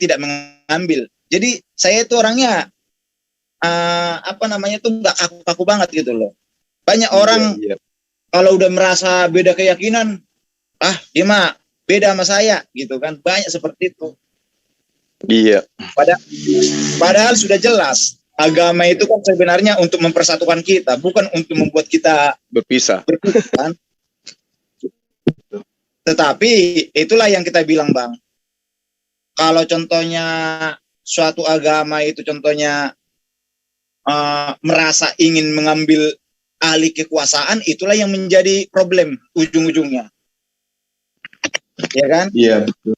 tidak mengambil. Jadi saya itu orangnya tuh nggak kaku-kaku banget gitu loh. Banyak orang kalau udah merasa beda keyakinan, dia mah beda sama saya gitu kan, banyak seperti itu. Iya. Padahal sudah jelas agama itu kan sebenarnya untuk mempersatukan kita, bukan untuk membuat kita berpisah kan? Tetapi itulah yang kita bilang, Bang. Kalau contohnya suatu agama itu contohnya merasa ingin mengambil alih kekuasaan, itulah yang menjadi problem ujung-ujungnya. Ya kan? Iya, betul.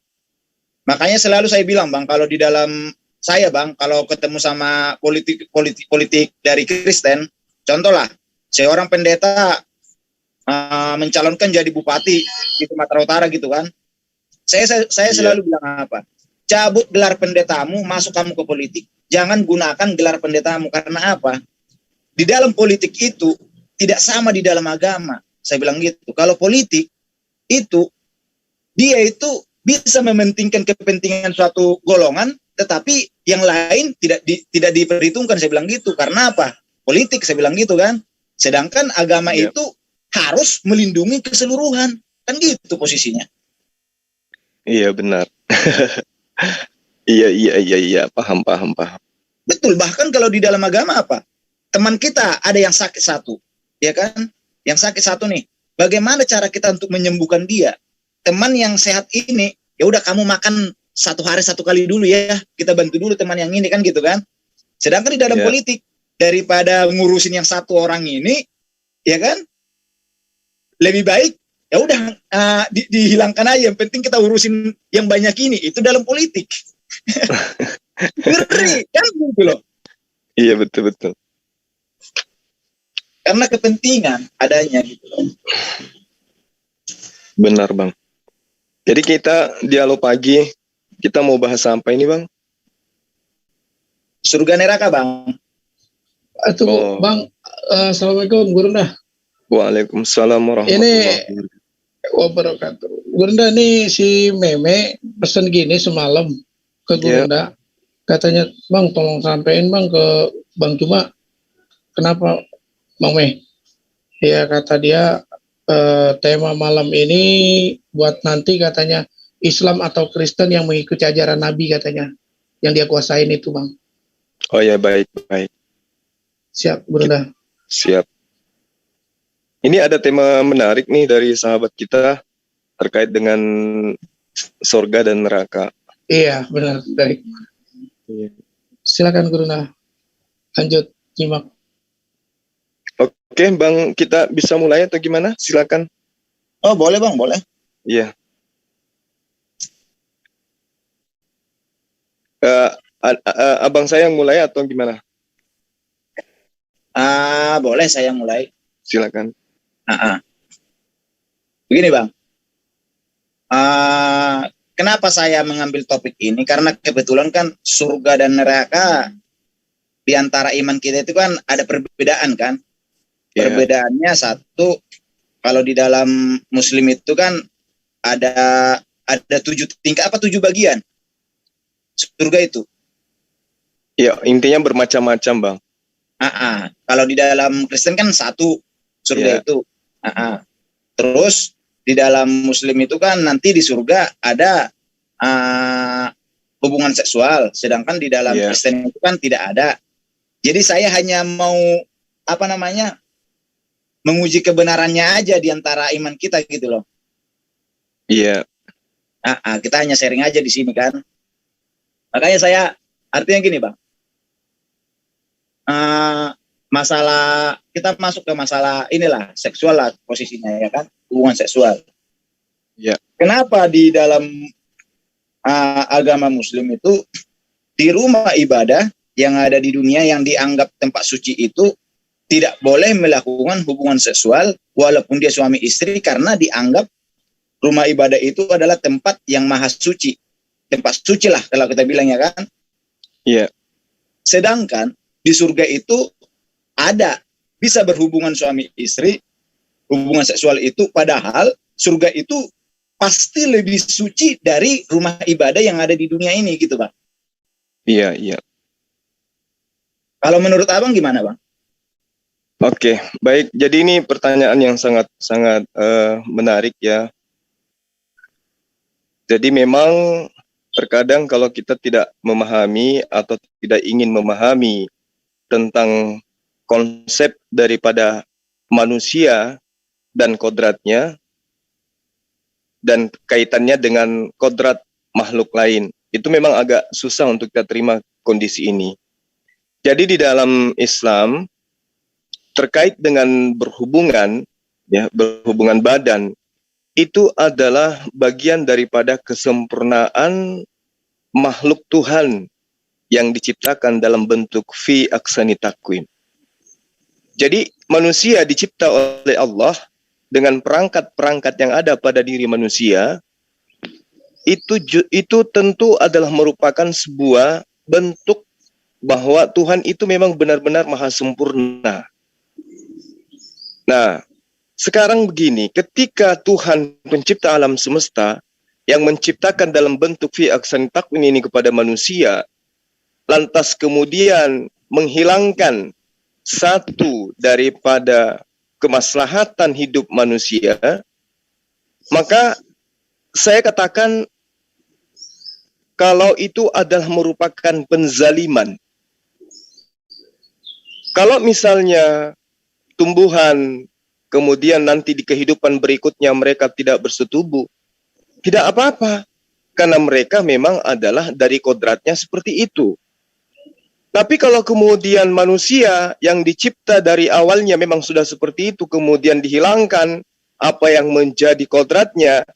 Makanya selalu saya bilang, Bang, kalau di dalam saya, Bang, kalau ketemu sama politik dari Kristen, contohlah, seorang pendeta mencalonkan jadi bupati di Sumatera Utara gitu kan. Saya selalu bilang apa? Cabut gelar pendetamu, masuk kamu ke politik. Jangan gunakan gelar pendetamu, karena apa? Di dalam politik itu tidak sama di dalam agama. Saya bilang gitu. Kalau politik itu dia itu bisa mementingkan kepentingan suatu golongan, tetapi yang lain tidak diperhitungkan. Saya bilang gitu. Karena apa? Politik, saya bilang gitu kan. Sedangkan agama itu harus melindungi keseluruhan. Kan gitu posisinya. Iya, benar. Iya, paham. Betul, bahkan kalau di dalam agama apa? Teman kita ada yang sakit satu, ya kan? Yang sakit satu nih, bagaimana cara kita untuk menyembuhkan dia? Teman yang sehat ini, ya udah kamu makan 1 hari 1 kali dulu ya, kita bantu dulu teman yang ini kan gitu kan? Sedangkan di dalam politik, daripada ngurusin yang satu orang ini, ya kan? Lebih baik ya udah dihilangkan aja, yang penting kita urusin yang banyak ini. Itu dalam politik. Ngeri kan gitu loh. Iya, betul. Karena kepentingan adanya gitu loh. Benar, Bang. Jadi kita dialog pagi, kita mau bahas apa ini, Bang? Surga neraka, Bang. Bang, Assalamualaikum, Gurunda. Waalaikumsalam warahmatullahi wabarakatuh. Gurunda, nih si Meme pesen gini semalam ke Gurunda. Katanya, Bang, tolong sampein Bang ke Bang Cuma. Kenapa, Bang Me? Ya, kata dia tema malam ini buat nanti katanya Islam atau Kristen yang mengikuti ajaran Nabi katanya. Yang dia kuasain itu, Bang. Oh ya, baik. Siap, Gurunda. Siap. Ini ada tema menarik nih dari sahabat kita terkait dengan surga dan neraka. Iya, benar. Baik. Silakan Gurunda. Lanjut, nyimak. Oke, Bang, kita bisa mulai atau gimana? Silakan. Oh, boleh, Bang, boleh. Iya. Abang saya yang mulai atau gimana? Boleh saya mulai. Silakan. Begini, Bang. Kenapa saya mengambil topik ini? Karena kebetulan kan surga dan neraka di antara iman kita itu kan ada perbedaan kan. Perbedaannya satu, kalau di dalam Muslim itu kan ada 7 tingkat, 7 bagian surga itu. Ya, intinya bermacam-macam, Bang. Kalau di dalam Kristen kan 1 surga itu. Terus di dalam Muslim itu kan nanti di surga ada hubungan seksual, sedangkan di dalam Kristen itu kan tidak ada. Jadi saya hanya mau menguji kebenarannya aja di antara iman kita gitu loh. Iya. Kita hanya sharing aja di sini kan. Makanya saya artinya gini, Bang. Masalah kita masuk ke masalah inilah seksual lah posisinya ya kan, hubungan seksual. Iya. Kenapa di dalam agama Muslim itu di rumah ibadah yang ada di dunia yang dianggap tempat suci itu tidak boleh melakukan hubungan seksual walaupun dia suami istri, karena dianggap rumah ibadah itu adalah tempat yang maha suci, tempat suci lah kalau kita bilang ya kan. Iya. Sedangkan di surga itu ada bisa berhubungan suami istri, hubungan seksual itu, padahal surga itu pasti lebih suci dari rumah ibadah yang ada di dunia ini gitu Bang. Iya, iya. Kalau menurut Abang gimana Bang? Oke, baik. Jadi ini pertanyaan yang sangat menarik ya. Jadi memang terkadang kalau kita tidak memahami atau tidak ingin memahami tentang konsep daripada manusia dan kodratnya dan kaitannya dengan kodrat makhluk lain, itu memang agak susah untuk kita terima kondisi ini. Jadi di dalam Islam terkait dengan berhubungan badan itu adalah bagian daripada kesempurnaan makhluk Tuhan yang diciptakan dalam bentuk fi aksani takwim. Jadi manusia dicipta oleh Allah dengan perangkat-perangkat yang ada pada diri manusia, itu tentu adalah merupakan sebuah bentuk bahwa Tuhan itu memang benar-benar maha sempurna. Nah, sekarang begini, ketika Tuhan pencipta alam semesta yang menciptakan dalam bentuk fi aksani takwim ini kepada manusia, lantas kemudian menghilangkan satu daripada kemaslahatan hidup manusia, maka saya katakan kalau itu adalah merupakan penzaliman. Kalau misalnya tumbuhan kemudian nanti di kehidupan berikutnya mereka tidak bersetubuh, tidak apa-apa, karena mereka memang adalah dari kodratnya seperti itu. Tapi kalau kemudian manusia yang dicipta dari awalnya memang sudah seperti itu, kemudian dihilangkan apa yang menjadi kodratnya,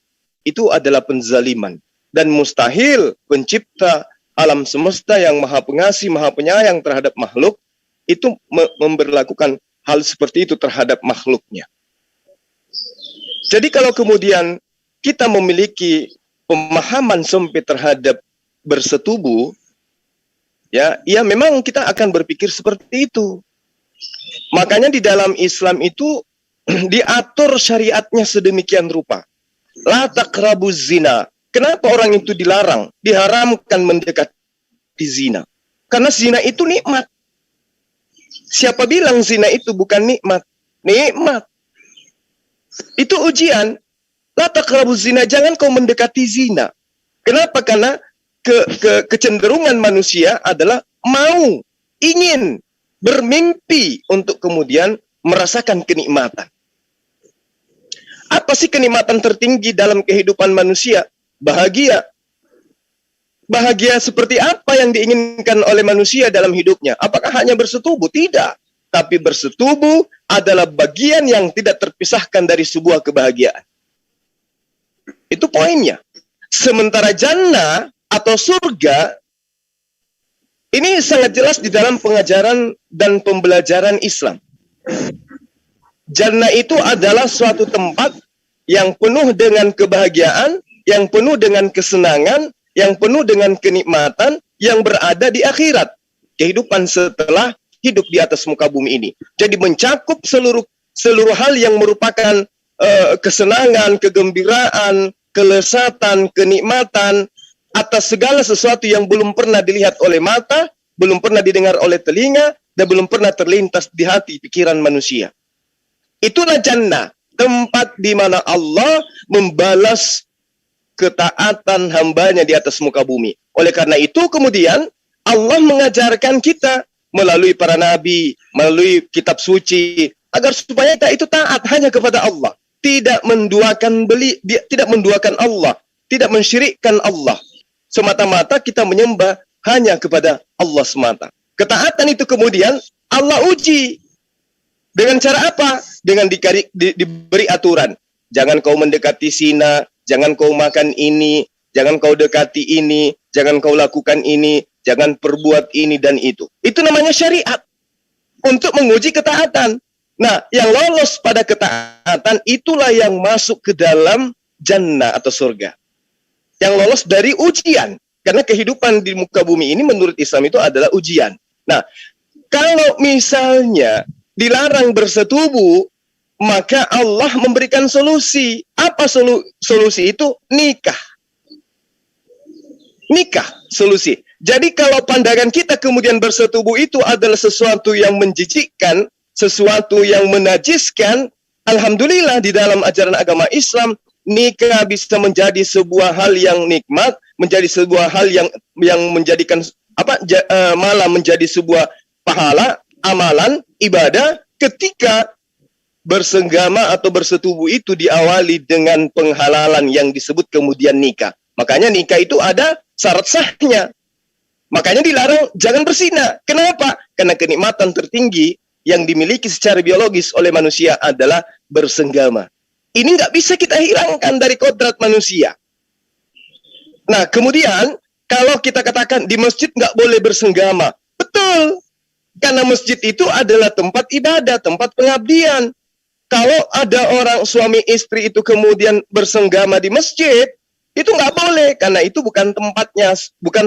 itu adalah penzaliman. Dan mustahil pencipta alam semesta yang maha pengasih, maha penyayang terhadap makhluk, itu memberlakukan hal seperti itu terhadap makhluknya. Jadi kalau kemudian kita memiliki pemahaman sempit terhadap bersetubuh, ya memang kita akan berpikir seperti itu. Makanya di dalam Islam itu diatur syariatnya sedemikian rupa. La taqrabuz zina. Kenapa orang itu dilarang, diharamkan mendekati zina? Karena zina itu nikmat. Siapa bilang zina itu bukan nikmat? Nikmat. Itu ujian. La taqrabuz zina, jangan kau mendekati zina. Kenapa? Karena kecenderungan manusia adalah mau, ingin, bermimpi untuk kemudian merasakan kenikmatan. Apa sih kenikmatan tertinggi dalam kehidupan manusia? Bahagia. Bahagia seperti apa yang diinginkan oleh manusia dalam hidupnya? Apakah hanya bersetubuh? Tidak. Tapi bersetubuh adalah bagian yang tidak terpisahkan dari sebuah kebahagiaan. Itu poinnya. Sementara jannah atau surga, ini sangat jelas di dalam pengajaran dan pembelajaran Islam. Jannah itu adalah suatu tempat yang penuh dengan kebahagiaan, yang penuh dengan kesenangan, yang penuh dengan kenikmatan yang berada di akhirat. Kehidupan setelah hidup di atas muka bumi ini. Jadi mencakup seluruh hal yang merupakan kesenangan, kegembiraan, kelesatan, kenikmatan atas segala sesuatu yang belum pernah dilihat oleh mata, belum pernah didengar oleh telinga, dan belum pernah terlintas di hati pikiran manusia. Itulah jannah, tempat di mana Allah membalas ketaatan hambanya di atas muka bumi. Oleh karena itu kemudian Allah mengajarkan kita melalui para nabi, melalui kitab suci, agar supaya kita itu taat hanya kepada Allah, tidak menduakan Allah, tidak mensyirikkan Allah. Semata-mata kita menyembah hanya kepada Allah semata. Ketaatan itu kemudian Allah uji. Dengan cara apa? Dengan diberi aturan. Jangan kau mendekati zina, jangan kau makan ini, jangan kau dekati ini, jangan kau lakukan ini, jangan perbuat ini dan itu. Itu namanya syariat. Untuk menguji ketaatan. Nah, yang lolos pada ketaatan itulah yang masuk ke dalam jannah atau surga. Yang lolos dari ujian. Karena kehidupan di muka bumi ini menurut Islam itu adalah ujian. Nah, kalau misalnya dilarang bersetubuh, maka Allah memberikan solusi. Apa solusi itu? Nikah. Nikah, solusi. Jadi kalau pandangan kita kemudian bersetubuh itu adalah sesuatu yang menjijikkan, sesuatu yang menajiskan, alhamdulillah di dalam ajaran agama Islam, nikah bisa menjadi sebuah hal yang nikmat, menjadi sebuah hal yang menjadikan malah menjadi sebuah pahala, amalan, ibadah ketika bersenggama atau bersetubuh itu diawali dengan penghalalan yang disebut kemudian nikah. Makanya nikah itu ada syarat sahnya. Makanya dilarang jangan berzina. Kenapa? Karena kenikmatan tertinggi yang dimiliki secara biologis oleh manusia adalah bersenggama. Ini nggak bisa kita hilangkan dari kodrat manusia. Nah, kemudian kalau kita katakan di masjid nggak boleh bersenggama. Betul. Karena masjid itu adalah tempat ibadah, tempat pengabdian. Kalau ada orang suami istri itu kemudian bersenggama di masjid, itu nggak boleh. Karena itu bukan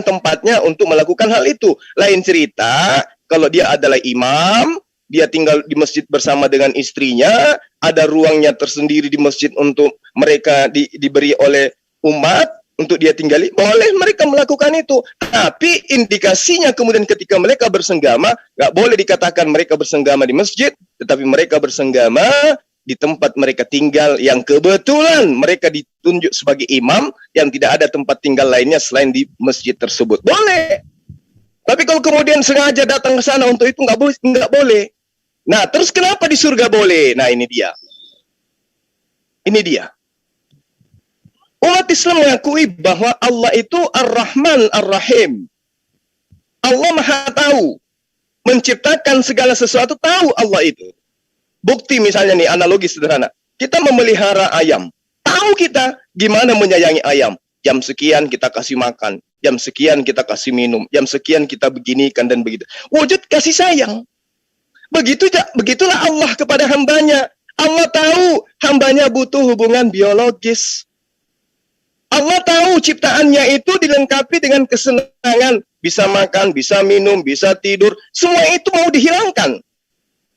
tempatnya untuk melakukan hal itu. Lain cerita, kalau dia adalah imam, dia tinggal di masjid bersama dengan istrinya, ada ruangnya tersendiri di masjid untuk mereka diberi oleh umat, untuk dia tinggali, boleh mereka melakukan itu. Tapi indikasinya kemudian ketika mereka bersenggama, nggak boleh dikatakan mereka bersenggama di masjid, tetapi mereka bersenggama di tempat mereka tinggal yang kebetulan mereka ditunjuk sebagai imam yang tidak ada tempat tinggal lainnya selain di masjid tersebut. Boleh. Tapi kalau kemudian sengaja datang ke sana untuk itu nggak boleh. Nah, terus kenapa di surga boleh? Nah, ini dia. Ini dia. Umat Islam mengakui bahwa Allah itu Ar-Rahman Ar-Rahim. Allah Maha Tahu. Menciptakan segala sesuatu, tahu Allah itu. Bukti misalnya nih, analogi sederhana. Kita memelihara ayam. Tahu kita gimana menyayangi ayam. Jam sekian kita kasih makan. Jam sekian kita kasih minum. Jam sekian kita beginikan dan begitu. Wujud kasih sayang. Begitulah Allah kepada hambanya. Allah tahu hambanya butuh hubungan biologis. Allah tahu ciptaannya itu dilengkapi dengan kesenangan. Bisa makan, bisa minum, bisa tidur. Semua itu mau dihilangkan.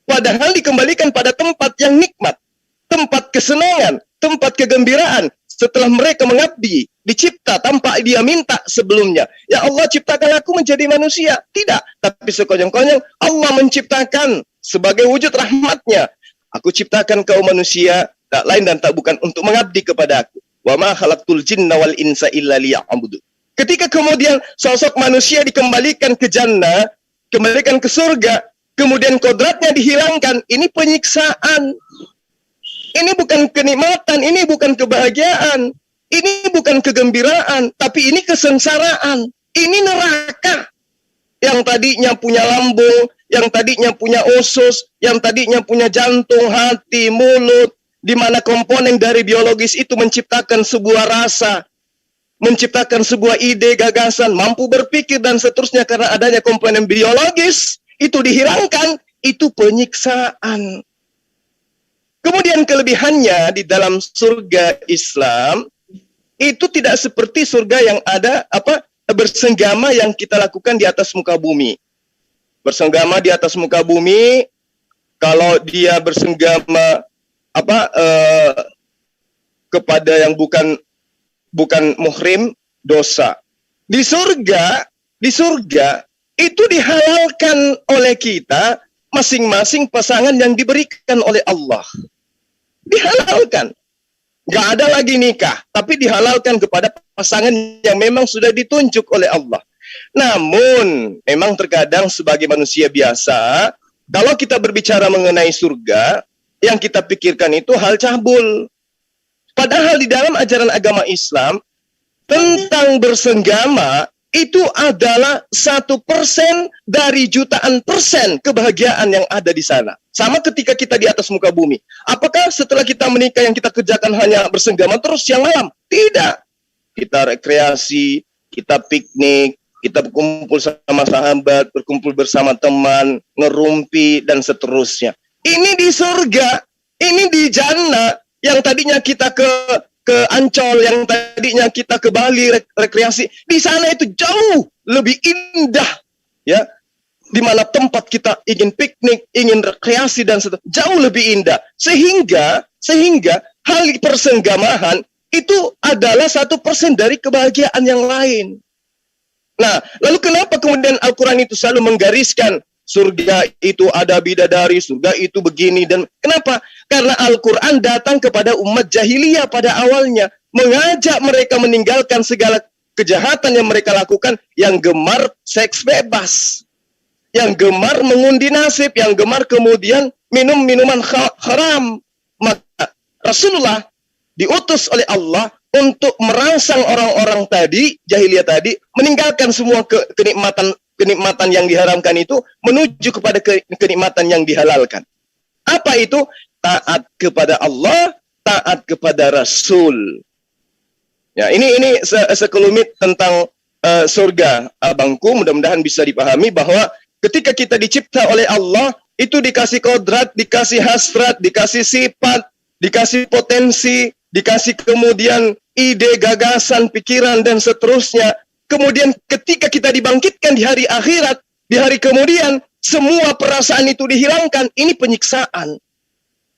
Padahal dikembalikan pada tempat yang nikmat. Tempat kesenangan, tempat kegembiraan. Setelah mereka mengabdi, dicipta tanpa dia minta sebelumnya. Ya Allah ciptakan aku menjadi manusia. Tidak. Tapi sekonyong-konyong Allah menciptakan sebagai wujud rahmatnya. Aku ciptakan kau manusia, tak lain dan tak bukan untuk mengabdi kepada aku. Wa ma khalaqtul jinna wal insa illa liya'budu. Ketika kemudian sosok manusia dikembalikan ke jannah, kembalikan ke surga, kemudian kodratnya dihilangkan, ini penyiksaan. Ini bukan kenikmatan, ini bukan kebahagiaan, ini bukan kegembiraan, tapi ini kesengsaraan. Ini neraka. Yang tadinya punya lambung, yang tadinya punya usus, yang tadinya punya jantung, hati, mulut, di mana komponen dari biologis itu menciptakan sebuah rasa, menciptakan sebuah ide, gagasan, mampu berpikir dan seterusnya karena adanya komponen biologis, itu dihilangkan, itu penyiksaan. Kemudian kelebihannya di dalam surga Islam, itu tidak seperti surga yang ada bersenggama yang kita lakukan di atas muka bumi. Bersenggama di atas muka bumi, kalau dia bersenggama kepada yang bukan muhrim, dosa. Di surga itu dihalalkan oleh kita masing-masing pasangan yang diberikan oleh Allah. Dihalalkan. Nggak ada lagi nikah, tapi dihalalkan kepada pasangan yang memang sudah ditunjuk oleh Allah. Namun, memang terkadang sebagai manusia biasa, kalau kita berbicara mengenai surga, yang kita pikirkan itu hal cabul. Padahal di dalam ajaran agama Islam, tentang bersenggama itu adalah 1% dari jutaan persen kebahagiaan yang ada di sana. Sama ketika kita di atas muka bumi. Apakah setelah kita menikah yang kita kerjakan hanya bersenggama terus siang malam? Tidak. Kita rekreasi, kita piknik, kita berkumpul sama sahabat, berkumpul bersama teman, ngerumpi, dan seterusnya. Ini di surga, ini di jannah, yang tadinya kita ke Ancol, yang tadinya kita ke Bali rekreasi, di sana itu jauh lebih indah, ya. di mana tempat kita ingin piknik, ingin rekreasi dan seterusnya, jauh lebih indah. Sehingga hal persenggamahan itu adalah 1% dari kebahagiaan yang lain. Nah, lalu kenapa kemudian Al-Quran itu selalu menggariskan surga itu ada bidadari, surga itu begini, dan kenapa? Karena Al-Quran datang kepada umat jahiliyah pada awalnya, mengajak mereka meninggalkan segala kejahatan yang mereka lakukan, yang gemar seks bebas, yang gemar mengundi nasib, yang gemar kemudian minum minuman haram. Maka Rasulullah diutus oleh Allah untuk merangsang orang-orang tadi, jahiliyah tadi, meninggalkan semua kenikmatan yang diharamkan itu, menuju kepada kenikmatan yang dihalalkan. Apa itu? Taat kepada Allah, taat kepada Rasul. Ya, ini sekelumit tentang surga, abangku. Mudah-mudahan bisa dipahami bahwa ketika kita dicipta oleh Allah, itu dikasih kodrat, dikasih hasrat, dikasih sifat, dikasih potensi, dikasih kemudian ide, gagasan, pikiran, dan seterusnya. Kemudian ketika kita dibangkitkan di hari akhirat, di hari kemudian, semua perasaan itu dihilangkan. Ini penyiksaan.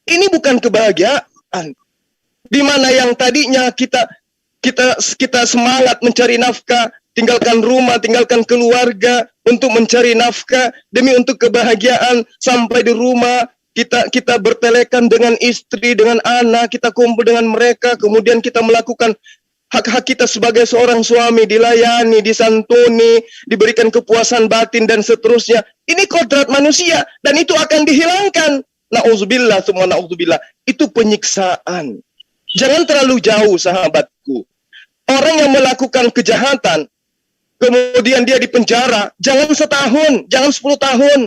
Ini bukan kebahagiaan. Di mana yang tadinya kita semangat mencari nafkah, tinggalkan rumah, tinggalkan keluarga untuk mencari nafkah demi untuk kebahagiaan. Sampai di rumah kita bertelekan dengan istri, dengan anak, kita kumpul dengan mereka, kemudian kita melakukan hak-hak kita sebagai seorang suami, dilayani, disantuni, diberikan kepuasan batin dan seterusnya. Ini kodrat manusia dan itu akan dihilangkan. Na'udzubillah, summa na'udzubillah. Itu penyiksaan. Jangan terlalu jauh, sahabatku. Orang yang melakukan kejahatan, kemudian dia dipenjara, jangan setahun, jangan 10 tahun.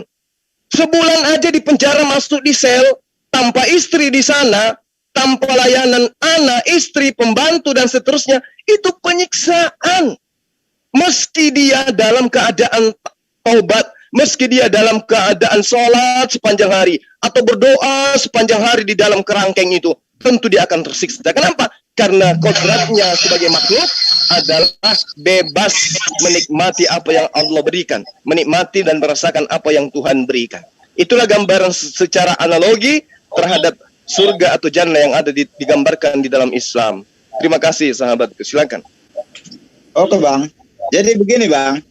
Sebulan aja di penjara, masuk di sel, tanpa istri di sana, tanpa layanan anak, istri, pembantu, dan seterusnya. Itu penyiksaan. Meski dia dalam keadaan taubat, meski dia dalam keadaan sholat sepanjang hari, atau berdoa sepanjang hari di dalam kerangkeng itu, tentu dia akan tersiksa. Kenapa? Karena kodratnya sebagai makhluk adalah bebas menikmati apa yang Allah berikan, menikmati dan merasakan apa yang Tuhan berikan. Itulah gambaran secara analogi terhadap surga atau jannah yang ada digambarkan di dalam Islam. Terima kasih, sahabatku. Silakan. Oke, Bang. Jadi begini, Bang.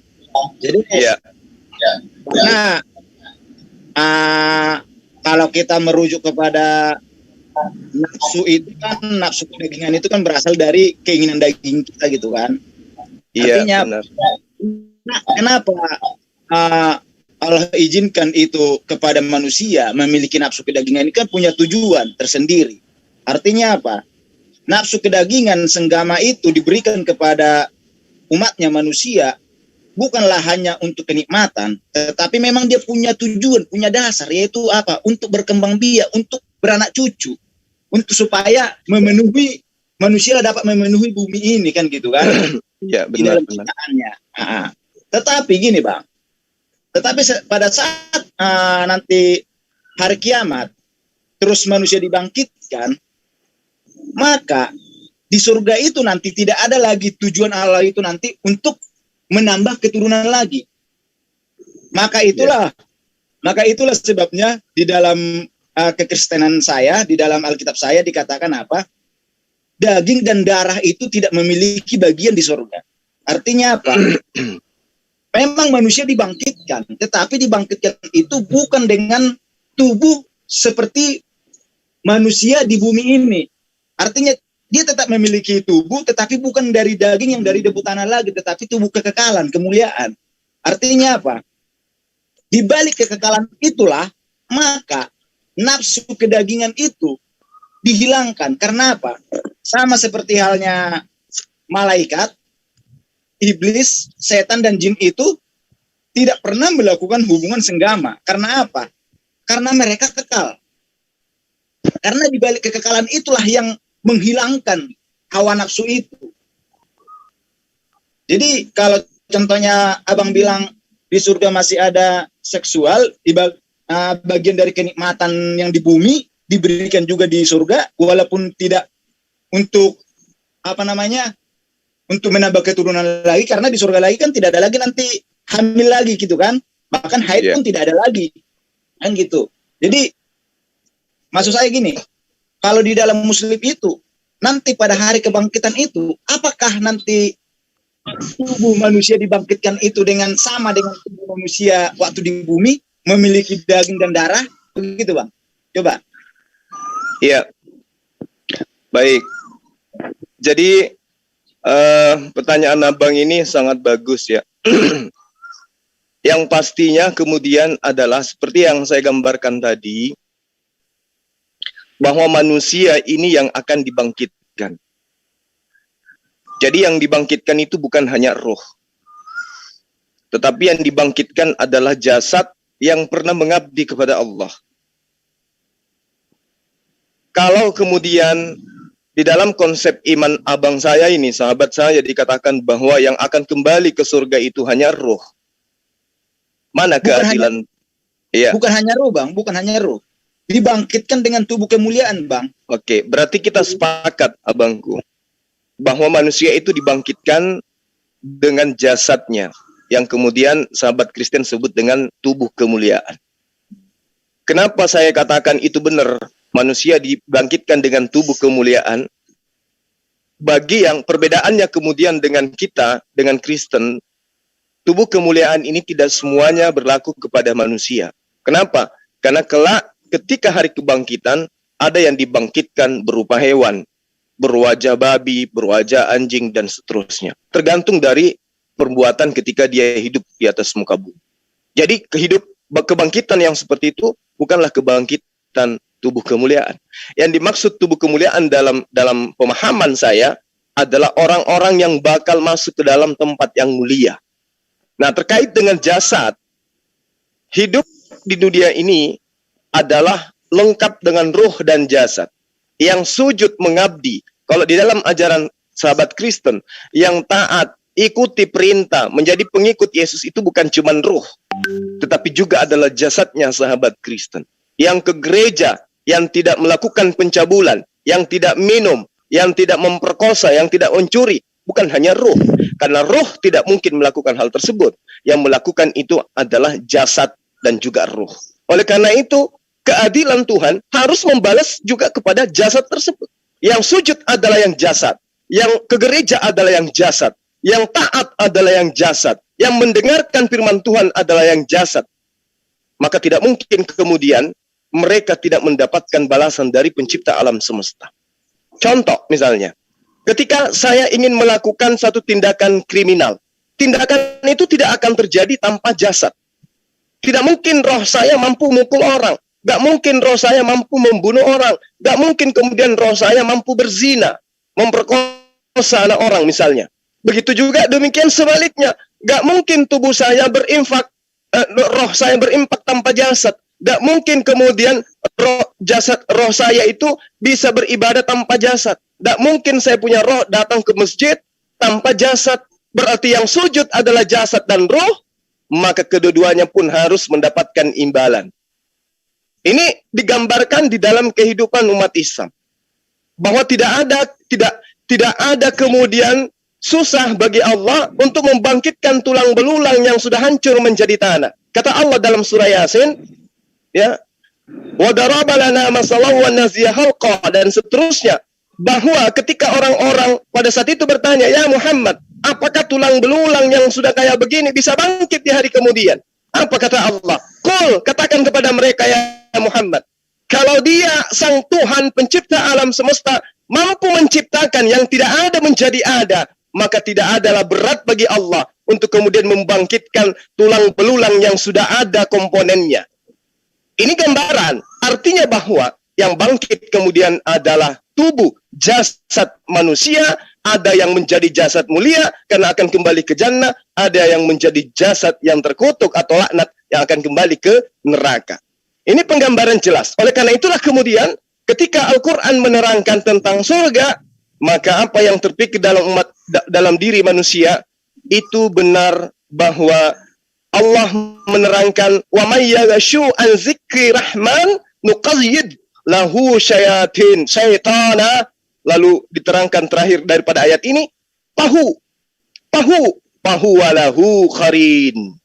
Jadi ya. Nah, kalau kita merujuk kepada nafsu itu kan, nafsu kedagingan itu kan berasal dari keinginan daging kita gitu kan. Iya, artinya benar. Kenapa Allah izinkan itu kepada manusia memiliki nafsu kedagingan? Ini kan punya tujuan tersendiri. Artinya apa? Nafsu kedagingan senggama itu diberikan kepada umatnya manusia bukanlah hanya untuk kenikmatan, tetapi memang dia punya tujuan, punya dasar, yaitu apa? Untuk berkembang biak, untuk beranak cucu, untuk supaya memenuhi manusia dapat memenuhi bumi ini kan gitu kan? Ya, benar. benar. Tetapi gini, Bang. Tetapi pada saat nanti hari kiamat terus manusia dibangkitkan, maka di surga itu nanti tidak ada lagi tujuan Allah itu nanti untuk menambah keturunan lagi. Maka itulah sebabnya di dalam kekristenan saya, di dalam Alkitab saya dikatakan apa? Daging dan darah itu tidak memiliki bagian di surga. Artinya apa? Memang manusia dibangkitkan, tetapi dibangkitkan itu bukan dengan tubuh seperti manusia di bumi ini. Artinya dia tetap memiliki tubuh, tetapi bukan dari daging yang dari debu tanah lagi, tetapi tubuh kekekalan, kemuliaan. Artinya apa? Di balik kekekalan itulah, maka nafsu kedagingan itu dihilangkan. Karena apa? Sama seperti halnya malaikat, iblis, setan, dan jin itu tidak pernah melakukan hubungan senggama. Karena apa? Karena mereka kekal. Karena di balik kekekalan itulah yang menghilangkan hawa nafsu itu. Jadi kalau contohnya abang bilang di surga masih ada seksual, bagian dari kenikmatan yang di bumi diberikan juga di surga, walaupun tidak untuk untuk menambah keturunan lagi, karena di surga lagi kan tidak ada lagi nanti hamil lagi gitu kan. Bahkan haid pun tidak ada lagi. Kan gitu. Jadi maksud saya gini, kalau di dalam muslim itu nanti pada hari kebangkitan itu, apakah nanti tubuh manusia dibangkitkan itu dengan sama dengan tubuh manusia waktu di bumi, memiliki daging dan darah? Begitu, Bang. Coba. Iya. Baik. Jadi pertanyaan Abang ini sangat bagus ya. Yang pastinya kemudian adalah seperti yang saya gambarkan tadi, bahwa manusia ini yang akan dibangkitkan. Jadi yang dibangkitkan itu bukan hanya roh, tetapi yang dibangkitkan adalah jasad yang pernah mengabdi kepada Allah. Kalau kemudian di dalam konsep iman abang saya ini, sahabat saya, dikatakan bahwa yang akan kembali ke surga itu hanya roh. Mana keadilan? Iya. Bukan hanya roh, Bang. Bukan hanya roh. Dibangkitkan dengan tubuh kemuliaan, Bang. Oke, berarti kita sepakat, abangku, bahwa manusia itu dibangkitkan dengan jasadnya, yang kemudian sahabat Kristen sebut dengan tubuh kemuliaan. Kenapa saya katakan itu benar? Manusia dibangkitkan dengan tubuh kemuliaan. Bagi yang perbedaannya kemudian dengan kita, dengan Kristen, tubuh kemuliaan ini tidak semuanya berlaku kepada manusia. Kenapa? Karena kelak ketika hari kebangkitan, ada yang dibangkitkan berupa hewan, berwajah babi, berwajah anjing, dan seterusnya. Tergantung dari perbuatan ketika dia hidup di atas muka bumi. Jadi kebangkitan yang seperti itu bukanlah kebangkitan tubuh kemuliaan. Yang dimaksud tubuh kemuliaan dalam pemahaman saya adalah orang-orang yang bakal masuk ke dalam tempat yang mulia. Nah, terkait dengan jasad, hidup di dunia ini adalah lengkap dengan ruh dan jasad. Yang sujud mengabdi, kalau di dalam ajaran sahabat Kristen, yang taat, ikuti perintah, menjadi pengikut Yesus itu bukan cuma ruh, tetapi juga adalah jasadnya sahabat Kristen. Yang ke gereja, yang tidak melakukan pencabulan, yang tidak minum, yang tidak memperkosa, yang tidak mencuri, bukan hanya ruh. Karena ruh tidak mungkin melakukan hal tersebut. Yang melakukan itu adalah jasad dan juga ruh. Oleh karena itu, keadilan Tuhan harus membalas juga kepada jasad tersebut. Yang sujud adalah yang jasad, yang ke gereja adalah yang jasad, yang taat adalah yang jasad, yang mendengarkan firman Tuhan adalah yang jasad. Maka tidak mungkin kemudian mereka tidak mendapatkan balasan dari pencipta alam semesta. Contoh misalnya, ketika saya ingin melakukan satu tindakan kriminal, tindakan itu tidak akan terjadi tanpa jasad. Tidak mungkin roh saya mampu mukul orang, gak mungkin roh saya mampu membunuh orang, gak mungkin kemudian roh saya mampu berzina, memperkosa anak orang misalnya. Begitu juga demikian sebaliknya, gak mungkin tubuh saya berinfak, roh saya berimpak tanpa jasad. Gak mungkin kemudian roh saya itu bisa beribadah tanpa jasad. Gak mungkin saya punya roh datang ke masjid tanpa jasad. Berarti yang sujud adalah jasad dan roh, maka kedua-duanya pun harus mendapatkan imbalan. Ini digambarkan di dalam kehidupan umat Islam, bahwa tidak ada kemudian susah bagi Allah untuk membangkitkan tulang belulang yang sudah hancur menjadi tanah. Kata Allah dalam surah Yasin, ya, wa daraba lana masalan wa naziya halqa, dan seterusnya, bahwa ketika orang-orang pada saat itu bertanya, ya Muhammad, apakah tulang belulang yang sudah kayak begini bisa bangkit di hari kemudian? Apa kata Allah? Qul, katakan kepada mereka ya Muhammad, kalau dia sang Tuhan pencipta alam semesta mampu menciptakan yang tidak ada menjadi ada, maka tidak adalah berat bagi Allah untuk kemudian membangkitkan tulang belulang yang sudah ada komponennya. Ini gambaran, artinya bahwa yang bangkit kemudian adalah tubuh, jasad manusia. Ada yang menjadi jasad mulia karena akan kembali ke jannah, ada yang menjadi jasad yang terkutuk atau laknat yang akan kembali ke neraka. Ini penggambaran jelas. Oleh karena itulah kemudian ketika Al-Quran menerangkan tentang surga, maka apa yang terpikir dalam diri manusia itu benar, bahwa Allah menerangkan wa may yaghshu an dzikri rahman nuqayyid lahu syayatin syaitana. Lalu diterangkan terakhir daripada ayat ini, pahu walahu qarin.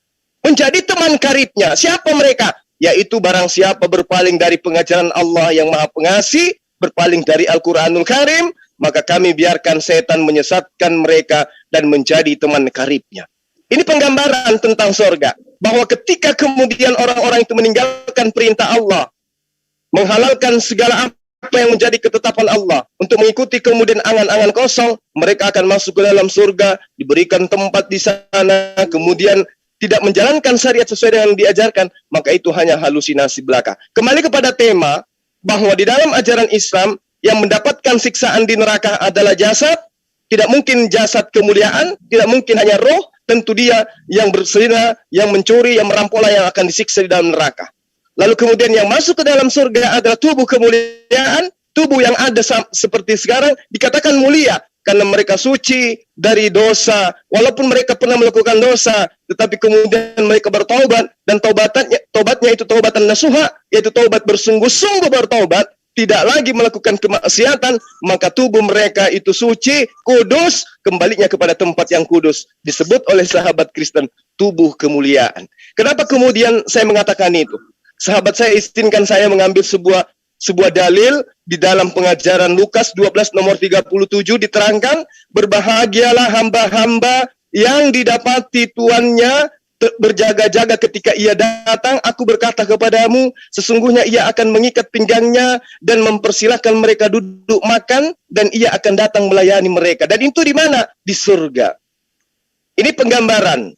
menjadi teman karibnya. Siapa mereka? Yaitu barang siapa berpaling dari pengajaran Allah yang Maha Pengasih, berpaling dari Al-Quranul Karim, maka kami biarkan setan menyesatkan mereka dan menjadi teman karibnya. Ini penggambaran tentang surga. Bahwa ketika kemudian orang-orang itu meninggalkan perintah Allah, menghalalkan segala apa yang menjadi ketetapan Allah untuk mengikuti kemudian angan-angan kosong, mereka akan masuk ke dalam surga, diberikan tempat di sana, kemudian tidak menjalankan syariat sesuai dengan yang diajarkan, maka itu hanya halusinasi belaka. Kembali kepada tema bahwa di dalam ajaran Islam yang mendapatkan siksaan di neraka adalah jasad, tidak mungkin jasad kemuliaan, tidak mungkin hanya roh, tentu dia yang berzina, yang mencuri, yang merampok yang akan disiksa di dalam neraka. Lalu kemudian yang masuk ke dalam surga adalah tubuh kemuliaan, tubuh yang ada seperti sekarang dikatakan mulia karena mereka suci dari dosa, walaupun mereka pernah melakukan dosa, tetapi kemudian mereka bertaubat dan taubatnya itu taubatan nasuha, yaitu taubat bersungguh-sungguh bertaubat, tidak lagi melakukan kemaksiatan, maka tubuh mereka itu suci, kudus, kembalinya kepada tempat yang kudus. Disebut oleh sahabat Kristen tubuh kemuliaan. Kenapa kemudian saya mengatakan itu? Sahabat saya izinkan saya mengambil sebuah dalil di dalam pengajaran Lukas 12 nomor 37 diterangkan, berbahagialah hamba-hamba yang didapati tuannya berjaga-jaga ketika ia datang. Aku berkata kepadamu, sesungguhnya ia akan mengikat pinggangnya dan mempersilahkan mereka duduk makan, dan ia akan datang melayani mereka. Dan itu di mana? Di surga. Ini penggambaran.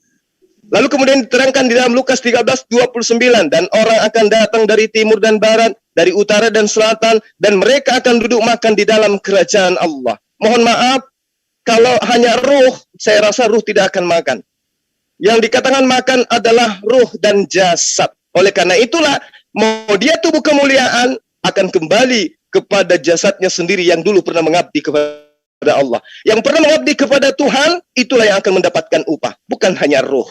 Lalu kemudian diterangkan di dalam Lukas 13:29, dan orang akan datang dari timur dan barat, dari utara dan selatan, dan mereka akan duduk makan di dalam kerajaan Allah. Mohon maaf, kalau hanya ruh, saya rasa ruh tidak akan makan. Yang dikatakan makan adalah ruh dan jasad. Oleh karena itulah, mau dia tubuh kemuliaan akan kembali kepada jasadnya sendiri yang dulu pernah mengabdi kepada Allah. Yang pernah mengabdi kepada Tuhan, itulah yang akan mendapatkan upah, bukan hanya ruh.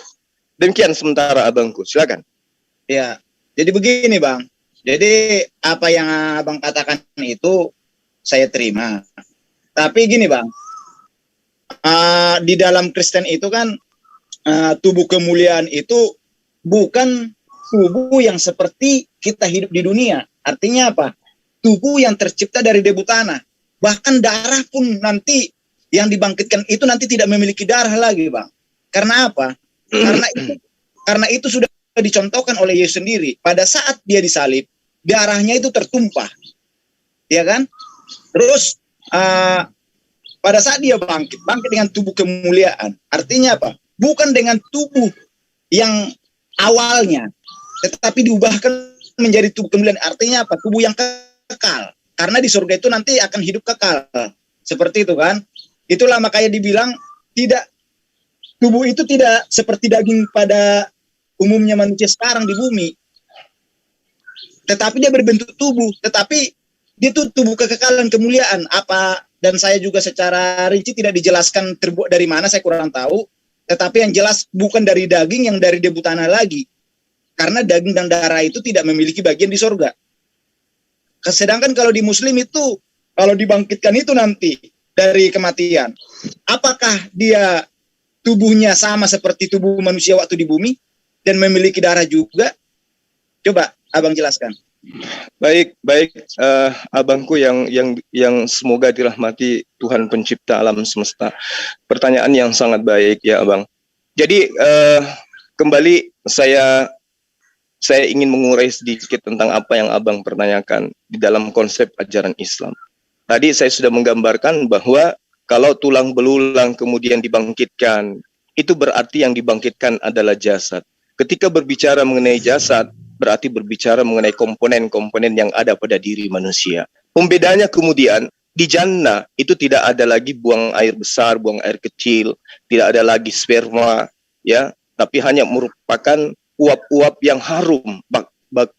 Demikian sementara abangku, silakan. Ya, jadi begini bang. Jadi apa yang abang katakan itu saya terima. Tapi gini bang, di dalam Kristen itu kan tubuh kemuliaan itu bukan tubuh yang seperti kita hidup di dunia. Artinya apa? Tubuh yang tercipta dari debu tanah. Bahkan darah pun nanti yang dibangkitkan itu nanti tidak memiliki darah lagi bang. Karena apa? Karena itu sudah dicontohkan oleh Yesus sendiri. Pada saat dia disalib, darahnya itu tertumpah, ya kan? Terus pada saat dia bangkit dengan tubuh kemuliaan. Artinya apa? Bukan dengan tubuh yang awalnya, tetapi diubahkan menjadi tubuh kemuliaan. Artinya apa? Tubuh yang kekal. Karena di surga itu nanti akan hidup kekal. Seperti itu kan? Itulah makanya dibilang tubuh itu tidak seperti daging pada umumnya manusia sekarang di bumi. Tetapi dia berbentuk tubuh. Tetapi dia itu tubuh kekekalan, kemuliaan. Apa, dan saya juga secara rinci tidak dijelaskan terbuat dari mana, saya kurang tahu. Tetapi yang jelas bukan dari daging, yang dari debu tanah lagi. Karena daging dan darah itu tidak memiliki bagian di surga. Sedangkan kalau di muslim itu, kalau dibangkitkan itu nanti dari kematian, apakah dia tubuhnya sama seperti tubuh manusia waktu di bumi dan memiliki darah juga? Coba abang jelaskan. Baik, abangku yang semoga dirahmati Tuhan pencipta alam semesta. Pertanyaan yang sangat baik ya abang. Jadi kembali saya ingin mengurai sedikit tentang apa yang abang pertanyakan di dalam konsep ajaran Islam. Tadi saya sudah menggambarkan bahwa kalau tulang belulang kemudian dibangkitkan, itu berarti yang dibangkitkan adalah jasad. Ketika berbicara mengenai jasad, berarti berbicara mengenai komponen-komponen yang ada pada diri manusia. Pembedanya kemudian, di jannah itu tidak ada lagi buang air besar, buang air kecil, tidak ada lagi sperma, ya, tapi hanya merupakan uap-uap yang harum,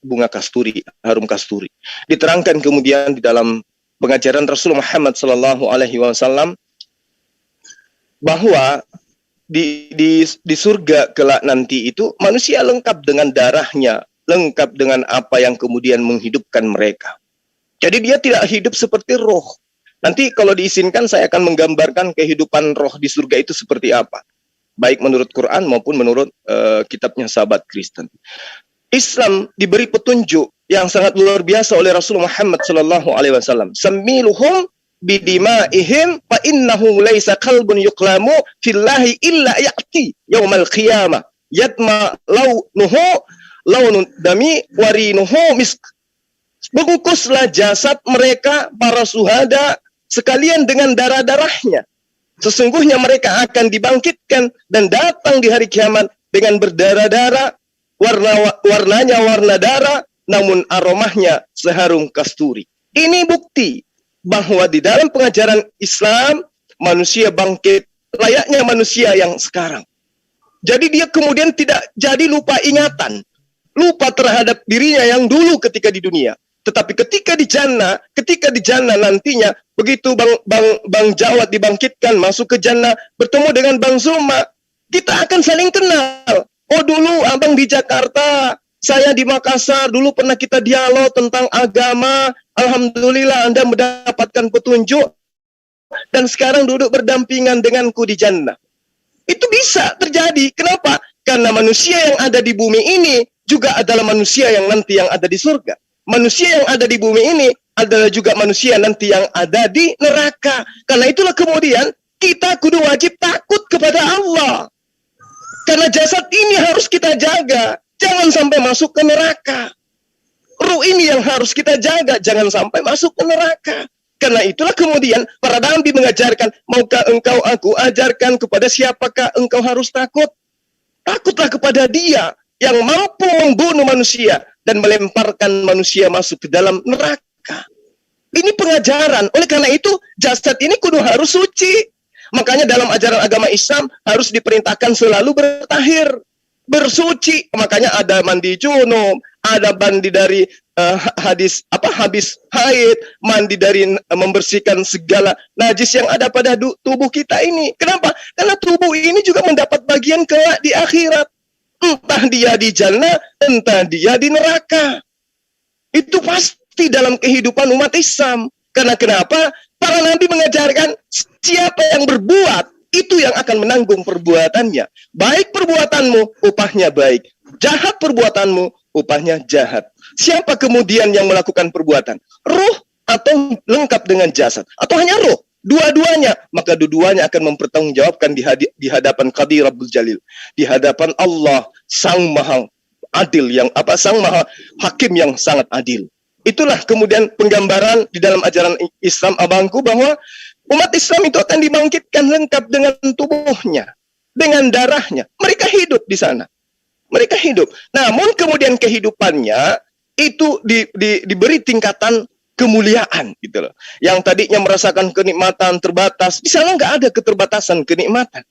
bunga kasturi, harum kasturi. Diterangkan kemudian di dalam pengajaran Rasul Muhammad SAW bahwa di surga kelak nanti itu manusia lengkap dengan darahnya, lengkap dengan apa yang kemudian menghidupkan mereka. Jadi dia tidak hidup seperti roh. Nanti kalau diizinkan saya akan menggambarkan kehidupan roh di surga itu seperti apa. baik menurut Quran maupun menurut kitabnya sahabat Kristen. Islam diberi petunjuk yang sangat luar biasa oleh Rasulullah Muhammad sallallahu alaihi wasallam. Samiluhum bidimaihim fa innahu laisa qalbun yuqlamu fillahi illa ya'ti yaumal qiyamah yatma launuhu launun dami warinuhu misk. Bungkuslah jasad mereka para syuhada sekalian dengan darah-darahnya. Sesungguhnya mereka akan dibangkitkan dan datang di hari kiamat dengan berdarah-darah, warnanya warna darah, namun aromanya seharum kasturi. Ini bukti bahwa di dalam pengajaran Islam, manusia bangkit layaknya manusia yang sekarang. Jadi dia kemudian tidak jadi lupa ingatan, lupa terhadap dirinya yang dulu ketika di dunia. Tetapi ketika di jannah nantinya, begitu Bang Jawad dibangkitkan, masuk ke jannah, bertemu dengan Bang Zuma, kita akan saling kenal. Oh dulu abang di Jakarta, saya di Makassar, dulu pernah kita dialog tentang agama, alhamdulillah Anda mendapatkan petunjuk, dan sekarang duduk berdampingan denganku di jannah. Itu bisa terjadi. Kenapa? Karena manusia yang ada di bumi ini juga adalah manusia yang nanti yang ada di surga. Manusia yang ada di bumi ini adalah juga manusia nanti yang ada di neraka. Karena itulah kemudian kita kudu wajib takut kepada Allah. Karena jasad ini harus kita jaga. Jangan sampai masuk ke neraka. Ruh ini yang harus kita jaga. Jangan sampai masuk ke neraka. Karena itulah kemudian para nabi mengajarkan, maukah engkau aku ajarkan kepada siapakah engkau harus takut? Takutlah kepada Dia yang mampu membunuh manusia dan melemparkan manusia masuk ke dalam neraka. Ini pengajaran. Oleh karena itu, jasad ini kudu harus suci. Makanya dalam ajaran agama Islam harus diperintahkan selalu bertahir, bersuci. Makanya ada mandi junub, ada mandi dari habis haid, mandi dari membersihkan segala najis yang ada pada tubuh kita ini. Kenapa? Karena tubuh ini juga mendapat bagian kelak di akhirat. Entah dia di jannah, entah dia di neraka. Itu pasti dalam kehidupan umat Islam. Karena kenapa? Para nabi mengajarkan siapa yang berbuat, itu yang akan menanggung perbuatannya. Baik perbuatanmu, upahnya baik. Jahat perbuatanmu, upahnya jahat. Siapa kemudian yang melakukan perbuatan? Ruh atau lengkap dengan jasad? Atau hanya ruh? Dua-duanya. Maka dua-duanya akan mempertanggungjawabkan di hadapan Qadir Rabbul Jalil. Di hadapan Allah, Sang Maha Adil, Sang Maha Hakim yang sangat adil. Itulah kemudian penggambaran di dalam ajaran Islam abangku bahwa umat Islam itu akan dibangkitkan lengkap dengan tubuhnya, dengan darahnya. Mereka hidup di sana. Mereka hidup. Namun kemudian kehidupannya itu diberi tingkatan kemuliaan gitu loh. Yang tadinya merasakan kenikmatan terbatas, di sana nggak ada keterbatasan kenikmatan.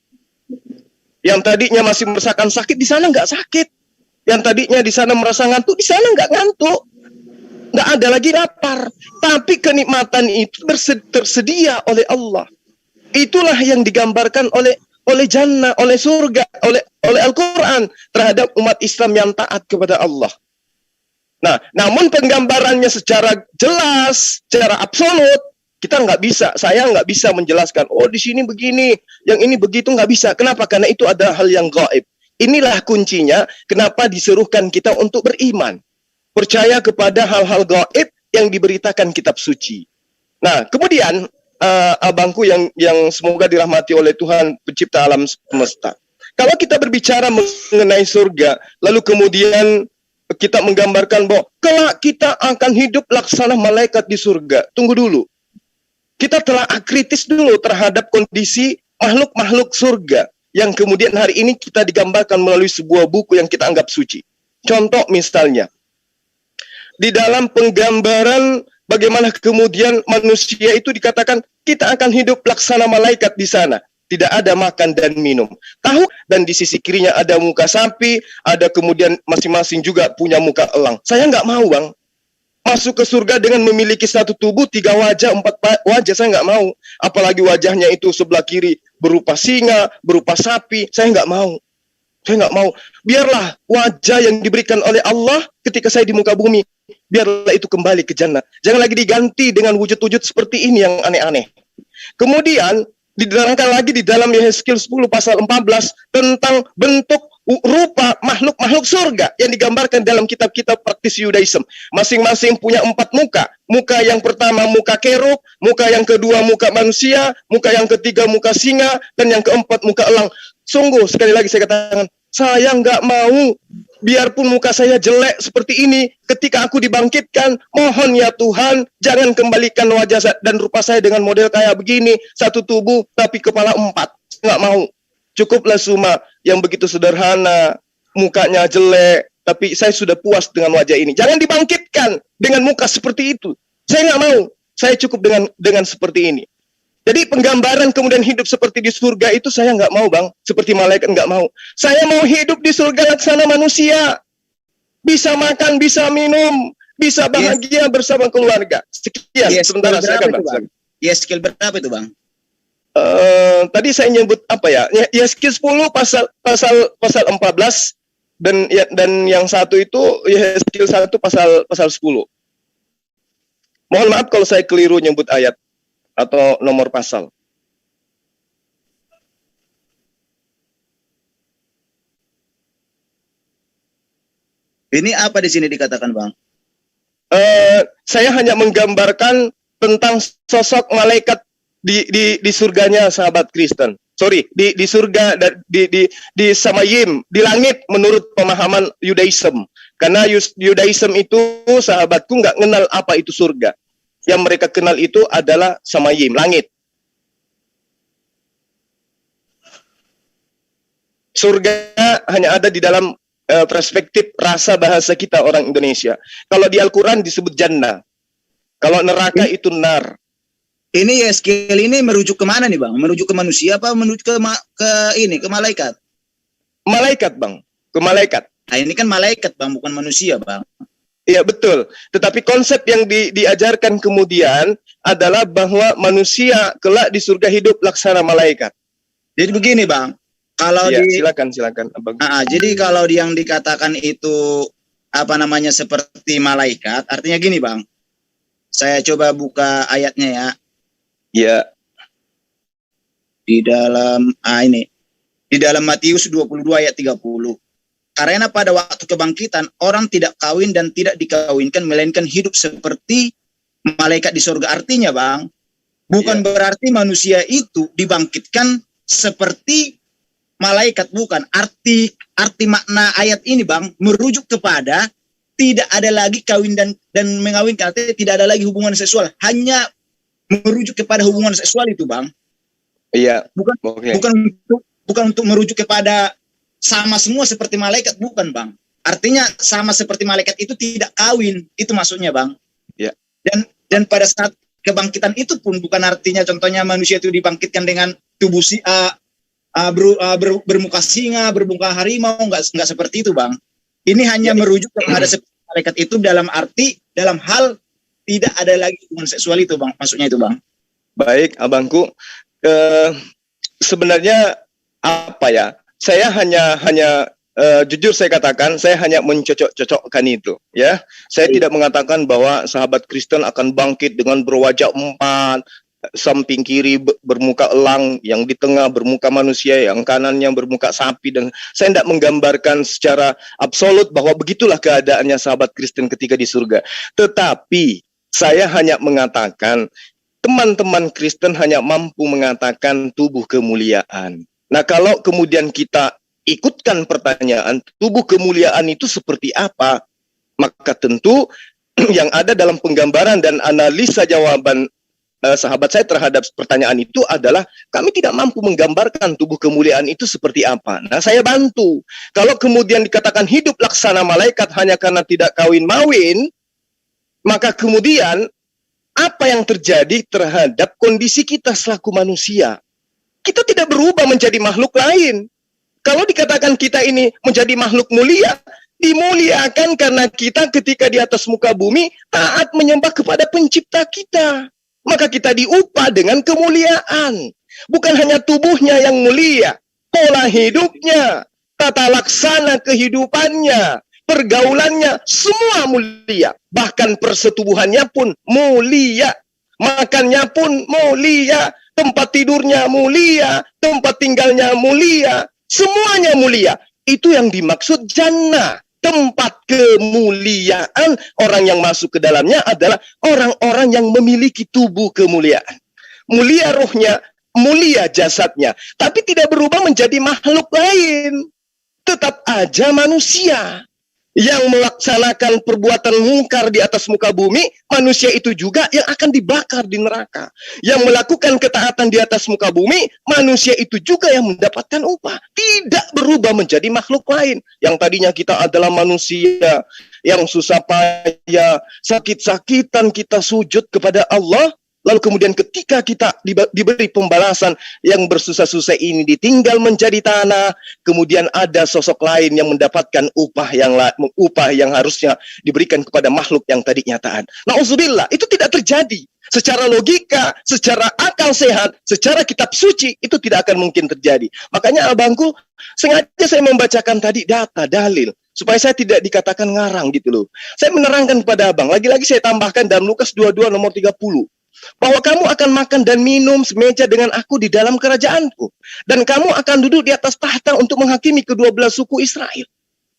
Yang tadinya masih merasakan sakit, di sana nggak sakit. Yang tadinya di sana merasa ngantuk, di sana nggak ngantuk. Nggak ada lagi lapar, tapi kenikmatan itu tersedia oleh Allah. Itulah yang digambarkan oleh jannah, oleh surga, oleh Al-Quran terhadap umat Islam yang taat kepada Allah. Nah, namun penggambarannya secara jelas, secara absolut, saya nggak bisa menjelaskan. Oh, di sini begini, yang ini begitu, nggak bisa. Kenapa? Karena itu adalah hal yang gaib. Inilah kuncinya. Kenapa disuruhkan kita untuk beriman? Percaya kepada hal-hal gaib yang diberitakan kitab suci. Nah, kemudian abangku yang semoga dirahmati oleh Tuhan pencipta alam semesta. Kalau kita berbicara mengenai surga, lalu kemudian kita menggambarkan bahwa kelak kita akan hidup laksana malaikat di surga. Tunggu dulu. Kita telah kritis dulu terhadap kondisi makhluk-makhluk surga yang kemudian hari ini kita digambarkan melalui sebuah buku yang kita anggap suci. Contoh misalnya, di dalam penggambaran bagaimana kemudian manusia itu dikatakan kita akan hidup laksana malaikat di sana. Tidak ada makan dan minum. Tahu, dan di sisi kirinya ada muka sapi, ada kemudian masing-masing juga punya muka elang. Saya nggak mau, Bang. Masuk ke surga dengan memiliki satu tubuh, 3 wajah, 4 wajah, saya nggak mau. Apalagi wajahnya itu sebelah kiri berupa singa, berupa sapi, saya nggak mau. Saya nggak mau. Biarlah wajah yang diberikan oleh Allah ketika saya di muka bumi, biarlah itu kembali ke jannah. Jangan lagi diganti dengan wujud-wujud seperti ini yang aneh-aneh. Kemudian diterangkan lagi di dalam Yehezkiel 10 pasal 14 tentang bentuk rupa makhluk-makhluk surga yang digambarkan dalam kitab-kitab praktis Yudaism. Masing-masing punya 4 muka. Muka yang pertama muka kerub, muka yang kedua muka manusia, muka yang ketiga muka singa, dan yang keempat muka elang. Sungguh, sekali lagi saya katakan, saya nggak mau, biarpun muka saya jelek seperti ini, ketika aku dibangkitkan, mohon ya Tuhan, jangan kembalikan wajah dan rupa saya dengan model kayak begini, satu tubuh tapi kepala 4. Nggak mau. Cukuplah cuma yang begitu sederhana, mukanya jelek, tapi saya sudah puas dengan wajah ini. Jangan dibangkitkan dengan muka seperti itu. Saya nggak mau. Saya cukup dengan seperti ini. Jadi penggambaran kemudian hidup seperti di surga itu saya nggak mau, Bang. Seperti malaikat nggak mau. Saya mau hidup di surga laksana manusia. Bisa makan, bisa minum, bisa bahagia bersama keluarga. Sekian, sementara saya akan Bang. Yehezkiel berapa itu, Bang? Tadi saya nyebut apa ya? Yehezkiel 10 pasal 14 dan yang satu itu Yehezkiel 1 pasal 10. Mohon maaf kalau saya keliru nyebut ayat atau nomor pasal. Ini apa di sini dikatakan, Bang? Saya hanya menggambarkan tentang sosok malaikat di surganya sahabat Kristen. Sorry, di surga di Samayim, di langit menurut pemahaman Yudaism. Karena Yudaism itu sahabatku nggak kenal apa itu surga. Yang mereka kenal itu adalah Samayim, langit. Surga hanya ada di dalam perspektif rasa bahasa kita orang Indonesia. Kalau di Al-Quran disebut jannah. Kalau neraka itu nar. Ini Yehezkiel ini merujuk kemana nih, Bang? Merujuk ke manusia apa menuju ke malaikat? Malaikat, Bang. Ke malaikat. Nah, ini kan malaikat, Bang, bukan manusia, Bang. Iya, betul. Tetapi konsep yang diajarkan kemudian adalah bahwa manusia kelak di surga hidup laksana malaikat. Jadi begini, Bang. Kalau ya, silakan, Abang. Jadi kalau yang dikatakan itu seperti malaikat, artinya gini, Bang. Saya coba buka ayatnya ya. Ya. Di dalam di dalam Matius 22 ayat 30. Karena pada waktu kebangkitan orang tidak kawin dan tidak dikawinkan melainkan hidup seperti malaikat di surga. Artinya, Bang, bukan berarti manusia itu dibangkitkan seperti malaikat, bukan. Arti makna ayat ini, Bang, merujuk kepada tidak ada lagi kawin dan mengawinkan, artinya tidak ada lagi hubungan seksual, hanya merujuk kepada hubungan seksual itu, Bang. Iya. Bukan untuk merujuk kepada sama semua seperti malaikat, bukan, Bang. Artinya sama seperti malaikat itu tidak kawin, itu maksudnya, Bang. Iya. Dan pada saat kebangkitan itu pun bukan artinya contohnya manusia itu dibangkitkan dengan tubuh bermuka singa, bermuka harimau, enggak seperti itu, Bang. Ini hanya merujuk kepada seperti malaikat itu dalam hal tidak ada lagi hubungan seksual itu, Bang. Maksudnya itu, Bang. Baik, abangku. Sebenarnya apa ya? Saya hanya jujur saya katakan, saya hanya mencocok-cocokkan itu, ya. Saya tidak mengatakan bahwa sahabat Kristen akan bangkit dengan berwajah 4, samping kiri bermuka elang, yang di tengah bermuka manusia, yang kanannya bermuka sapi, dan saya tidak menggambarkan secara absolut bahwa begitulah keadaannya sahabat Kristen ketika di surga. Tetapi saya hanya mengatakan teman-teman Kristen hanya mampu mengatakan tubuh kemuliaan. Nah, kalau kemudian kita ikutkan pertanyaan tubuh kemuliaan itu seperti apa, maka tentu yang ada dalam penggambaran dan analisa jawaban sahabat saya terhadap pertanyaan itu adalah kami tidak mampu menggambarkan tubuh kemuliaan itu seperti apa. Nah, saya bantu. Kalau kemudian dikatakan hidup laksana malaikat hanya karena tidak kawin-mawin, maka kemudian apa yang terjadi terhadap kondisi kita selaku manusia? Kita tidak berubah menjadi makhluk lain. Kalau dikatakan kita ini menjadi makhluk mulia, dimuliakan karena kita ketika di atas muka bumi taat menyembah kepada pencipta kita. Maka kita diupah dengan kemuliaan. Bukan hanya tubuhnya yang mulia, pola hidupnya, tata laksana kehidupannya, pergaulannya, semua mulia. Bahkan persetubuhannya pun mulia. Makannya pun mulia. tempat tidurnya mulia, tempat tinggalnya mulia, semuanya mulia. Itu yang dimaksud jannah, tempat kemuliaan. Orang yang masuk ke dalamnya adalah orang-orang yang memiliki tubuh kemuliaan. Mulia rohnya, mulia jasadnya, tapi tidak berubah menjadi makhluk lain. Tetap aja manusia yang melaksanakan perbuatan mungkar di atas muka bumi, manusia itu juga yang akan dibakar di neraka. Yang melakukan ketaatan di atas muka bumi, manusia itu juga yang mendapatkan upah. Tidak berubah menjadi makhluk lain. Yang tadinya kita adalah manusia yang susah payah, sakit-sakitan kita sujud kepada Allah, lalu kemudian ketika kita diberi pembalasan yang bersusah-susah ini ditinggal menjadi tanah, kemudian ada sosok lain yang mendapatkan upah yang harusnya diberikan kepada makhluk yang tadinya taat. Nauzubillah, itu tidak terjadi. Secara logika, secara akal sehat, secara kitab suci, itu tidak akan mungkin terjadi. Makanya abangku, sengaja saya membacakan tadi data, dalil, supaya saya tidak dikatakan ngarang gitu loh. Saya menerangkan kepada abang, lagi-lagi saya tambahkan dalam Lukas 22 nomor 30. Bahwa kamu akan makan dan minum semeja dengan aku di dalam kerajaanku. Dan kamu akan duduk di atas tahta untuk menghakimi kedua-belah suku Israel.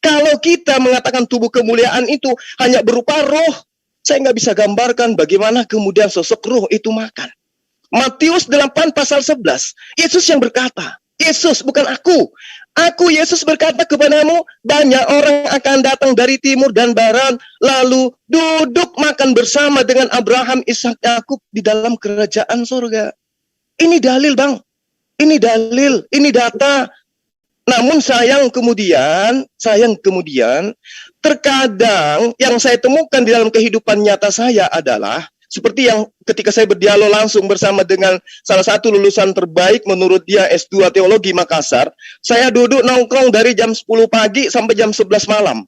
Kalau kita mengatakan tubuh kemuliaan itu hanya berupa roh, saya nggak bisa gambarkan bagaimana kemudian sosok roh itu makan. Matius 8 pasal 11, Yesus yang berkata, Yesus bukan aku. Aku Yesus berkata kepadamu, banyak orang akan datang dari timur dan barat, lalu duduk makan bersama dengan Abraham, Ishak, Yakub di dalam kerajaan surga. Ini dalil bang, ini dalil, ini data. Namun sayang kemudian, terkadang yang saya temukan di dalam kehidupan nyata saya adalah seperti yang ketika saya berdialog langsung bersama dengan salah satu lulusan terbaik menurut dia S2 Teologi Makassar, saya duduk nongkrong dari jam 10 pagi sampai jam 11 malam.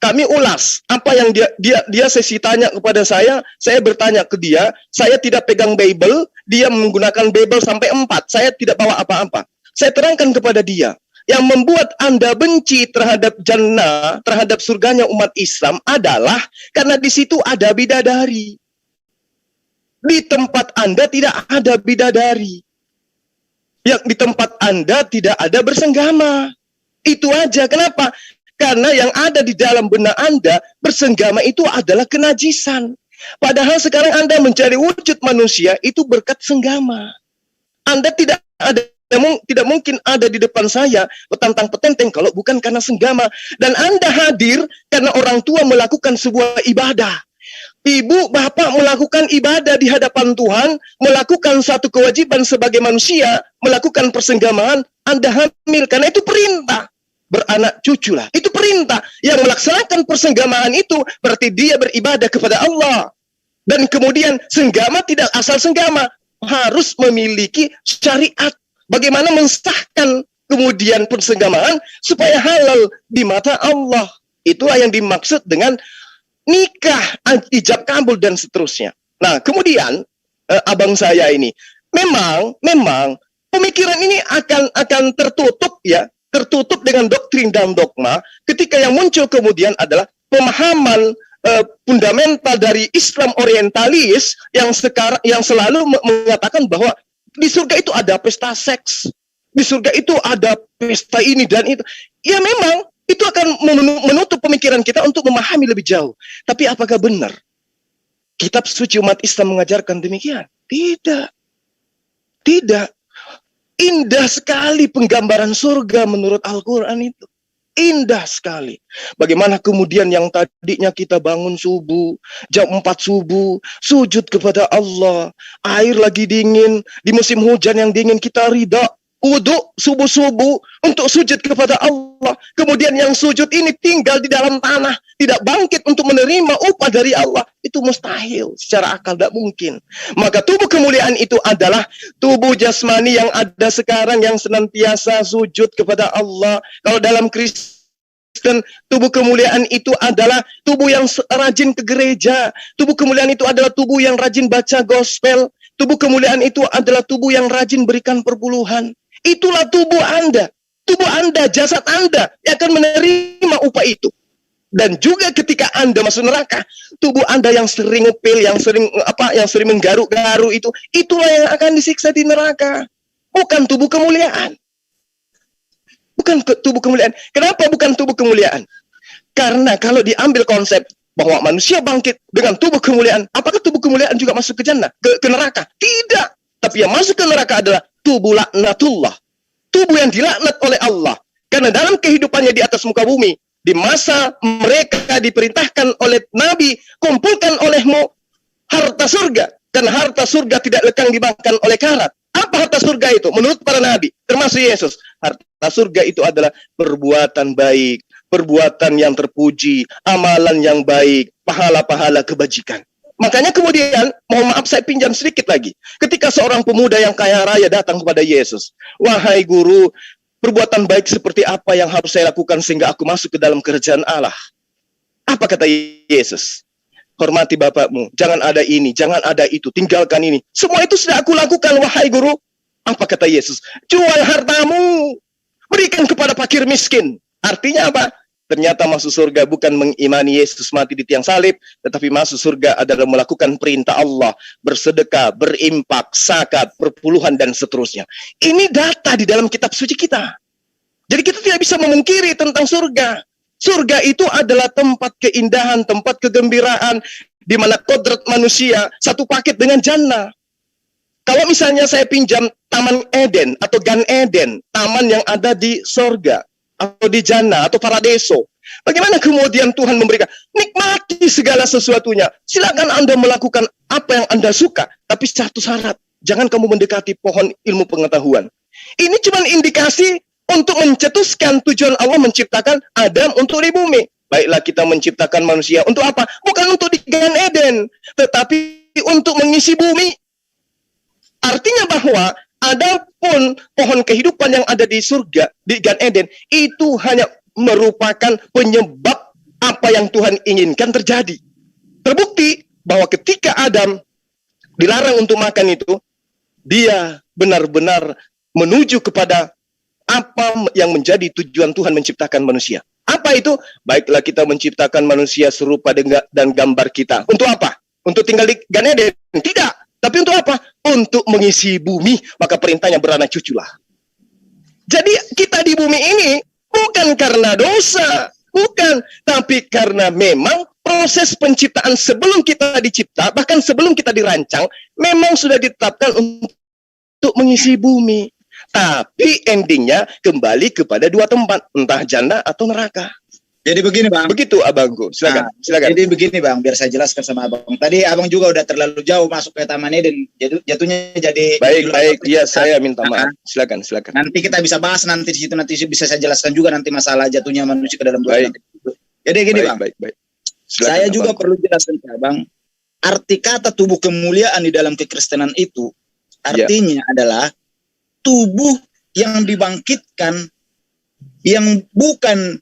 Kami ulas apa yang dia sesi tanya kepada saya bertanya ke dia, saya tidak pegang Bible, dia menggunakan Bible sampai 4, saya tidak bawa apa-apa. Saya terangkan kepada dia, yang membuat Anda benci terhadap jannah, terhadap surganya umat Islam adalah karena di situ ada bidadari. Di tempat Anda tidak ada bidadari. Yang di tempat Anda tidak ada bersenggama. Itu aja. Kenapa? Karena yang ada di dalam benak Anda, bersenggama itu adalah kenajisan. Padahal sekarang Anda mencari wujud manusia, itu berkat senggama. Anda tidak mungkin ada di depan saya petantang-petenteng kalau bukan karena senggama. Dan Anda hadir karena orang tua melakukan sebuah ibadah. Ibu, bapak melakukan ibadah di hadapan Tuhan, melakukan satu kewajiban sebagai manusia, melakukan persenggamaan, Anda hamil, karena itu perintah. Beranak cuculah, itu perintah. Yang melaksanakan persenggamaan itu, berarti dia beribadah kepada Allah. Dan kemudian, senggama tidak asal senggama, harus memiliki syariat. Bagaimana mensahkan kemudian persenggamaan, supaya halal di mata Allah. Itulah yang dimaksud dengan nikah, ijab kabul dan seterusnya. Nah, kemudian abang saya ini memang pemikiran ini akan tertutup ya, tertutup dengan doktrin dan dogma ketika yang muncul kemudian adalah pemahaman fundamental dari Islam orientalis yang selalu mengatakan bahwa di surga itu ada pesta seks, di surga itu ada pesta ini dan itu. Ya memang itu akan menutup pemikiran kita untuk memahami lebih jauh. Tapi apakah benar kitab suci umat Islam mengajarkan demikian? Tidak. Tidak. Indah sekali penggambaran surga menurut Al-Quran itu. Indah sekali. Bagaimana kemudian yang tadinya kita bangun subuh, jam 4 subuh, sujud kepada Allah. Air lagi dingin, di musim hujan yang dingin kita ridha. Wudhu subuh-subuh untuk sujud kepada Allah. Kemudian yang sujud ini tinggal di dalam tanah. Tidak bangkit untuk menerima upah dari Allah. Itu mustahil. Secara akal tidak mungkin. Maka tubuh kemuliaan itu adalah tubuh jasmani yang ada sekarang yang senantiasa sujud kepada Allah. Kalau dalam Kristen, tubuh kemuliaan itu adalah tubuh yang rajin ke gereja. Tubuh kemuliaan itu adalah tubuh yang rajin baca gospel. Tubuh kemuliaan itu adalah tubuh yang rajin berikan perpuluhan. Itulah tubuh Anda. Tubuh Anda, jasad Anda yang akan menerima upah itu. Dan juga ketika Anda masuk neraka, tubuh Anda yang sering ngepil, yang sering menggaruk-garuk itulah yang akan disiksa di neraka. Bukan tubuh kemuliaan. Bukan tubuh kemuliaan. Kenapa bukan tubuh kemuliaan? Karena kalau diambil konsep bahwa manusia bangkit dengan tubuh kemuliaan, apakah tubuh kemuliaan juga masuk ke jannah, ke neraka? Tidak. Tapi yang masuk ke neraka adalah tubuh laknatullah. Tubuh yang dilaknat oleh Allah. Karena dalam kehidupannya di atas muka bumi, di masa mereka diperintahkan oleh Nabi, kumpulkan olehmu harta surga. Dan harta surga tidak lekang dimakan oleh karat. Apa harta surga itu? Menurut para Nabi, termasuk Yesus, harta surga itu adalah perbuatan baik, perbuatan yang terpuji, amalan yang baik, pahala-pahala kebajikan. Makanya kemudian, mohon maaf saya pinjam sedikit lagi. Ketika seorang pemuda yang kaya raya datang kepada Yesus, "Wahai guru, perbuatan baik seperti apa yang harus saya lakukan sehingga aku masuk ke dalam kerajaan Allah?" Apa kata Yesus? "Hormati bapakmu, jangan ada ini, jangan ada itu, tinggalkan ini. Semua itu sudah aku lakukan, wahai guru." Apa kata Yesus? "Jual hartamu, berikan kepada fakir miskin." Artinya apa? Ternyata masuk surga bukan mengimani Yesus mati di tiang salib, tetapi masuk surga adalah melakukan perintah Allah, bersedekah, berimpak, zakat, perpuluhan, dan seterusnya. Ini data di dalam kitab suci kita. Jadi kita tidak bisa memungkiri tentang surga. Surga itu adalah tempat keindahan, tempat kegembiraan, di mana kodrat manusia satu paket dengan jannah. Kalau misalnya saya pinjam Taman Eden atau Gan Eden, taman yang ada di surga, atau di jannah, atau paradiso. Bagaimana kemudian Tuhan memberikan? Nikmati segala sesuatunya. Silakan Anda melakukan apa yang Anda suka. Tapi satu syarat, jangan kamu mendekati pohon ilmu pengetahuan. Ini cuma indikasi untuk mencetuskan tujuan Allah menciptakan Adam untuk di bumi. Baiklah kita menciptakan manusia untuk apa? Bukan untuk di Gan Eden, tetapi untuk mengisi bumi. Artinya bahwa adapun pohon kehidupan yang ada di surga, di Gan Eden, itu hanya merupakan penyebab apa yang Tuhan inginkan terjadi. Terbukti bahwa ketika Adam dilarang untuk makan itu, dia benar-benar menuju kepada apa yang menjadi tujuan Tuhan menciptakan manusia. Apa itu? Baiklah kita menciptakan manusia serupa dan gambar kita. Untuk apa? Untuk tinggal di Gan Eden? Tidak. Tapi untuk apa? Untuk mengisi bumi, maka perintahnya beranak cuculah. Jadi kita di bumi ini bukan karena dosa, bukan, tapi karena memang proses penciptaan sebelum kita dicipta, bahkan sebelum kita dirancang, memang sudah ditetapkan untuk mengisi bumi. Tapi endingnya kembali kepada dua tempat, entah jannah atau neraka. Jadi begini Bang. Begitu abangku, silakan. Silakan. Jadi begini Bang, biar saya jelaskan sama Abang. Tadi Abang juga udah terlalu jauh masuk ke Taman Eden, jatuhnya jadi. Baik, ya saya minta maaf. Silakan. Nanti kita bisa bahas nanti di situ, nanti bisa saya jelaskan juga nanti masalah jatuhnya manusia ke dalam dosa. Jadi gini Bang. Baik. Silakan, saya juga perlu jelaskan ke Abang. Arti kata tubuh kemuliaan di dalam kekristenan itu artinya adalah tubuh yang dibangkitkan, yang bukan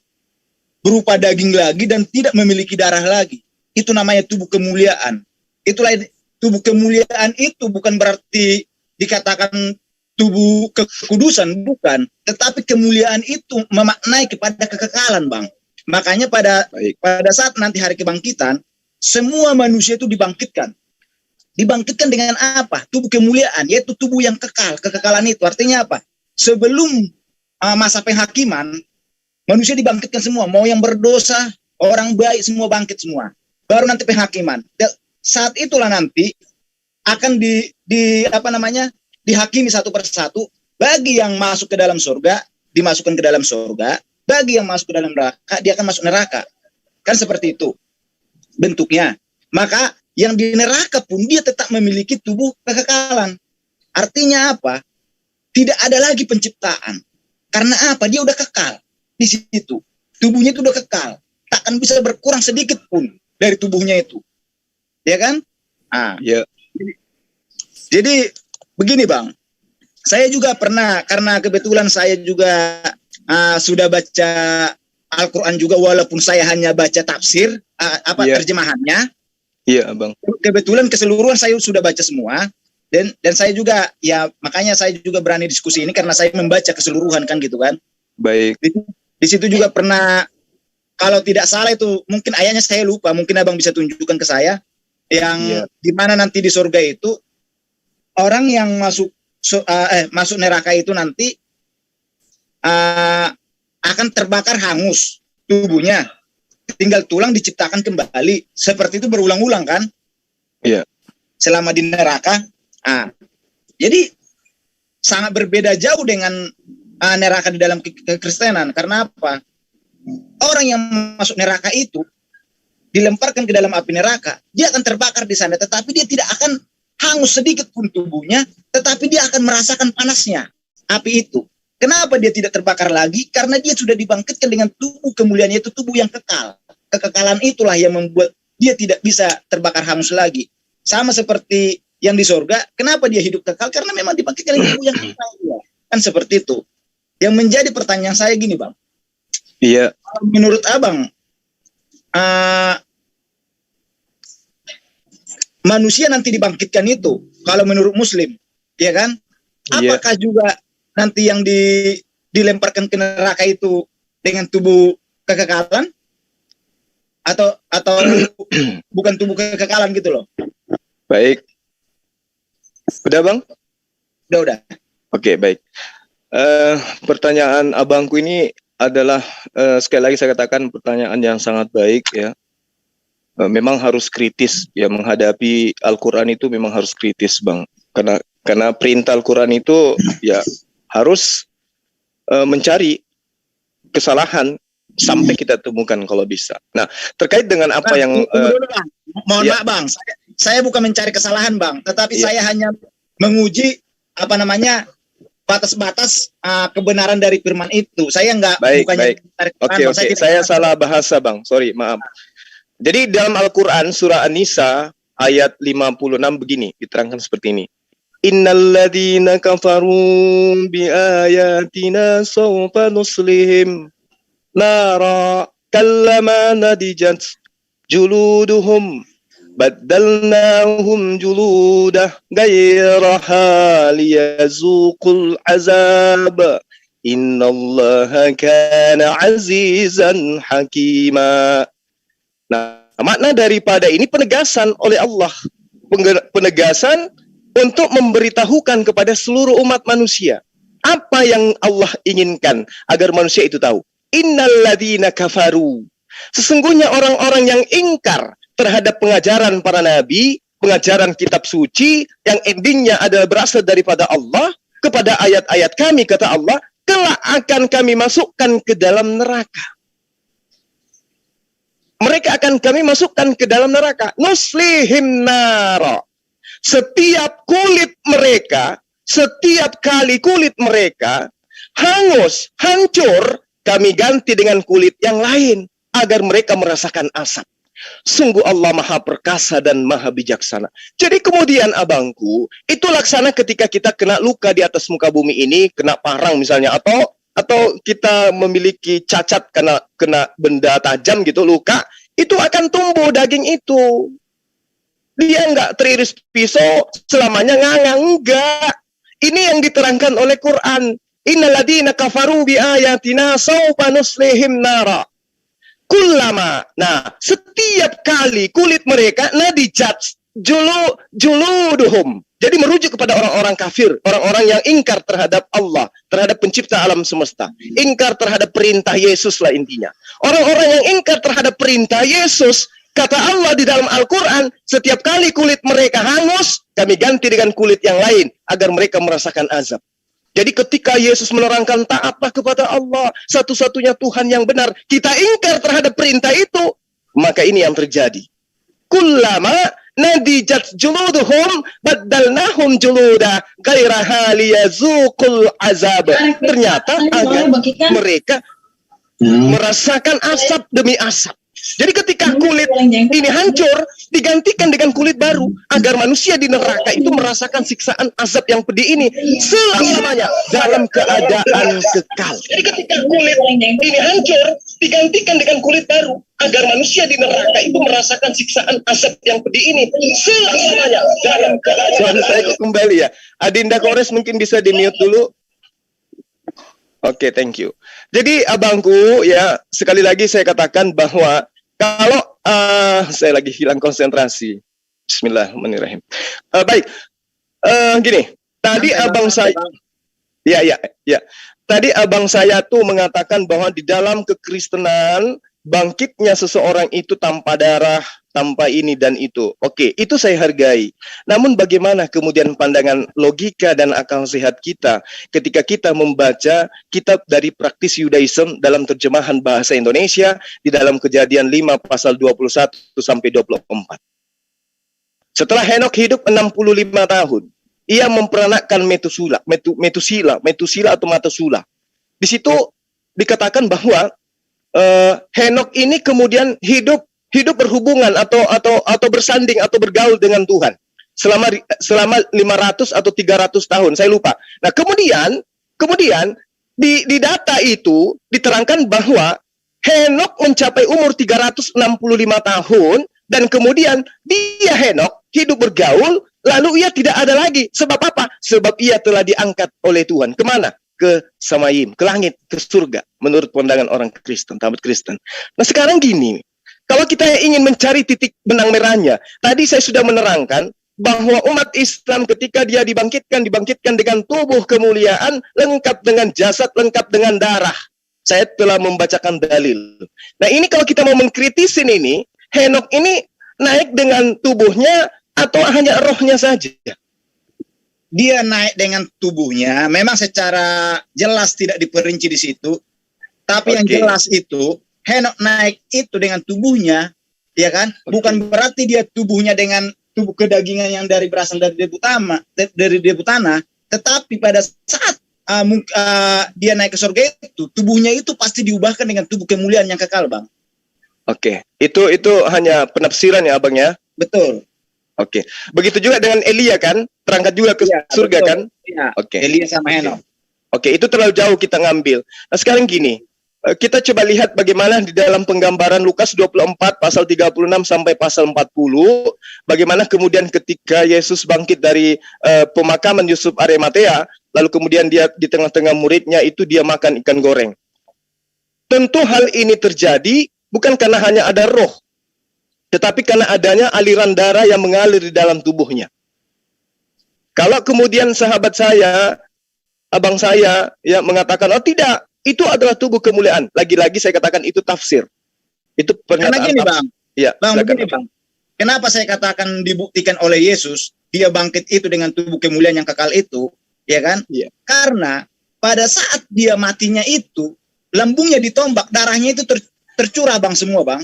berupa daging lagi dan tidak memiliki darah lagi. Itu namanya tubuh kemuliaan. Itulah tubuh kemuliaan itu bukan berarti dikatakan tubuh kekudusan, bukan. Tetapi kemuliaan itu memaknai kepada kekekalan, Bang. Makanya pada saat nanti hari kebangkitan, semua manusia itu dibangkitkan. Dibangkitkan dengan apa? Tubuh kemuliaan, yaitu tubuh yang kekal. Kekekalan itu artinya apa? Sebelum masa penghakiman, manusia dibangkitkan semua, mau yang berdosa, orang baik, semua bangkit semua. Baru nanti penghakiman. Saat itulah nanti akan dihakimi satu persatu. Bagi yang masuk ke dalam surga, dimasukkan ke dalam surga. Bagi yang masuk ke dalam neraka, dia akan masuk neraka. Kan seperti itu bentuknya. Maka yang di neraka pun dia tetap memiliki tubuh kekekalan. Artinya apa? Tidak ada lagi penciptaan. Karena apa? Dia udah kekal. Di situ tubuhnya itu udah kekal, takkan bisa berkurang sedikit pun dari tubuhnya itu, ya kan? Jadi begini Bang, saya juga pernah, karena kebetulan saya juga sudah baca Al-Quran juga, walaupun saya hanya baca tafsir terjemahannya. Iya Bang. Kebetulan keseluruhan saya sudah baca semua, dan saya juga makanya saya juga berani diskusi ini karena saya membaca keseluruhan kan gitu kan. Baik. Di situ juga pernah kalau tidak salah itu mungkin ayatnya saya lupa, mungkin abang bisa tunjukkan ke saya yang di mana nanti di surga itu orang yang masuk neraka itu nanti akan terbakar hangus tubuhnya, tinggal tulang diciptakan kembali. Seperti itu berulang-ulang kan? Iya. Selama di neraka. Jadi sangat berbeda jauh dengan neraka di dalam kekristenan. Karena apa? Orang yang masuk neraka itu dilemparkan ke dalam api neraka, dia akan terbakar di sana, tetapi dia tidak akan hangus sedikit pun tubuhnya, tetapi dia akan merasakan panasnya api itu. Kenapa dia tidak terbakar lagi? Karena dia sudah dibangkitkan dengan tubuh kemuliaan, yaitu tubuh yang kekal. Kekekalan itulah yang membuat dia tidak bisa terbakar hangus lagi. Sama seperti yang di surga, kenapa dia hidup kekal? Karena memang dibangkitkan dengan tubuh yang kekal. Kan seperti itu. Yang menjadi pertanyaan saya gini, Bang. Iya. Menurut abang, manusia nanti dibangkitkan itu, kalau menurut Muslim, ya kan? Apakah juga nanti yang dilemparkan ke neraka itu dengan tubuh kekekalan, atau bukan tubuh kekekalan gitu loh? Baik. Udah Bang? Udah. Oke, baik. Pertanyaan abangku ini adalah sekali lagi saya katakan pertanyaan yang sangat baik ya. Memang harus kritis ya, menghadapi Al-Qur'an itu memang harus kritis Bang. Karena perintah Al-Qur'an itu ya harus mencari kesalahan sampai kita temukan kalau bisa. Nah, terkait dengan apa yang mohon maaf Bang, saya bukan mencari kesalahan Bang, tetapi saya hanya menguji batas-batas kebenaran dari firman itu. Saya bukannya mencari kesalahan. Oke. Saya salah bahasa Bang, sorry, maaf. Jadi dalam Al-Qur'an surah An-Nisa ayat 56 begini, diterangkan seperti ini. Innalladzina kafaru bi ayatina sawfa nuslihim nara kallama nadijat juluduhum baddalnahum juludah gairaha liyazuqul azab innallaha kana azizan hakima. Nah, makna daripada ini penegasan oleh Allah, penegasan untuk memberitahukan kepada seluruh umat manusia apa yang Allah inginkan agar manusia itu tahu. Innalladzina kafaru, sesungguhnya orang-orang yang ingkar terhadap pengajaran para nabi, pengajaran kitab suci yang endingnya adalah berasal daripada Allah kepada ayat-ayat kami, kata Allah, kelak akan kami masukkan ke dalam neraka. Mereka akan kami masukkan ke dalam neraka. Nuslihim nara. Setiap kulit mereka, setiap kali kulit mereka hangus, hancur, kami ganti dengan kulit yang lain agar mereka merasakan asap. Sungguh Allah Maha Perkasa dan Maha Bijaksana. Jadi kemudian abangku, itu laksana ketika kita kena luka di atas muka bumi ini, kena parang misalnya, atau kita memiliki cacat karena kena benda tajam gitu, luka, itu akan tumbuh daging itu. Dia enggak teriris pisau selamanya ngangang, enggak. Ini yang diterangkan oleh Quran. Innalladzina kafaru bi ayatina sawfa nuslihim nara. Kullama. Nah, setiap kali kulit mereka nadijat juluduhum. Jadi merujuk kepada orang-orang kafir, orang-orang yang ingkar terhadap Allah, terhadap pencipta alam semesta. Ingkar terhadap perintah Yesus lah intinya. Orang-orang yang ingkar terhadap perintah Yesus, kata Allah di dalam Al-Quran, setiap kali kulit mereka hangus, kami ganti dengan kulit yang lain, agar mereka merasakan azab. Jadi ketika Yesus menerangkan taatlah kepada Allah, satu-satunya Tuhan yang benar, kita ingkar terhadap perintah itu, maka ini yang terjadi. Kullama nadijat juluduhum baddalnahum juluda gairaha liyazuqul azab. Ternyata agar mereka merasakan asap demi asap. Jadi ketika kulit ini hancur, digantikan dengan kulit baru agar manusia di neraka itu merasakan siksaan azab yang pedih ini selamanya dalam keadaan kekal. Jadi ketika kulit ini hancur, digantikan dengan kulit baru agar manusia di neraka itu merasakan siksaan azab yang pedih ini selamanya dalam keadaan. Saya kembali ya. Adinda Kores mungkin bisa di-mute dulu. Oke, thank you. Jadi abangku ya, sekali lagi saya katakan bahwa kalau saya lagi hilang konsentrasi. Bismillahirrahmanirrahim. Baik, gini. Tadi abang saya, ya. Tadi abang saya tuh mengatakan bahwa di dalam kekristenan bangkitnya seseorang itu tanpa darah, tanpa ini dan itu. Oke, itu saya hargai. Namun bagaimana kemudian pandangan logika dan akal sehat kita ketika kita membaca kitab dari Praktis Yudaism dalam terjemahan bahasa Indonesia di dalam Kejadian 5 pasal 21 sampai 24. Setelah Henokh hidup 65 tahun, ia memperanakkan Metusela atau Matusula. Di situ dikatakan bahwa Henokh ini kemudian hidup berhubungan atau bersanding atau bergaul dengan Tuhan selama 500 atau 300 tahun, saya lupa. Nah, kemudian di data itu diterangkan bahwa Henokh mencapai umur 365 tahun dan kemudian dia Henokh hidup bergaul, lalu ia tidak ada lagi. Sebab apa? Sebab ia telah diangkat oleh Tuhan. Kemana? Ke Samayim, ke langit, ke surga, menurut pandangan orang Kristen, tamat Kristen. Nah, sekarang gini, kalau kita ingin mencari titik benang merahnya, tadi saya sudah menerangkan bahwa umat Islam ketika dia dibangkitkan dengan tubuh kemuliaan, lengkap dengan jasad, lengkap dengan darah. Saya telah membacakan dalil. Nah, ini kalau kita mau mengkritisin ini, Henokh ini naik dengan tubuhnya atau hanya rohnya saja? Dia naik dengan tubuhnya, memang secara jelas tidak diperinci di situ. Tapi yang jelas itu, Henokh naik itu dengan tubuhnya, ya kan? Bukan berarti dia tubuhnya dengan tubuh kedagingan yang berasal dari debu tanah, tetapi pada saat dia naik ke surga itu, tubuhnya itu pasti diubahkan dengan tubuh kemuliaan yang kekal, Bang. Oke, itu hanya penafsiran ya, Abang ya? Betul. Oke, begitu juga dengan Elia kan, terangkat juga ke surga betul. Kan? Iya. Oke. Elia sama Henokh. Oke, itu terlalu jauh kita ngambil. Nah, sekarang gini, kita coba lihat bagaimana di dalam penggambaran Lukas 24 pasal 36 sampai pasal 40, bagaimana kemudian ketika Yesus bangkit dari pemakaman Yusuf Arimatea, lalu kemudian dia di tengah-tengah muridnya itu dia makan ikan goreng. Tentu hal ini terjadi bukan karena hanya ada roh, tetapi karena adanya aliran darah yang mengalir di dalam tubuhnya. Kalau kemudian sahabat saya, abang saya ya mengatakan, oh tidak, itu adalah tubuh kemuliaan. Lagi-lagi saya katakan itu tafsir. Itu pernyataan. Karena gini, Bang. Ya, begini, Bang. Kenapa saya katakan dibuktikan oleh Yesus, dia bangkit itu dengan tubuh kemuliaan yang kekal itu, ya kan? Ya. Karena pada saat dia matinya itu, lambungnya ditombak, darahnya itu tercurah, Bang, semua, Bang.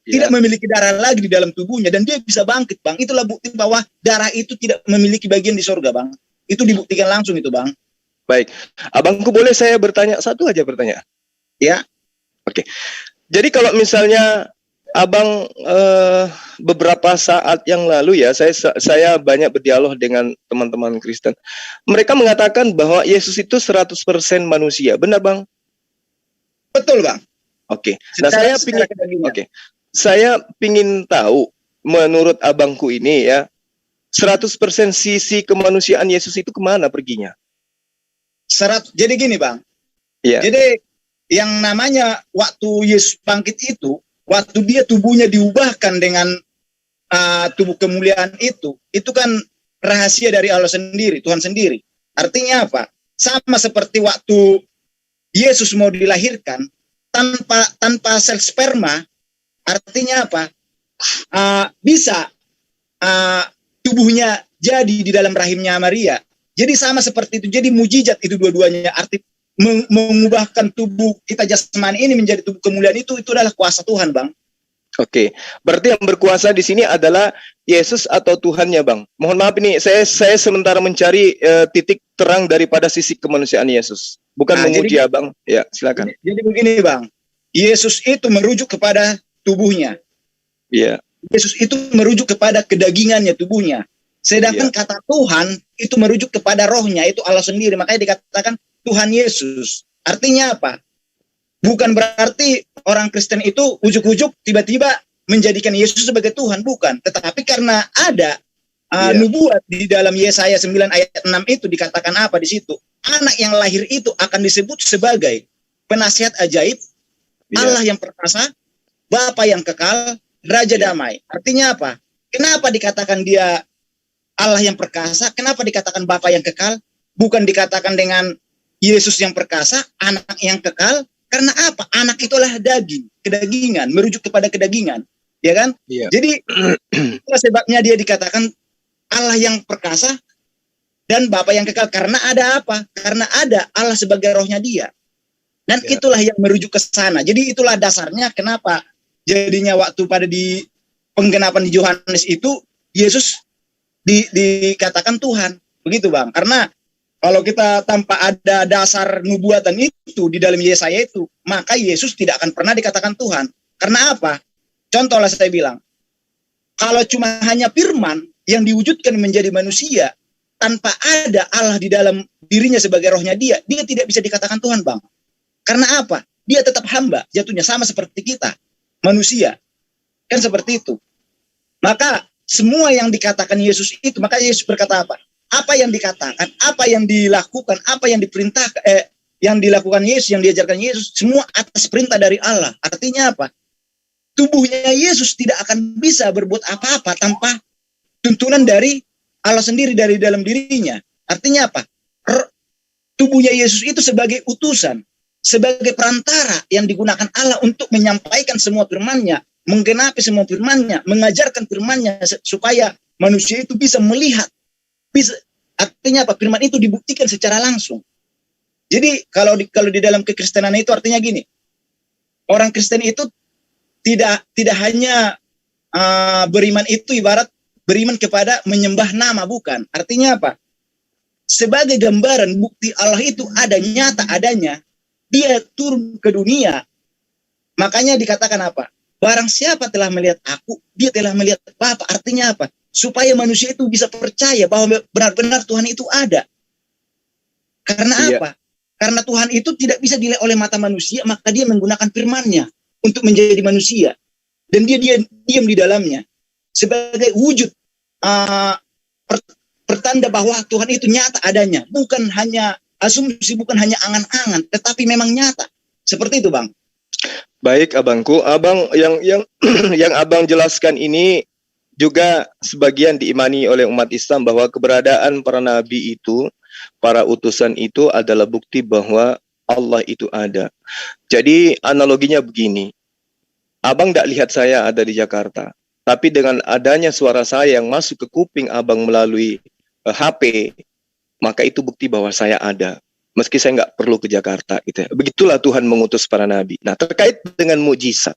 Tidak memiliki darah lagi di dalam tubuhnya dan dia bisa bangkit, Bang. Itulah bukti bahwa darah itu tidak memiliki bagian di surga, Bang. Itu dibuktikan langsung itu, Bang. Baik, abangku boleh saya bertanya satu aja pertanyaan? Ya. Oke. Jadi kalau misalnya abang beberapa saat yang lalu ya, saya banyak berdialog dengan teman-teman Kristen. Mereka mengatakan bahwa Yesus itu 100% manusia, benar, Bang? Betul, Bang. Oke. Nah, saya pingin tahu menurut abangku ini ya, 100% sisi kemanusiaan Yesus itu kemana perginya? Jadi gini, Bang. Iya. Jadi yang namanya waktu Yesus bangkit itu, waktu dia tubuhnya diubahkan dengan tubuh kemuliaan itu kan rahasia dari Allah sendiri, Tuhan sendiri. Artinya apa? Sama seperti waktu Yesus mau dilahirkan tanpa sel sperma. Artinya apa? Bisa tubuhnya jadi di dalam rahimnya Maria. Jadi sama seperti itu. Jadi mujizat itu dua-duanya. Arti mengubahkan tubuh kita jasmani ini menjadi tubuh kemuliaan itu adalah kuasa Tuhan, Bang. Oke. Berarti yang berkuasa di sini adalah Yesus atau Tuhannya, Bang. Mohon maaf ini saya sementara mencari titik terang daripada sisi kemanusiaan Yesus. Bukan memuji, Abang. Ya, silakan. Jadi begini, Bang. Yesus itu merujuk kepada tubuhnya. Iya. Yesus itu merujuk kepada kedagingannya, tubuhnya. Sedangkan kata Tuhan itu merujuk kepada rohnya, itu Allah sendiri. Makanya dikatakan Tuhan Yesus. Artinya apa? Bukan berarti orang Kristen itu ujuk-ujuk tiba-tiba menjadikan Yesus sebagai Tuhan. Bukan. Tetapi karena ada nubuat di dalam Yesaya 9 ayat 6 itu dikatakan apa di situ? anak yang lahir itu akan disebut sebagai penasihat ajaib, Allah yang perkasa, Bapa yang kekal, Raja damai. Artinya apa? Kenapa dikatakan dia Allah yang perkasa? Kenapa dikatakan Bapa yang kekal? Bukan dikatakan dengan Yesus yang perkasa, anak yang kekal. Karena apa? Anak itulah daging, kedagingan, merujuk kepada kedagingan. Ya kan? Jadi itulah sebabnya dia dikatakan Allah yang perkasa dan Bapa yang kekal. Karena ada apa? Karena ada Allah sebagai rohnya dia. Dan itulah yang merujuk ke sana. Jadi itulah dasarnya kenapa jadinya waktu pada di penggenapan di Yohanes itu Yesus dikatakan Tuhan. Begitu Bang. Karena kalau kita tanpa ada dasar nubuatan itu di dalam Yesaya itu, maka Yesus tidak akan pernah dikatakan Tuhan. Karena apa? Contohlah saya bilang, kalau cuma hanya firman yang diwujudkan menjadi manusia, tanpa ada Allah di dalam dirinya sebagai rohnya dia tidak bisa dikatakan Tuhan Bang. Karena apa? Dia tetap hamba, jatuhnya sama seperti kita, manusia. Kan seperti itu. Maka semua yang dikatakan Yesus itu, maka Yesus berkata apa? Apa yang dikatakan, apa yang dilakukan, apa yang diperintahkan, yang dilakukan Yesus, yang diajarkan Yesus, semua atas perintah dari Allah. Artinya apa? Tubuhnya Yesus tidak akan bisa berbuat apa-apa tanpa tuntunan dari Allah sendiri dari dalam dirinya. Artinya apa? Tubuhnya Yesus itu sebagai utusan, sebagai perantara yang digunakan Allah untuk menyampaikan semua firman-Nya, menggenapi semua firman-Nya, mengajarkan firman-Nya supaya manusia itu bisa melihat. Artinya apa? Firman itu dibuktikan secara langsung. Jadi kalau di dalam kekristenan itu artinya gini, orang Kristen itu tidak hanya beriman itu ibarat beriman kepada menyembah nama, bukan. Artinya apa? Sebagai gambaran bukti Allah itu ada, nyata adanya, dia turun ke dunia. Makanya dikatakan apa? Barang siapa telah melihat aku, dia telah melihat Bapa. Artinya apa? Supaya manusia itu bisa percaya bahwa benar-benar Tuhan itu ada. Karena apa? Karena Tuhan itu tidak bisa dilihat oleh mata manusia, maka dia menggunakan firman-Nya untuk menjadi manusia. Dan dia diam di dalamnya. Sebagai wujud pertanda bahwa Tuhan itu nyata adanya. Bukan hanya asumsi, bukan hanya angan-angan, tetapi memang nyata. Seperti itu Bang. Baik abangku, abang yang yang abang jelaskan ini juga sebagian diimani oleh umat Islam bahwa keberadaan para nabi itu, para utusan itu adalah bukti bahwa Allah itu ada. Jadi analoginya begini, abang tidak lihat saya ada di Jakarta, tapi dengan adanya suara saya yang masuk ke kuping abang melalui HP, maka itu bukti bahwa saya ada. Meski saya nggak perlu ke Jakarta, gitu ya. Begitulah Tuhan mengutus para nabi. Nah, terkait dengan mukjizat,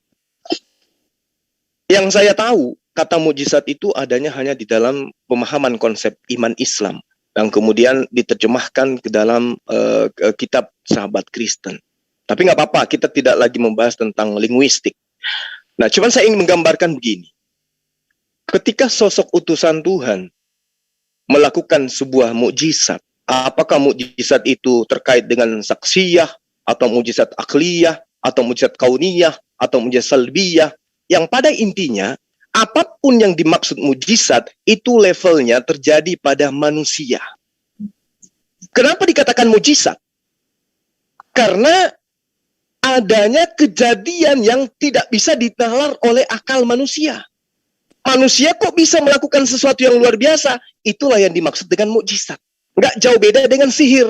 yang saya tahu, kata mukjizat itu adanya hanya di dalam pemahaman konsep iman Islam yang kemudian diterjemahkan ke dalam kitab sahabat Kristen. Tapi nggak apa-apa, kita tidak lagi membahas tentang linguistik. Nah, cuman saya ingin menggambarkan begini. Ketika sosok utusan Tuhan melakukan sebuah mukjizat, apakah mukjizat itu terkait dengan saksiyah, atau mukjizat akliyah, atau mukjizat kauniyah, atau mukjizat salbiyah, yang pada intinya apapun yang dimaksud mukjizat itu levelnya terjadi pada manusia. Kenapa dikatakan mukjizat? Karena adanya kejadian yang tidak bisa dinalar oleh akal manusia. Manusia kok bisa melakukan sesuatu yang luar biasa? Itulah yang dimaksud dengan mukjizat. Nggak jauh beda dengan sihir.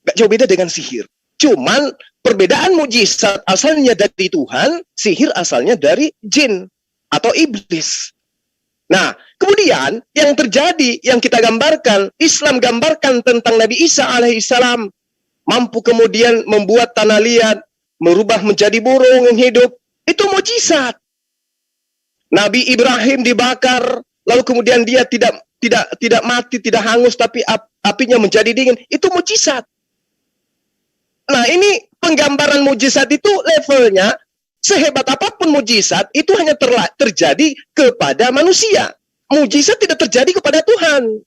Nggak jauh beda dengan sihir. Cuman perbedaan mukjizat asalnya dari Tuhan, sihir asalnya dari jin atau iblis. Nah, kemudian yang terjadi, yang kita gambarkan, Islam gambarkan tentang Nabi Isa alaihissalam, mampu kemudian membuat tanah liat, merubah menjadi burung yang hidup. Itu mukjizat. Nabi Ibrahim dibakar, lalu kemudian dia tidak mati, tidak hangus, tapi apinya menjadi dingin. Itu mukjizat. Nah, ini penggambaran mukjizat itu levelnya sehebat apapun mukjizat itu hanya terjadi kepada manusia. Mukjizat tidak terjadi kepada Tuhan.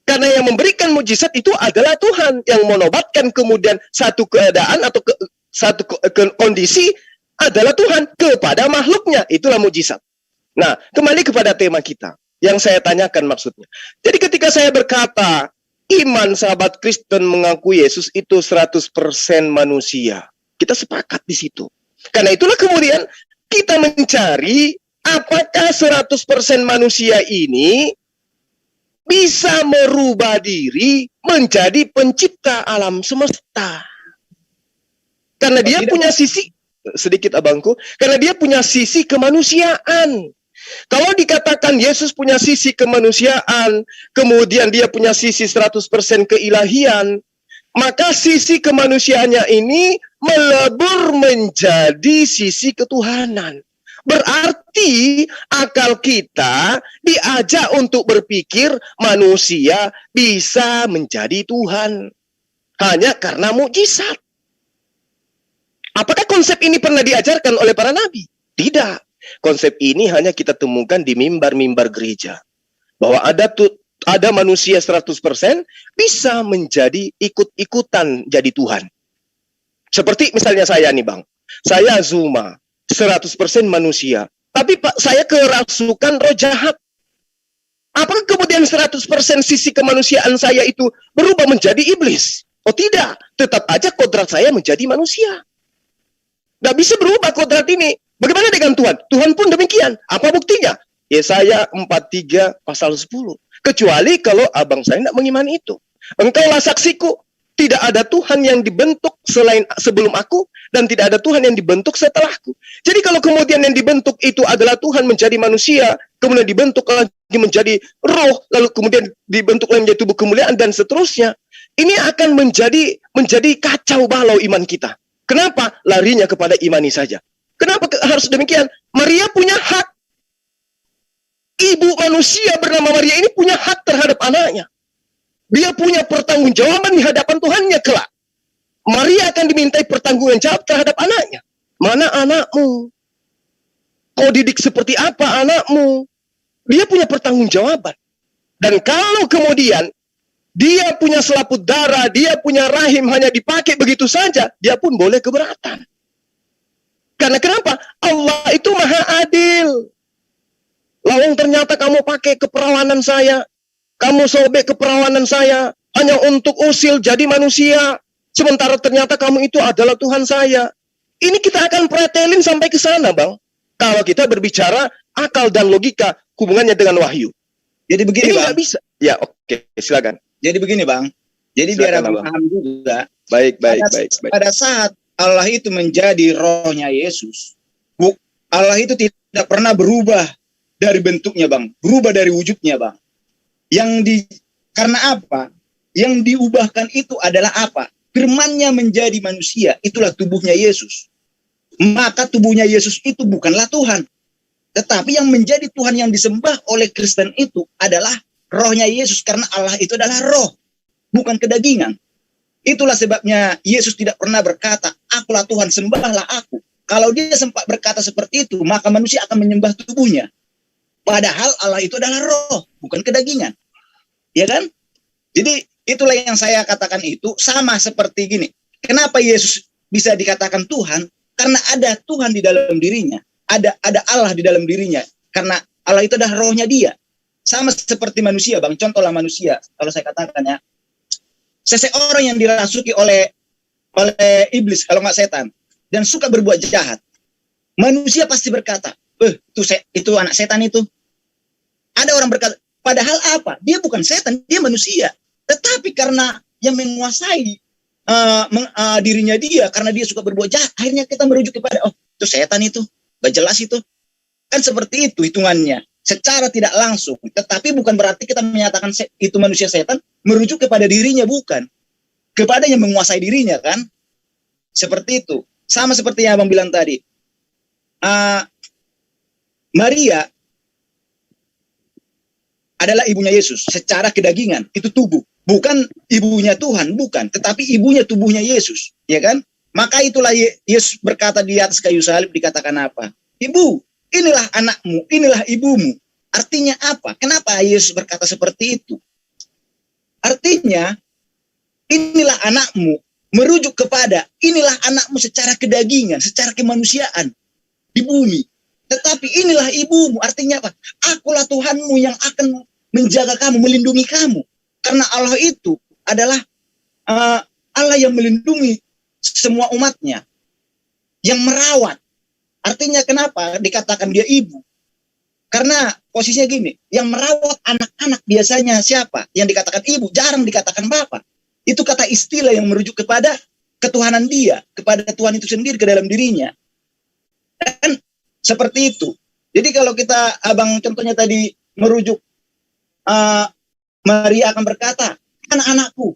Karena yang memberikan mukjizat itu adalah Tuhan, yang menobatkan kemudian satu keadaan atau satu kondisi adalah Tuhan kepada makhluknya. Itulah mukjizat. Nah, kembali kepada tema kita yang saya tanyakan maksudnya. Jadi ketika saya berkata iman sahabat Kristen mengaku Yesus itu 100% manusia. Kita sepakat di situ. Karena itulah kemudian kita mencari apakah 100% manusia ini bisa merubah diri menjadi pencipta alam semesta. Karena dia punya sisi, sedikit abangku, karena dia punya sisi kemanusiaan. Kalau dikatakan Yesus punya sisi kemanusiaan, kemudian dia punya sisi 100% keilahian, maka sisi kemanusiaannya ini melebur menjadi sisi ketuhanan. Berarti akal kita diajak untuk berpikir manusia bisa menjadi Tuhan hanya karena mukjizat. Apakah konsep ini pernah diajarkan oleh para nabi? Tidak. Konsep ini hanya kita temukan di mimbar-mimbar gereja. Bahwa ada manusia 100% bisa menjadi ikut-ikutan jadi Tuhan. Seperti misalnya saya nih Bang. Saya Zuma, 100% manusia. Tapi Pak, saya kerasukan roh jahat. Apakah kemudian 100% sisi kemanusiaan saya itu berubah menjadi iblis? Oh tidak. Tetap aja kodrat saya menjadi manusia. Nggak bisa berubah kodrat ini. Bagaimana dengan Tuhan? Tuhan pun demikian. Apa buktinya? Yesaya 43 pasal 10. Kecuali kalau abang saya tidak mengimani itu. Engkaulah saksiku. Tidak ada Tuhan yang dibentuk sebelum aku. Dan tidak ada Tuhan yang dibentuk setelahku. Jadi kalau kemudian yang dibentuk itu adalah Tuhan menjadi manusia. Kemudian dibentuk lagi menjadi roh. Lalu kemudian dibentuk lagi menjadi tubuh kemuliaan dan seterusnya. Ini akan menjadi kacau balau iman kita. Kenapa? Larinya kepada imani saja. Kenapa harus demikian? Maria punya hak. Ibu manusia bernama Maria ini punya hak terhadap anaknya. Dia punya pertanggungjawaban di hadapan Tuhannya kelak. Maria akan dimintai pertanggungjawab terhadap anaknya. Mana anakmu? Kau didik seperti apa anakmu? Dia punya pertanggungjawaban. Dan kalau kemudian dia punya selaput darah, dia punya rahim hanya dipakai begitu saja, dia pun boleh keberatan. Karena kenapa? Allah itu maha adil. Lawang ternyata kamu pakai keperawanan saya, kamu sobek keperawanan saya, hanya untuk usil jadi manusia. Sementara ternyata kamu itu adalah Tuhan saya. Ini kita akan pretelin sampai ke sana, Bang. Kalau kita berbicara akal dan logika hubungannya dengan wahyu. Jadi begini, Ini Bang. nggak bisa. Ya, oke, silakan. Jadi begini, Bang. Jadi biar abang paham juga. Baik. Pada saat Allah itu menjadi rohnya Yesus, Allah itu tidak pernah berubah dari bentuknya, Bang. Berubah dari wujudnya, Bang. Karena apa? Yang diubahkan itu adalah apa? Firman-Nya menjadi manusia. Itulah tubuhnya Yesus. Maka tubuhnya Yesus itu bukanlah Tuhan. Tetapi yang menjadi Tuhan yang disembah oleh Kristen itu adalah rohnya Yesus. Karena Allah itu adalah roh, bukan kedagingan. Itulah sebabnya Yesus tidak pernah berkata, akulah Tuhan, sembahlah aku. Kalau dia sempat berkata seperti itu, maka manusia akan menyembah tubuhnya. Padahal Allah itu adalah roh, bukan kedagingan. Ya kan? Jadi itulah yang saya katakan itu sama seperti gini. Kenapa Yesus bisa dikatakan Tuhan? Karena ada Tuhan di dalam dirinya. Ada Allah di dalam dirinya. Karena Allah itu adalah rohnya dia. Sama seperti manusia, Bang. Contohlah manusia. Kalau saya katakan ya. Seseorang yang dirasuki oleh iblis, kalau nggak setan. Dan suka berbuat jahat. Manusia pasti berkata, itu anak setan itu. Ada orang berkata, padahal apa? Dia bukan setan, dia manusia. Tetapi karena yang menguasai dirinya dia, karena dia suka berbuat jahat, akhirnya kita merujuk kepada, itu setan itu. Gak jelas itu. Kan seperti itu hitungannya. Secara tidak langsung. Tetapi bukan berarti kita menyatakan itu manusia setan, merujuk kepada dirinya, bukan. Kepada yang menguasai dirinya, kan. Seperti itu. Sama seperti yang Abang bilang tadi. Maria adalah ibunya Yesus. Secara kedagingan, itu tubuh. Bukan ibunya Tuhan, bukan. Tetapi ibunya tubuhnya Yesus. Ya kan? Maka itulah Yesus berkata di atas kayu salib, dikatakan apa? Ibu, inilah anakmu, inilah ibumu. Artinya apa? Kenapa Yesus berkata seperti itu? Artinya, inilah anakmu, merujuk kepada inilah anakmu secara kedagingan, secara kemanusiaan di bumi. Tetapi inilah ibumu, artinya apa? Akulah Tuhanmu yang akan menjaga kamu, melindungi kamu. Karena Allah itu adalah Allah yang melindungi semua umatnya, yang merawat. Artinya kenapa dikatakan dia ibu? Karena posisinya gini, yang merawat anak-anak biasanya siapa? Yang dikatakan ibu, jarang dikatakan bapak. Itu kata istilah yang merujuk kepada ketuhanan dia, kepada Tuhan itu sendiri ke dalam dirinya. Dan seperti itu. Jadi kalau kita, abang contohnya tadi merujuk, Maria akan berkata, anak-anakku,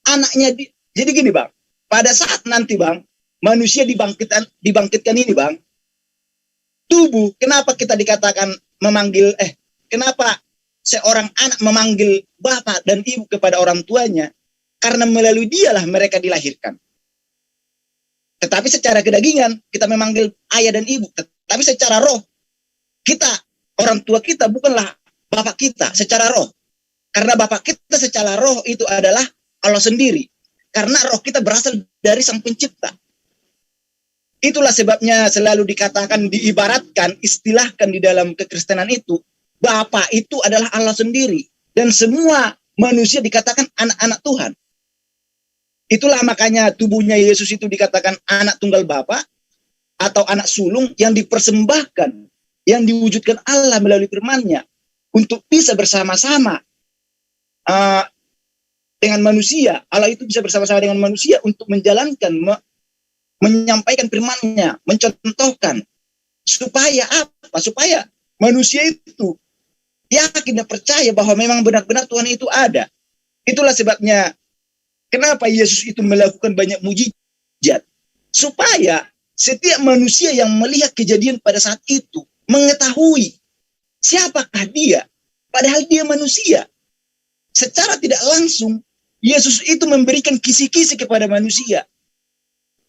anaknya jadi gini bang, pada saat nanti bang, manusia dibangkitkan ini bang, tubuh, kenapa kita dikatakan memanggil, kenapa seorang anak memanggil bapak dan ibu kepada orang tuanya? Karena melalui dialah mereka dilahirkan. Tetapi secara kedagingan, kita memanggil ayah dan ibu. Tetapi secara roh, kita, orang tua kita bukanlah bapak kita secara roh. Karena bapak kita secara roh itu adalah Allah sendiri. Karena roh kita berasal dari Sang Pencipta. Itulah sebabnya selalu dikatakan, diibaratkan, istilahkan di dalam kekristenan itu, Bapa itu adalah Allah sendiri. Dan semua manusia dikatakan anak-anak Tuhan. Itulah makanya tubuhnya Yesus itu dikatakan anak tunggal Bapa atau anak sulung yang dipersembahkan, yang diwujudkan Allah melalui firman-Nya untuk bisa bersama-sama dengan manusia. Allah itu bisa bersama-sama dengan manusia untuk menjalankan, menyampaikan firman-Nya, mencontohkan. Supaya apa? Supaya manusia itu yakin dan percaya bahwa memang benar-benar Tuhan itu ada. Itulah sebabnya kenapa Yesus itu melakukan banyak mujizat. Supaya setiap manusia yang melihat kejadian pada saat itu mengetahui siapakah dia. Padahal dia manusia. Secara tidak langsung, Yesus itu memberikan kisi-kisi kepada manusia.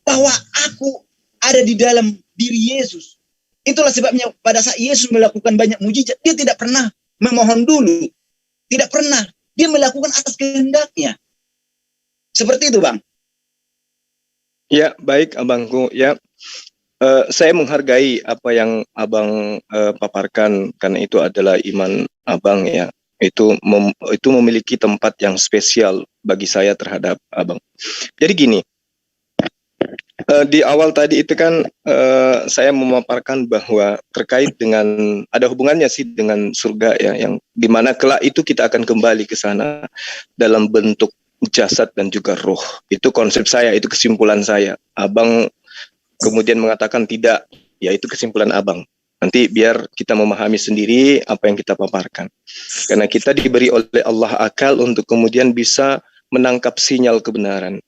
Bahwa aku ada di dalam diri Yesus. Itulah sebabnya pada saat Yesus melakukan banyak mujizat, dia tidak pernah memohon dulu. Tidak pernah. Dia melakukan atas kehendaknya. Seperti itu, Bang. Ya, baik abangku. Ya, saya menghargai apa yang abang paparkan karena itu adalah iman abang ya. Itu memiliki tempat yang spesial bagi saya terhadap abang. Jadi gini, di awal tadi itu kan saya memaparkan bahwa terkait dengan ada hubungannya sih dengan surga ya, yang dimana kelak itu kita akan kembali ke sana dalam bentuk jasad dan juga roh. Itu konsep saya, itu kesimpulan saya. Abang kemudian mengatakan tidak, ya itu kesimpulan abang. Nanti biar kita memahami sendiri apa yang kita paparkan. Karena kita diberi oleh Allah akal untuk kemudian bisa menangkap sinyal kebenaran.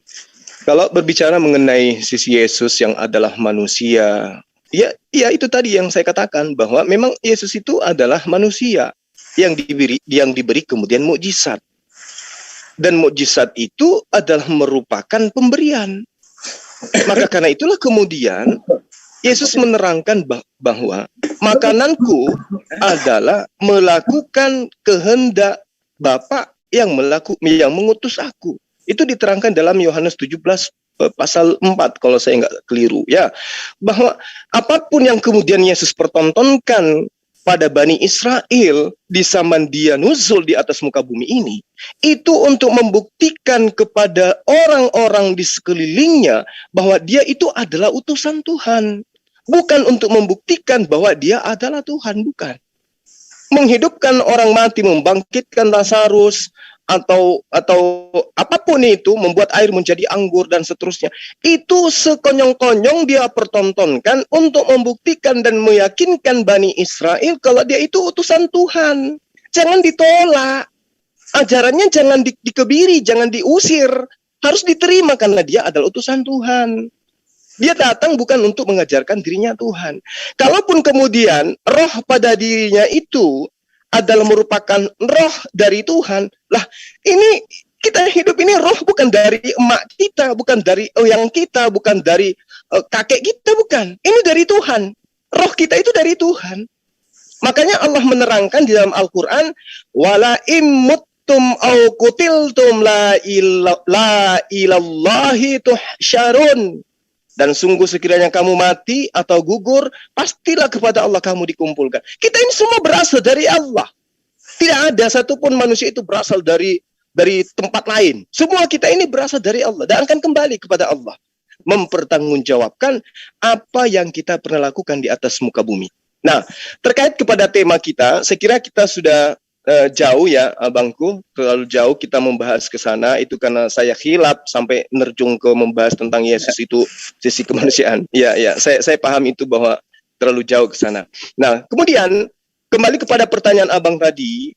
Kalau berbicara mengenai sisi Yesus yang adalah manusia, ya itu tadi yang saya katakan bahwa memang Yesus itu adalah manusia yang diberi kemudian mukjizat. Dan mukjizat itu adalah merupakan pemberian. Maka karena itulah kemudian Yesus menerangkan bahwa makananku adalah melakukan kehendak Bapa yang mengutus aku. Itu diterangkan dalam Yohanes 17 pasal 4 kalau saya nggak keliru ya. Bahwa apapun yang kemudian Yesus pertontonkan pada Bani Israel di zaman dia nuzul di atas muka bumi ini, itu untuk membuktikan kepada orang-orang di sekelilingnya bahwa dia itu adalah utusan Tuhan. Bukan untuk membuktikan bahwa dia adalah Tuhan, bukan. Menghidupkan orang mati, membangkitkan Lazarus, atau apapun itu, membuat air menjadi anggur dan seterusnya. Itu sekonyong-konyong dia pertontonkan untuk membuktikan dan meyakinkan Bani Israel kalau dia itu utusan Tuhan. Jangan ditolak. Ajarannya jangan dikebiri, jangan diusir. Harus diterima karena dia adalah utusan Tuhan. Dia datang bukan untuk mengajarkan dirinya Tuhan. Kalaupun kemudian roh pada dirinya itu adalah merupakan roh dari Tuhan. Lah, ini kita hidup ini roh bukan dari emak kita, bukan dari yang kita, bukan dari kakek kita, bukan. Ini dari Tuhan. Roh kita itu dari Tuhan. Makanya Allah menerangkan di dalam Al-Quran, wala immuttum au kutiltum la ilallahi tuhsyarun. Dan sungguh sekiranya kamu mati atau gugur, pastilah kepada Allah kamu dikumpulkan. Kita ini semua berasal dari Allah. Tidak ada satupun manusia itu berasal dari dari tempat lain. Semua kita ini berasal dari Allah dan akan kembali kepada Allah, mempertanggungjawabkan apa yang kita pernah lakukan di atas muka bumi. Nah, terkait kepada tema kita, saya kira kita sudah jauh ya, abangku, terlalu jauh kita membahas ke sana. Itu karena saya khilaf sampai nerjung ke membahas tentang Yesus itu sisi kemanusiaan. Ya, saya paham itu bahwa terlalu jauh ke sana. Nah, kemudian kembali kepada pertanyaan abang tadi,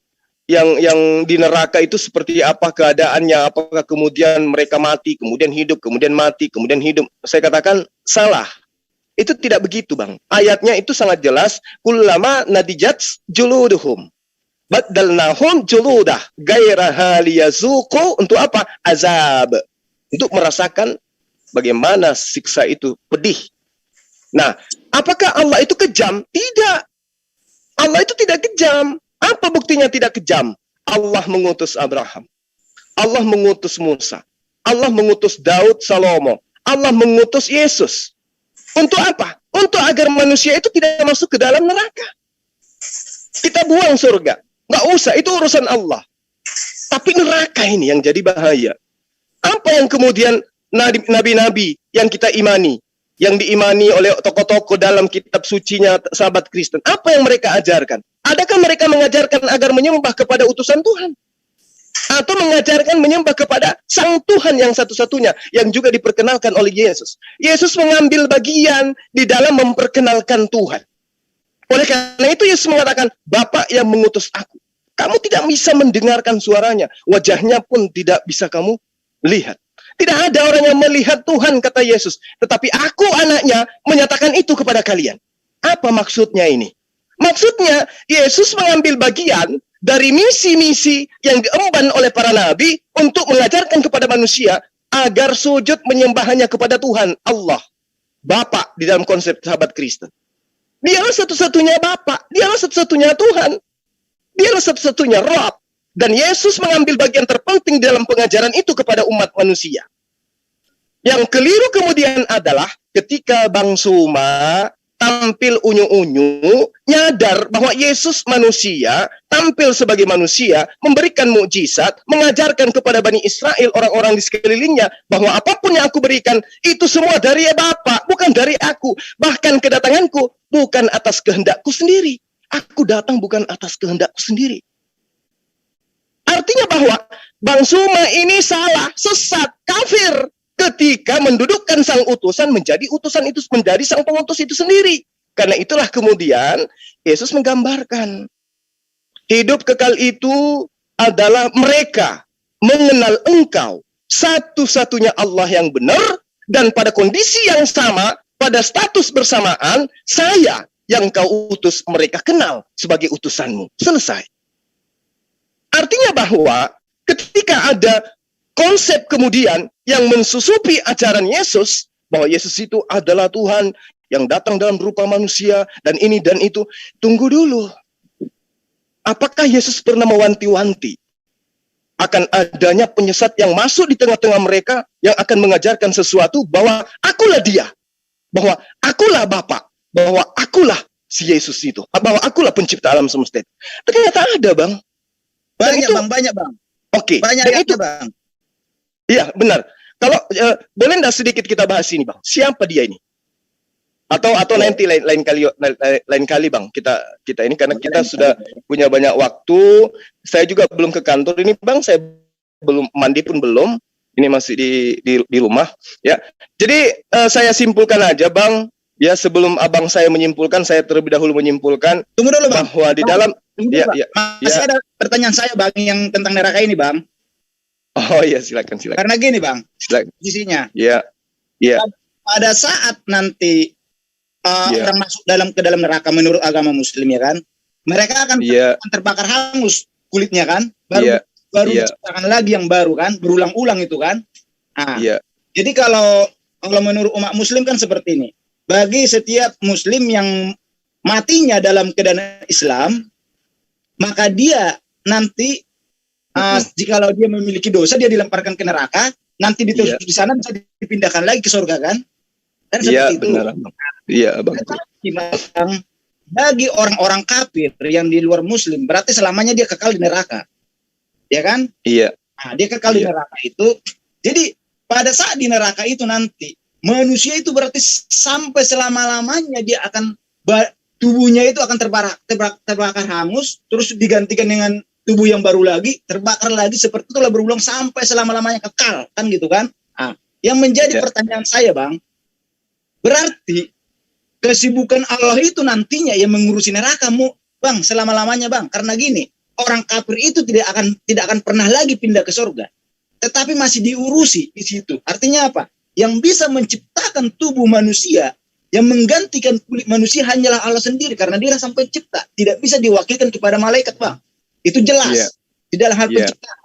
yang di neraka itu seperti apa keadaannya? Apakah kemudian mereka mati, kemudian hidup, kemudian mati, kemudian hidup? Saya katakan salah. Itu tidak begitu, Bang. Ayatnya itu sangat jelas. Kullama nadijat juluduhum baddalnahum juludah gairaha liyazuqu. Untuk apa? Azab. Untuk merasakan bagaimana siksa itu pedih. Nah, apakah Allah itu kejam? Tidak. Allah itu tidak kejam. Apa buktinya tidak kejam? Allah mengutus Abraham. Allah mengutus Musa. Allah mengutus Daud, Salomo. Allah mengutus Yesus. Untuk apa? Untuk agar manusia itu tidak masuk ke dalam neraka. Kita buang surga. Nggak usah, itu urusan Allah. Tapi neraka ini yang jadi bahaya. Apa yang kemudian nabi-nabi yang kita imani, yang diimani oleh tokoh-tokoh dalam kitab sucinya sahabat Kristen, apa yang mereka ajarkan? Adakah mereka mengajarkan agar menyembah kepada utusan Tuhan? Atau mengajarkan menyembah kepada Sang Tuhan yang satu-satunya, yang juga diperkenalkan oleh Yesus? Yesus mengambil bagian di dalam memperkenalkan Tuhan. Oleh karena itu Yesus mengatakan, Bapa yang mengutus aku. Kamu tidak bisa mendengarkan suaranya, wajahnya pun tidak bisa kamu lihat. Tidak ada orang yang melihat Tuhan, kata Yesus. Tetapi aku anaknya menyatakan itu kepada kalian. Apa maksudnya ini? Maksudnya, Yesus mengambil bagian dari misi-misi yang diemban oleh para nabi untuk mengajarkan kepada manusia agar sujud menyembahnya kepada Tuhan, Allah, Bapa di dalam konsep sahabat Kristen. Dialah satu-satunya Bapa, dialah satu-satunya Tuhan, dialah satu-satunya Rabb. Dan Yesus mengambil bagian terpenting dalam pengajaran itu kepada umat manusia. Yang keliru kemudian adalah ketika Bang Suma tampil unyu-unyu, nyadar bahwa Yesus manusia, tampil sebagai manusia, memberikan mukjizat, mengajarkan kepada Bani Israel, orang-orang di sekelilingnya, bahwa apapun yang aku berikan, itu semua dari Bapa, bukan dari aku. Bahkan kedatanganku bukan atas kehendakku sendiri. Aku datang bukan atas kehendakku sendiri. Artinya bahwa Bang Suma ini salah, sesat, kafir, ketika mendudukkan sang utusan menjadi utusan itu, menjadi sang pengutus itu sendiri. Karena itulah kemudian Yesus menggambarkan hidup kekal itu adalah mereka mengenal Engkau, satu-satunya Allah yang benar, dan pada kondisi yang sama, pada status bersamaan, saya yang kau utus mereka kenal sebagai utusanmu. Selesai. Artinya bahwa ketika ada konsep kemudian yang mensusupi ajaran Yesus, bahwa Yesus itu adalah Tuhan yang datang dalam rupa manusia, dan ini dan itu. Tunggu dulu. Apakah Yesus pernah mewanti-wanti akan adanya penyesat yang masuk di tengah-tengah mereka, yang akan mengajarkan sesuatu bahwa akulah dia, bahwa akulah Bapa, bahwa akulah si Yesus itu, bahwa akulah pencipta alam semesta. Ternyata ada, Bang. Banyak, Bang, banyak, Bang. Oke, banyak dan itu, Bang. Iya, benar. Kalau boleh enggak sedikit kita bahas ini, Bang? Siapa dia ini? Atau nanti lain kali, Bang. Kita ini karena kita sudah punya banyak waktu. Saya juga belum ke kantor ini, Bang. Saya belum mandi pun belum. Ini masih di rumah, ya. Jadi saya simpulkan aja, Bang. Ya, sebelum abang saya menyimpulkan, saya terlebih dahulu menyimpulkan. Tunggu dulu, Bang. Bahwa di dalam masih ada pertanyaan saya, Bang, yang tentang neraka ini, Bang. Oh iya, silakan. Karena gini, Bang, isinya. Iya. Pada saat nanti orang masuk ke dalam neraka menurut agama Muslim, ya kan, mereka akan terbakar hangus kulitnya, kan, baru diciptakan lagi yang baru, kan, berulang-ulang itu, kan. Nah, jadi kalau menurut umat Muslim kan seperti ini. Bagi setiap Muslim yang matinya dalam keadaan Islam, maka dia nanti jikalau dia memiliki dosa, dia dilemparkan ke neraka, nanti di sana bisa dipindahkan lagi ke surga, kan? Dan seperti itu. Benar. Iya, Bang. Bagi orang-orang kafir yang di luar Muslim, berarti selamanya dia kekal di neraka, ya kan? Iya. Nah, dia kekal di neraka itu. Jadi pada saat di neraka itu nanti manusia itu berarti sampai selama-lamanya dia akan tubuhnya itu akan terbakar hangus, terus digantikan dengan tubuh yang baru lagi, terbakar lagi, seperti itulah berulang sampai selama-lamanya kekal, kan gitu kan? Nah, yang menjadi pertanyaan saya, Bang, berarti kesibukan Allah itu nantinya yang mengurusi nerakamu, Bang, selama-lamanya, Bang. Karena gini, orang kafir itu tidak akan pernah lagi pindah ke surga, tetapi masih diurusi di situ. Artinya apa? Yang bisa menciptakan tubuh manusia, yang menggantikan kulit manusia hanyalah Allah sendiri, karena dia sang pencipta. Tidak bisa diwakilkan kepada malaikat, Bang. Itu jelas di dalam hal penciptaan.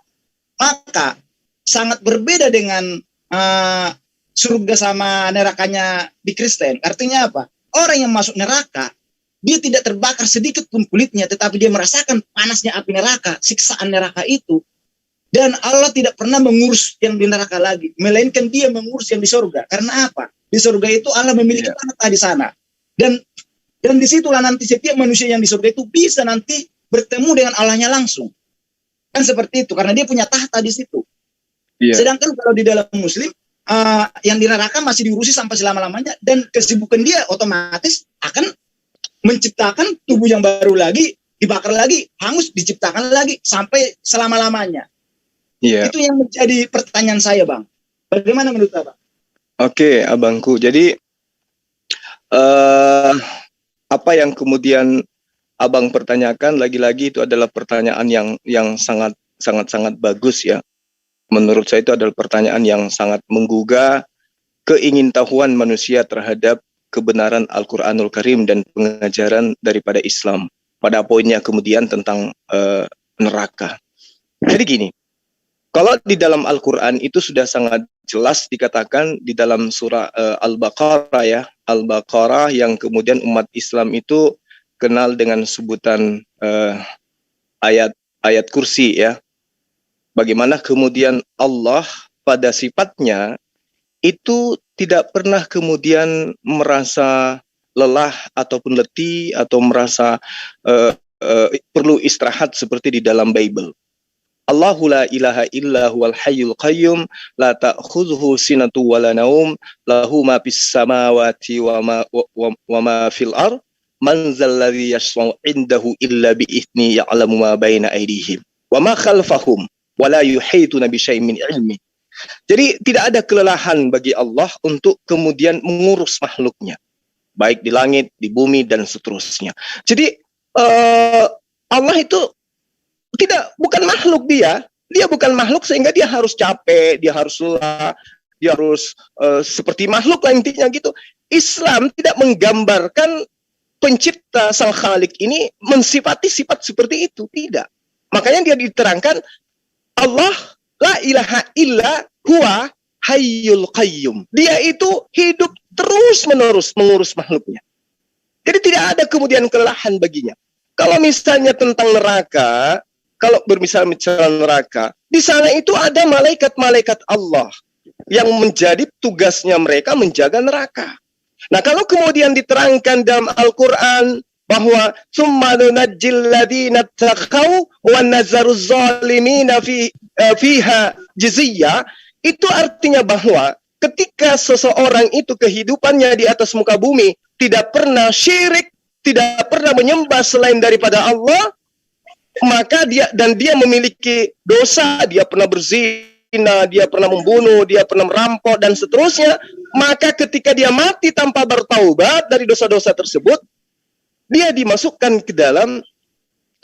Maka sangat berbeda dengan surga sama nerakanya di Kristen. Artinya apa? Orang yang masuk neraka, dia tidak terbakar sedikit pun kulitnya, tetapi dia merasakan panasnya api neraka, siksaan neraka itu. Dan Allah tidak pernah mengurus yang di neraka lagi, melainkan dia mengurus yang di surga. Karena apa? Di surga itu Allah memiliki tahta di sana. Dan disitulah nanti setiap manusia yang di surga itu bisa nanti bertemu dengan Allahnya langsung. Kan seperti itu, karena dia punya tahta di situ. Sedangkan kalau di dalam Muslim, yang di neraka masih diurusi sampai selama-lamanya, dan kesibukan dia otomatis akan menciptakan tubuh yang baru lagi, dibakar lagi, hangus, diciptakan lagi, sampai selama-lamanya. Itu yang menjadi pertanyaan saya, Bang. Bagaimana menurut Abang? Oke, abangku. Jadi apa yang kemudian abang pertanyakan lagi-lagi itu adalah pertanyaan yang sangat bagus ya. Menurut saya itu adalah pertanyaan yang sangat menggugah keingintahuan manusia terhadap kebenaran Al-Qur'anul Karim dan pengajaran daripada Islam. Pada poinnya kemudian tentang neraka. Jadi gini, kalau di dalam Al-Quran itu sudah sangat jelas dikatakan di dalam surah Al-Baqarah ya, Al-Baqarah yang kemudian umat Islam itu kenal dengan sebutan ayat kursi ya. Bagaimana kemudian Allah pada sifatnya itu tidak pernah kemudian merasa lelah ataupun letih atau merasa perlu istirahat seperti di dalam Bible. Allahu la ilaha illa huwal hayyul qayyum la ta'khudhuhu sinatu wa la naum lahu ma fis samawati wa ma fil ard man zal ladzi yashfa'u indahu illa bi idzni ya'lamu ma baina aydihim wa ma khalfahum wa la yuhituna bi syai'in min ilmi. Jadi tidak ada kelelahan bagi Allah untuk kemudian mengurus makhluknya, baik di langit, di bumi dan seterusnya. Jadi Allah itu bukan makhluk dia bukan makhluk sehingga dia harus capek, dia harus lelah, dia harus seperti makhluk lah intinya gitu. Islam tidak menggambarkan pencipta sang Khalik ini mensifati sifat seperti itu, tidak. Makanya dia diterangkan Allah la ilaha illa huwa hayyul qayyum. Dia itu hidup terus-menerus mengurus makhluknya. Jadi tidak ada kemudian kelelahan baginya. Kalau misalnya tentang neraka, kalau bermisal neraka, di sana itu ada malaikat-malaikat Allah yang menjadi tugasnya mereka menjaga neraka. Nah, kalau kemudian diterangkan dalam Al-Quran bahwa summa nunajjil ladina taqaw wa nazaruz zalimina fiha jiziyya, itu artinya bahwa ketika seseorang itu kehidupannya di atas muka bumi tidak pernah syirik, tidak pernah menyembah selain daripada Allah, maka dia memiliki dosa, dia pernah berzina, dia pernah membunuh, dia pernah merampok dan seterusnya, maka ketika dia mati tanpa bertaubat dari dosa-dosa tersebut, dia dimasukkan ke dalam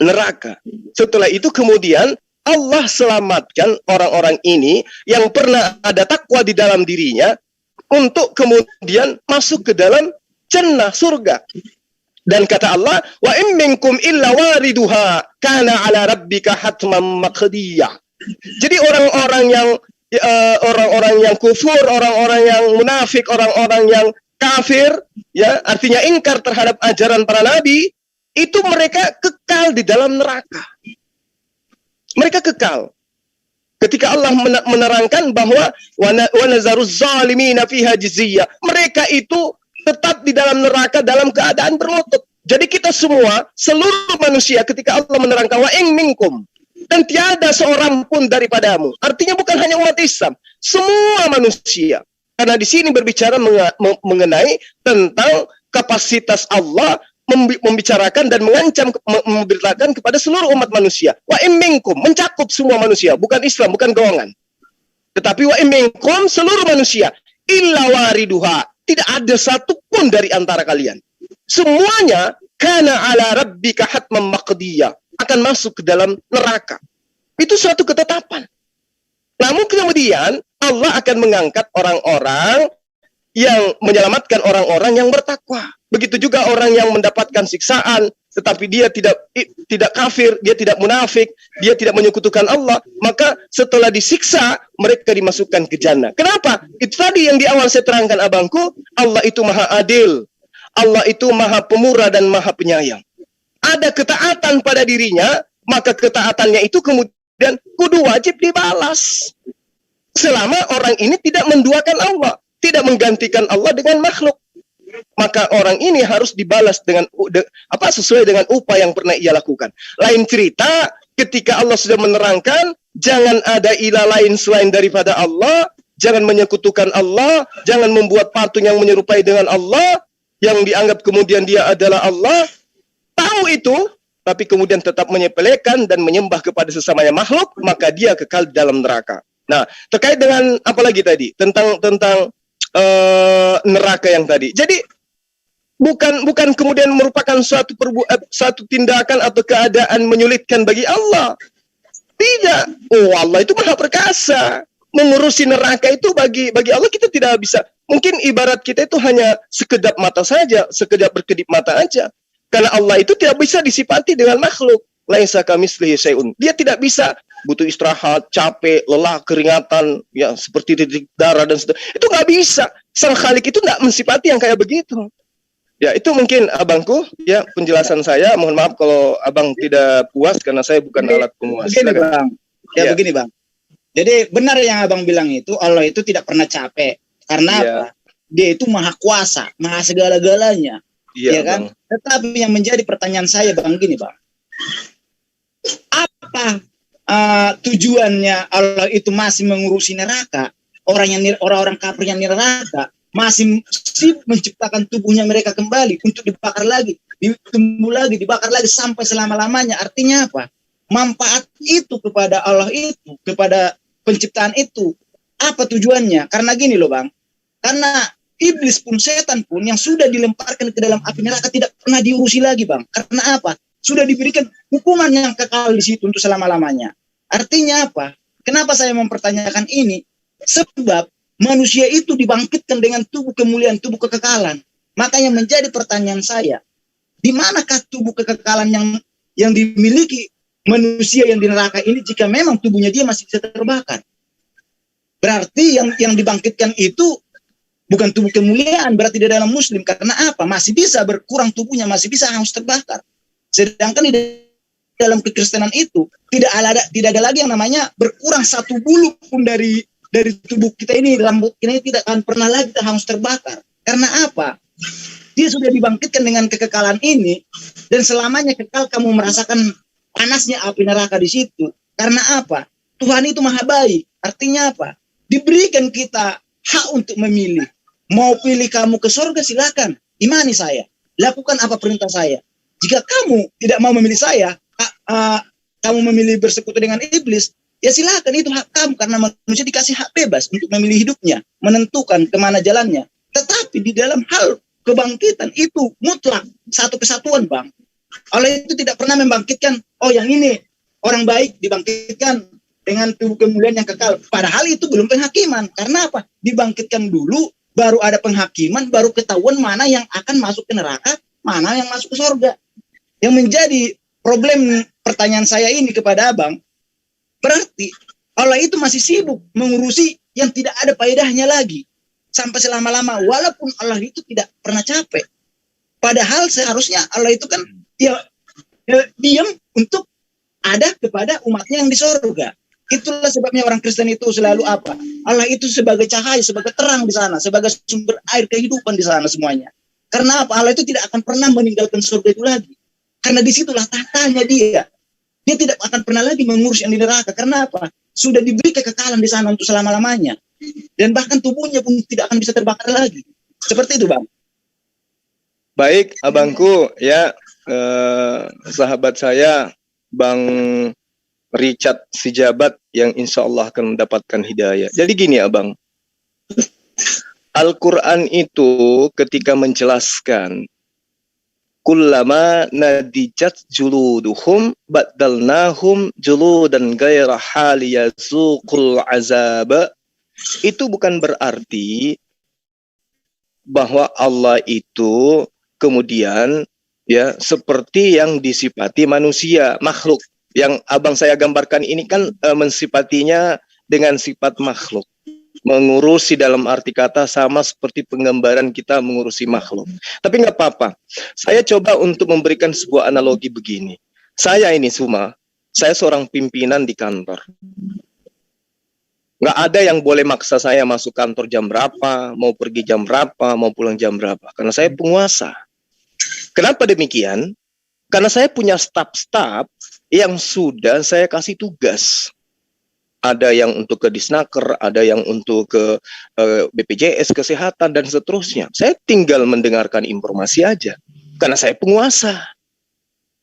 neraka. Setelah itu kemudian Allah selamatkan orang-orang ini yang pernah ada takwa di dalam dirinya untuk kemudian masuk ke dalam jannah, surga. Dan kata Allah, wa in minkum illa wariduha kana ala rabbika hatman maqdiyah. Jadi orang-orang yang kufur, orang-orang yang munafik, orang-orang yang kafir, ya, artinya ingkar terhadap ajaran para nabi, itu mereka kekal di dalam neraka. Mereka kekal. Ketika Allah menerangkan bahwa wa nazaruz zalimina fiha jiziyah, mereka itu tetap di dalam neraka dalam keadaan berlutut. Jadi kita semua, seluruh manusia ketika Allah menerangkan wa in minkum, dan tiada seorang pun daripadamu. Artinya bukan hanya umat Islam, semua manusia. Karena di sini berbicara mengenai tentang kapasitas Allah membicarakan dan mengancam, memberitakan kepada seluruh umat manusia. Wa in minkum, mencakup semua manusia, bukan Islam, bukan golongan. Tetapi wa in minkum, seluruh manusia, illa wariduha, tidak ada satupun dari antara kalian. Semuanya kana ala rabbika hatman maqdiyah, akan masuk ke dalam neraka. Itu suatu ketetapan. Namun kemudian Allah akan mengangkat orang-orang yang menyelamatkan orang-orang yang bertakwa. Begitu juga orang yang mendapatkan siksaan, tetapi dia tidak kafir, dia tidak munafik, dia tidak menyekutukan Allah, maka setelah disiksa, mereka dimasukkan ke jannah. Kenapa? Itu tadi yang di awal saya terangkan abangku, Allah itu maha adil, Allah itu maha pemurah dan maha penyayang. Ada ketaatan pada dirinya, maka ketaatannya itu kemudian kudu wajib dibalas. Selama orang ini tidak menduakan Allah, tidak menggantikan Allah dengan makhluk, maka orang ini harus dibalas dengan sesuai dengan upah yang pernah ia lakukan. Lain cerita ketika Allah sudah menerangkan jangan ada ilah lain selain daripada Allah, jangan menyekutukan Allah, jangan membuat patung yang menyerupai dengan Allah, yang dianggap kemudian dia adalah Allah. Tahu itu, tapi kemudian tetap menyepelekan dan menyembah kepada sesamanya makhluk, maka dia kekal dalam neraka. Nah, terkait dengan apa lagi tadi? Tentang neraka yang tadi. Jadi bukan kemudian merupakan suatu tindakan atau keadaan menyulitkan bagi Allah. Tidak. Oh, Allah itu maha perkasa. Mengurusi neraka itu bagi Allah kita tidak bisa. Mungkin ibarat kita itu hanya sekedap mata saja, sekedap berkedip mata aja. Karena Allah itu tidak bisa disifati dengan makhluk. Laisa kamitslihi syai'un. Dia tidak bisa, butuh istirahat, capek, lelah, keringatan, ya seperti titik darah dan seterusnya. Itu nggak bisa. Sang Khalik itu nggak mensifati yang kayak begitu. Ya, itu mungkin abangku, ya penjelasan saya. Mohon maaf kalau abang tidak puas karena saya bukan alat pemuas. Begini bang, begini bang. Jadi benar yang abang bilang itu, Allah itu tidak pernah capek. Karena apa? Dia itu maha kuasa, maha segala-galanya. Ya kan? Bang. Tetapi yang menjadi pertanyaan saya bang, gini bang. Apa tujuannya Allah itu masih mengurusi neraka? Orang-orang kafir yang neraka masih sibuk menciptakan tubuhnya mereka kembali untuk dibakar lagi, ditumbuh lagi, dibakar lagi sampai selama-lamanya. Artinya apa? Manfaat itu kepada Allah itu, kepada penciptaan itu, apa tujuannya? Karena gini loh bang, karena iblis pun, setan pun yang sudah dilemparkan ke dalam api neraka tidak pernah diurusi lagi bang. Karena apa? Sudah diberikan hukuman yang kekal di situ untuk selama-lamanya. Artinya apa? Kenapa saya mempertanyakan ini? Sebab manusia itu dibangkitkan dengan tubuh kemuliaan, tubuh kekekalan. Makanya menjadi pertanyaan saya, di manakah tubuh kekekalan yang dimiliki manusia yang di neraka ini jika memang tubuhnya dia masih bisa terbakar? Berarti yang dibangkitkan itu bukan tubuh kemuliaan, berarti dia dalam muslim. Karena apa? Masih bisa berkurang tubuhnya, masih bisa hangus terbakar. Sedangkan di dalam kekristenan itu tidak ada lagi yang namanya berkurang satu bulu pun dari tubuh kita ini, rambut kita ini tidak akan pernah lagi hangus terbakar. Karena apa? Dia sudah dibangkitkan dengan kekekalan ini dan selamanya kekal kamu merasakan panasnya api neraka di situ. Karena apa? Tuhan itu maha baik. Artinya apa? Diberikan kita hak untuk memilih. Mau pilih kamu ke surga silakan. Imani saya. Lakukan apa perintah saya. Jika kamu tidak mau memilih saya, kamu memilih bersekutu dengan iblis, ya silakan, itu hak kamu. Karena manusia dikasih hak bebas untuk memilih hidupnya, menentukan kemana jalannya. Tetapi di dalam hal kebangkitan itu mutlak satu kesatuan bang. Allah itu tidak pernah membangkitkan, oh yang ini orang baik dibangkitkan dengan tubuh kemuliaan yang kekal. Padahal itu belum penghakiman. Karena apa? Dibangkitkan dulu, baru ada penghakiman, baru ketahuan mana yang akan masuk ke neraka, mana yang masuk ke surga. Yang menjadi problem pertanyaan saya ini kepada abang, berarti Allah itu masih sibuk mengurusi yang tidak ada faedahnya lagi sampai selama-lama, walaupun Allah itu tidak pernah capek. Padahal seharusnya Allah itu kan dia diam untuk ada kepada umatnya yang di surga. Itulah sebabnya orang Kristen itu selalu apa? Allah itu sebagai cahaya, sebagai terang di sana, sebagai sumber air kehidupan di sana semuanya. Karena apa? Allah itu tidak akan pernah meninggalkan surga itu lagi. Karena disitulah tatanya dia. dia tidak akan pernah lagi mengurus yang di neraka. Karena apa? Sudah diberi kekekalan di sana untuk selama-lamanya. Dan bahkan tubuhnya pun tidak akan bisa terbakar lagi. Seperti itu, Bang. Baik, abangku, ya, sahabat saya, Bang Richard Sijabat, yang insya Allah akan mendapatkan hidayah. Jadi gini, abang, Al-Quran itu ketika menjelaskan kullama nadijat juluduhum baddalnahum juludan gaira haliyazuqul azab, itu bukan berarti bahwa Allah itu kemudian ya seperti yang disifati manusia, makhluk. Yang abang saya gambarkan ini kan mensifatinya dengan sifat makhluk. Mengurusi dalam arti kata sama seperti penggambaran kita mengurusi makhluk. Tapi nggak apa-apa. Saya coba untuk memberikan sebuah analogi begini. Saya ini saya seorang pimpinan di kantor. Nggak ada yang boleh maksa saya masuk kantor jam berapa, mau pergi jam berapa, mau pulang jam berapa. Karena saya penguasa. Kenapa demikian? Karena saya punya staf-staf yang sudah saya kasih tugas. Ada yang untuk ke Disnaker, ada yang untuk ke BPJS Kesehatan, dan seterusnya. Saya tinggal mendengarkan informasi aja. Karena saya penguasa.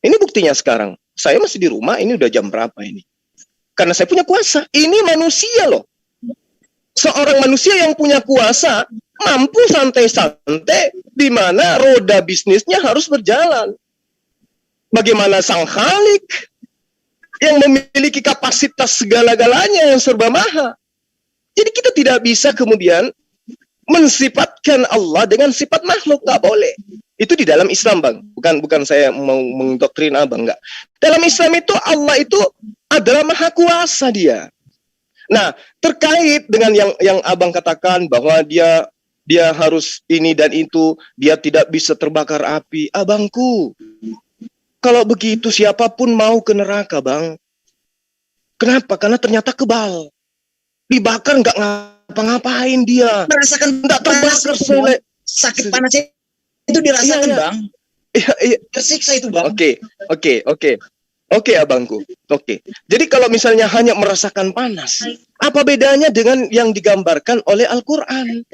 Ini buktinya sekarang. Saya masih di rumah, ini udah jam berapa ini. Karena saya punya kuasa. Ini manusia loh. Seorang manusia yang punya kuasa, mampu santai-santai, di mana roda bisnisnya harus berjalan. Bagaimana sang Khalik yang memiliki kapasitas segala-galanya yang serba maha. Jadi kita tidak bisa kemudian mensifatkan Allah dengan sifat makhluk, nggak boleh. Itu di dalam Islam, Bang. Bukan saya mau mendoktrin abang, nggak. Dalam Islam itu Allah itu adalah maha kuasa dia. Nah, terkait dengan yang abang katakan bahwa dia harus ini dan itu, dia tidak bisa terbakar api. Abangku, kalau begitu siapapun mau ke neraka, Bang. Kenapa? Karena ternyata kebal. Dibakar nggak ngapa-ngapain dia. Merasakan nggak terbakar sakit panasnya itu dirasakan, iya. Bang. Iya. Tersiksa itu, Bang. Oke, abangku. Oke. Jadi kalau misalnya hanya merasakan panas, apa bedanya dengan yang digambarkan oleh Al-Quran?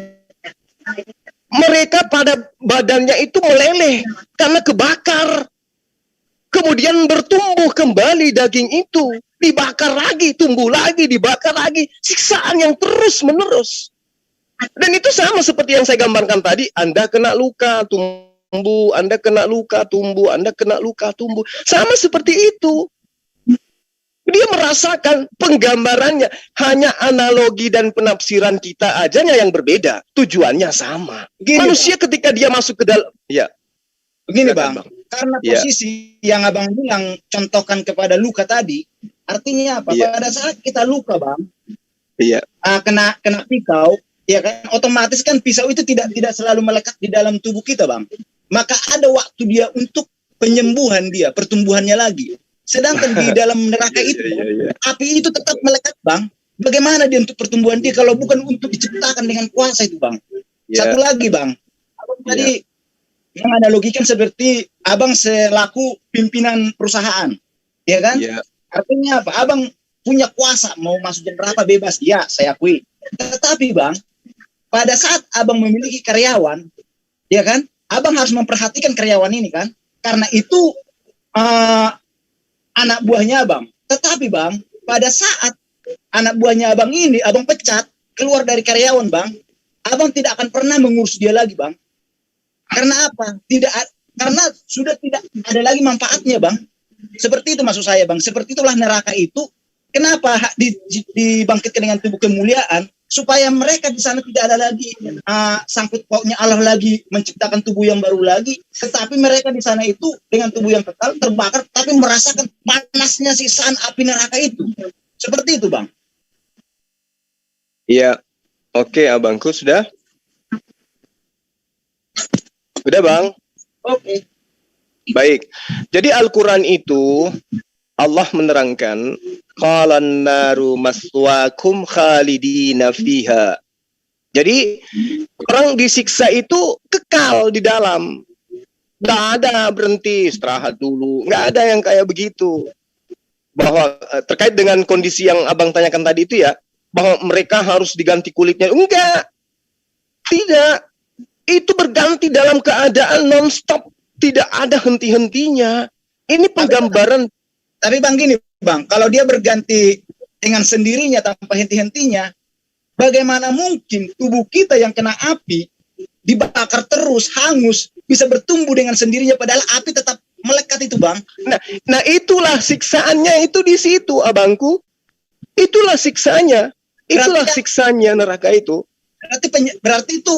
Mereka pada badannya itu meleleh karena kebakar. Kemudian bertumbuh kembali daging itu. Dibakar lagi, tumbuh lagi, dibakar lagi. Siksaan yang terus-menerus. Dan itu sama seperti yang saya gambarkan tadi. Anda kena luka, tumbuh. Anda kena luka, tumbuh. Anda kena luka, tumbuh. Sama seperti itu. Dia merasakan penggambarannya. Hanya analogi dan penafsiran kita ajanya yang berbeda. Tujuannya sama. Gini, manusia ketika dia masuk ke dalam... Ya. Begini, Bang. Karena posisi yang abang bilang contohkan kepada luka tadi, artinya apa? Pada saat kita luka, Bang, kena pisau, ya kan, otomatis kan pisau itu tidak selalu melekat di dalam tubuh kita, Bang. Maka ada waktu dia untuk penyembuhan dia, pertumbuhannya lagi. Sedangkan di dalam neraka itu, api itu tetap melekat, Bang. Bagaimana dia untuk pertumbuhan dia kalau bukan untuk diciptakan dengan kuasa itu, Bang? Satu lagi, Bang. Abang tadi yang analogikan seperti abang selaku pimpinan perusahaan, ya kan? Artinya apa? Abang punya kuasa mau masuk jam berapa bebas, ya saya akui. Tetapi, Bang, pada saat abang memiliki karyawan, ya kan? Abang harus memperhatikan karyawan ini kan? Karena itu anak buahnya abang. Tetapi, Bang, pada saat anak buahnya abang ini abang pecat, keluar dari karyawan, Bang, abang tidak akan pernah mengurus dia lagi, Bang. Karena apa? Karena sudah tidak ada lagi manfaatnya, Bang. Seperti itu maksud saya, Bang. Seperti itulah neraka itu. Kenapa dibangkitkan dengan tubuh kemuliaan? Supaya mereka di sana tidak ada lagi sangkut pautnya Allah lagi menciptakan tubuh yang baru lagi. Tetapi mereka di sana itu dengan tubuh yang kekal terbakar, tapi merasakan panasnya sisaan api neraka itu. Seperti itu, Bang. Iya. Oke, abangku sudah. Udah, Bang? Oke. Baik. Jadi Al-Quran itu Allah menerangkan qalan naru maswaakum khalidina fiha. Jadi orang disiksa itu kekal di dalam. Nggak ada berhenti istirahat dulu. Nggak ada yang kayak begitu. bahwa terkait dengan kondisi yang abang tanyakan tadi itu ya, bahwa mereka harus diganti kulitnya. Enggak, tidak. Itu berganti dalam keadaan non-stop, tidak ada henti-hentinya. Ini penggambaran. Tapi Bang gini Bang, kalau dia berganti dengan sendirinya tanpa henti-hentinya, bagaimana mungkin tubuh kita yang kena api dibakar terus, hangus, bisa bertumbuh dengan sendirinya padahal api tetap melekat itu Bang. Nah itulah siksaannya itu di situ abangku. Itulah siksanya. Itulah siksanya neraka itu. Berarti itu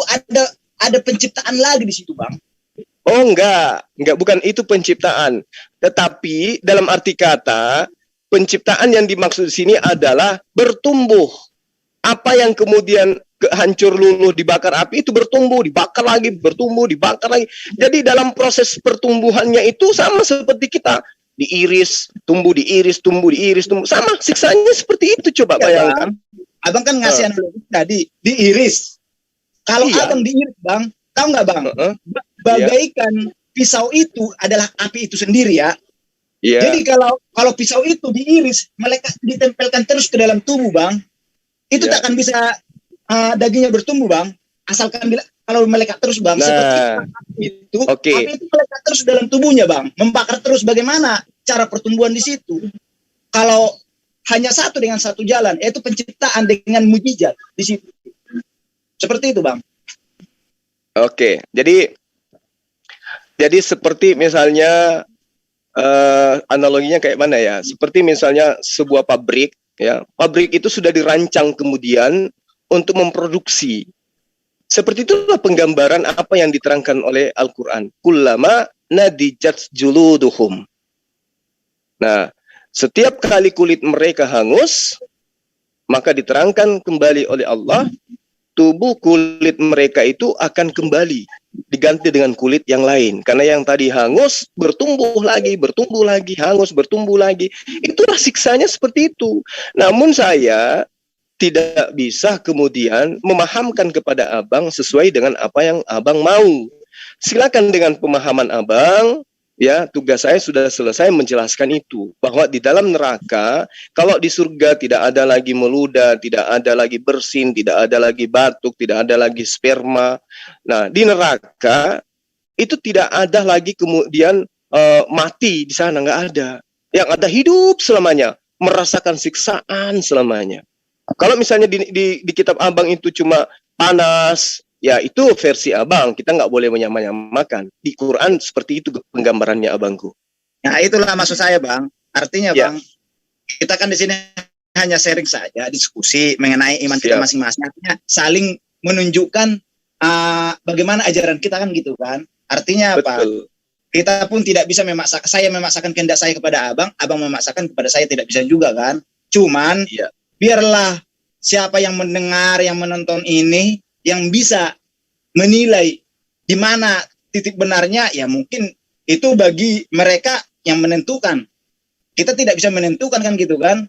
ada penciptaan lagi di situ Bang. Oh enggak, bukan itu penciptaan. Tetapi dalam arti kata, penciptaan yang dimaksud di sini adalah bertumbuh. Apa yang kemudian hancur luluh dibakar api itu bertumbuh, dibakar lagi, bertumbuh, dibakar lagi. Jadi dalam proses pertumbuhannya itu sama seperti kita. Diiris, tumbuh, diiris, tumbuh, diiris, tumbuh. Sama siksanya seperti itu, coba bayangkan. Abang kan ngasih analogi tadi, diiris. Kalau iya. Abang diiris Bang, tahu nggak Bang? Bagaikan pisau itu adalah api itu sendiri ya. Iya. Jadi kalau pisau itu diiris, melekat ditempelkan terus ke dalam tubuh Bang, itu tak akan bisa dagingnya bertumbuh Bang. Asalkan kalau melekat terus Bang, seperti itu, api itu melekat terus dalam tubuhnya Bang, membakar terus. Bagaimana cara pertumbuhan di situ? Kalau hanya satu dengan satu jalan, yaitu penciptaan dengan mujizat di situ. Seperti itu Bang. Oke, jadi seperti misalnya analoginya kayak mana ya? Seperti misalnya sebuah pabrik, ya. Pabrik itu sudah dirancang kemudian untuk memproduksi. Seperti itulah penggambaran apa yang diterangkan oleh Al-Qur'an. Kullama nadijat juluduhum. Nah, setiap kali kulit mereka hangus, maka diterangkan kembali oleh Allah, tubuh kulit mereka itu akan kembali diganti dengan kulit yang lain. Karena yang tadi hangus, bertumbuh lagi, hangus, bertumbuh lagi. Itulah siksanya seperti itu. Namun saya tidak bisa kemudian memahamkan kepada abang sesuai dengan apa yang abang mau. Silakan dengan pemahaman abang. Ya, tugas saya sudah selesai menjelaskan itu. Bahwa di dalam neraka, kalau di surga tidak ada lagi meludah, tidak ada lagi bersin, tidak ada lagi batuk, tidak ada lagi sperma. Nah, di neraka, itu tidak ada lagi kemudian mati di sana, nggak ada. Yang ada hidup selamanya, merasakan siksaan selamanya. Kalau misalnya di kitab abang itu cuma panas, ya itu versi abang, kita nggak boleh menyamakan. Di Quran seperti itu penggambarannya abangku. Nah itulah maksud saya Bang. Artinya Bang, kita kan di sini hanya sharing saja, diskusi mengenai iman kita masing-masing. Artinya saling menunjukkan bagaimana ajaran kita kan gitu kan. Artinya apa? Kita pun tidak bisa memaksakan. Saya memaksakan kehendak saya kepada abang, abang memaksakan kepada saya, tidak bisa juga kan. Cuman biarlah siapa yang mendengar, yang menonton ini, yang bisa menilai di mana titik benarnya, ya mungkin itu bagi mereka yang menentukan. Kita tidak bisa menentukan kan gitu kan.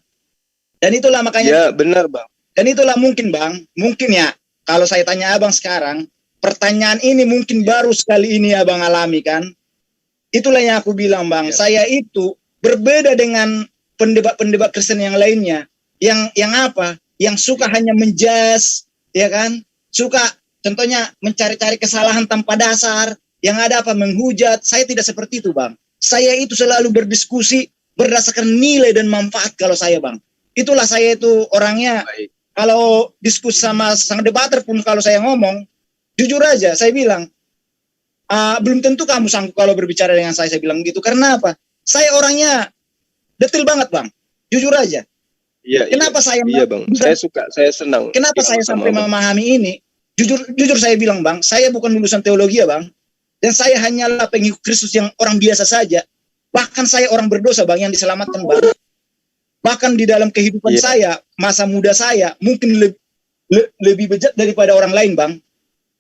Dan itulah makanya. Ya benar Bang. Dan itulah mungkin Bang, mungkin ya kalau saya tanya abang sekarang, pertanyaan ini mungkin baru sekali ini abang alami kan. Itulah yang aku bilang Bang, saya itu berbeda dengan pendebat-pendebat Kristen yang lainnya. Yang apa? Yang suka hanya menjas, ya kan? Suka contohnya mencari-cari kesalahan tanpa dasar, yang ada apa menghujat. Saya tidak seperti itu Bang. Saya itu selalu berdiskusi berdasarkan nilai dan manfaat kalau saya Bang. Itulah saya itu orangnya. Baik. Kalau diskusi sama sang debater pun kalau saya ngomong, jujur aja saya bilang, belum tentu kamu sanggup kalau berbicara dengan saya bilang gitu. Karena apa? Saya orangnya detail banget Bang. Jujur aja. Kenapa saya Bang. Saya suka, saya senang. Kenapa saya sampai memahami ini? Jujur saya bilang Bang, saya bukan lulusan teologi ya Bang. Dan saya hanyalah pengikut Kristus yang orang biasa saja. Bahkan saya orang berdosa Bang yang diselamatkan Bang. Bahkan di dalam kehidupan saya, masa muda saya mungkin lebih bejat daripada orang lain Bang.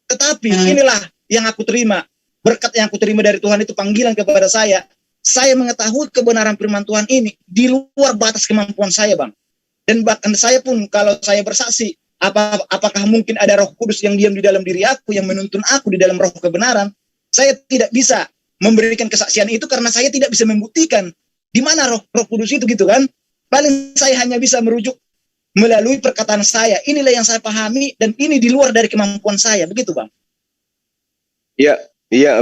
Tetapi inilah yang aku terima. Berkat yang aku terima dari Tuhan itu panggilan kepada saya. Saya mengetahui kebenaran firman Tuhan ini di luar batas kemampuan saya Bang. Dan bahkan saya pun kalau saya bersaksi, apakah mungkin ada Roh Kudus yang diam di dalam diri aku, yang menuntun aku di dalam roh kebenaran? Saya tidak bisa memberikan kesaksian itu karena saya tidak bisa membuktikan Di mana Roh Kudus itu gitu kan? Paling saya hanya bisa merujuk melalui perkataan saya. Inilah yang saya pahami dan ini di luar dari kemampuan saya. Begitu, Bang. Iya,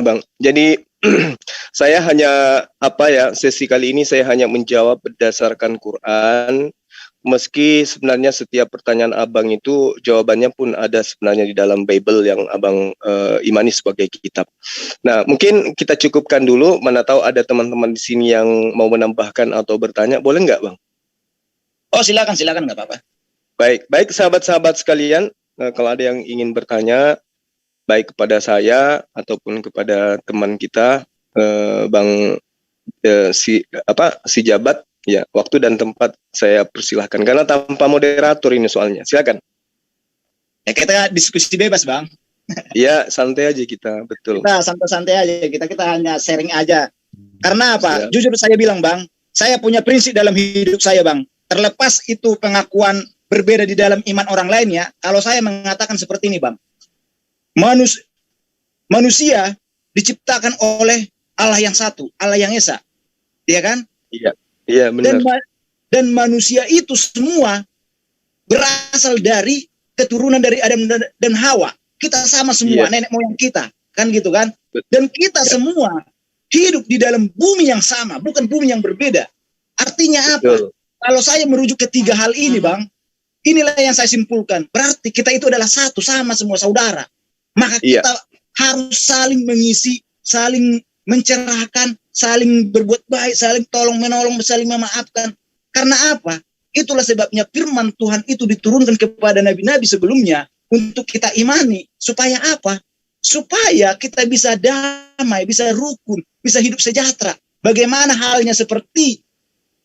Bang. Jadi saya hanya sesi kali ini saya hanya menjawab berdasarkan Quran. Meski sebenarnya setiap pertanyaan Abang itu jawabannya pun ada sebenarnya di dalam Bible yang Abang imani sebagai kitab. Nah, mungkin kita cukupkan dulu. Mana tahu ada teman-teman di sini yang mau menambahkan atau bertanya. Boleh nggak, Bang? Oh, silakan, nggak apa-apa. Baik sahabat-sahabat sekalian. Kalau ada yang ingin bertanya, baik kepada saya ataupun kepada teman kita, Bang si Jabat. Ya, waktu dan tempat saya persilahkan karena tanpa moderator ini soalnya. Silakan. Ya, kita diskusi bebas, Bang. Iya, santai aja kita, betul. Kita santai-santai aja, kita hanya sharing aja. Karena apa? Ya. Jujur saya bilang, Bang, saya punya prinsip dalam hidup saya, Bang. Terlepas itu pengakuan berbeda di dalam iman orang lain ya, kalau saya mengatakan seperti ini, Bang. Manusia diciptakan oleh Allah yang satu, Allah yang Esa. Iya kan? Iya, benar. Dan manusia itu semua berasal dari keturunan dari Adam dan Hawa. Kita sama semua, nenek moyang kita, kan gitu kan? Dan kita semua hidup di dalam bumi yang sama, bukan bumi yang berbeda. Artinya apa? Betul. Kalau saya merujuk ketiga hal ini, Bang, inilah yang saya simpulkan. Berarti kita itu adalah satu, sama semua saudara. Maka kita harus saling mengisi, saling mencerahkan, saling berbuat baik, saling tolong menolong, saling memaafkan. Karena apa? Itulah sebabnya firman Tuhan itu diturunkan kepada nabi-nabi sebelumnya untuk kita imani. Supaya apa? Supaya kita bisa damai, bisa rukun, bisa hidup sejahtera. Bagaimana halnya seperti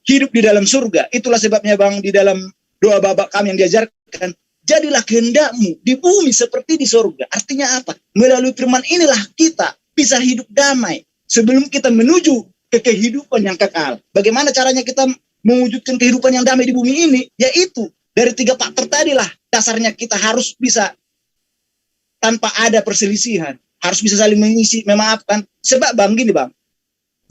hidup di dalam surga. Itulah sebabnya, Bang, di dalam doa Bapak kami yang diajarkan, jadilah kehendakmu di bumi seperti di surga. Artinya apa? Melalui firman inilah kita bisa hidup damai sebelum kita menuju ke kehidupan yang kekal. Bagaimana caranya kita mewujudkan kehidupan yang damai di bumi ini? Yaitu dari 3 faktor tadi lah. Dasarnya kita harus bisa tanpa ada perselisihan. Harus bisa saling mengisi, memaafkan. Sebab, Bang, gini, Bang.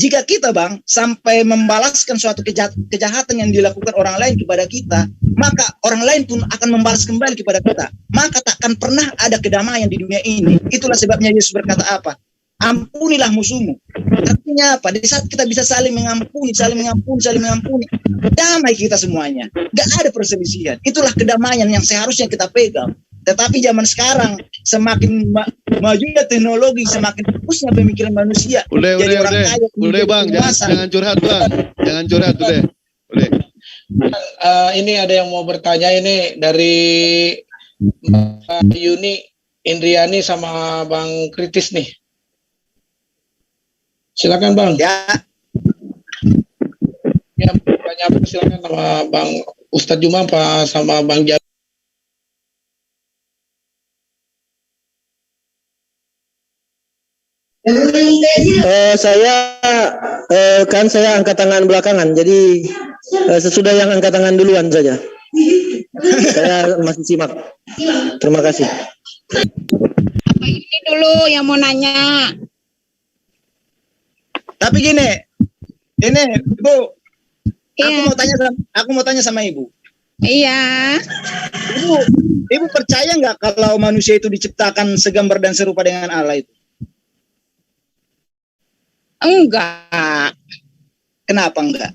Jika kita, Bang, sampai membalaskan suatu kejahatan yang dilakukan orang lain kepada kita, maka orang lain pun akan membalas kembali kepada kita. Maka takkan pernah ada kedamaian di dunia ini. Itulah sebabnya Yesus berkata apa? Ampunilah musuhmu. Artinya apa? Di saat kita bisa saling mengampuni, damai kita semuanya. Gak ada perselisihan. Itulah kedamaian yang seharusnya kita pegang. Tetapi zaman sekarang semakin majunya teknologi, semakin fokusnya pemikiran manusia. Udah, Bang, jangan curhat, Bang. Jangan curhat, udah. Ini ada yang mau bertanya ini dari Mbak Yuni Indriani sama Bang Kritis nih. Silakan, Bang. Ya, bertanya apa silakan sama Bang Ustadz Juma apa sama Bang Jabat. Saya angkat tangan belakangan, jadi sesudah yang angkat tangan duluan saja. Saya masih simak. Terima kasih. Apa ini dulu yang mau nanya? Tapi gini, ini Ibu, Iya. aku mau tanya sama Ibu. Iya. Ibu percaya nggak kalau manusia itu diciptakan segambar dan serupa dengan Allah itu? Enggak. Kenapa enggak?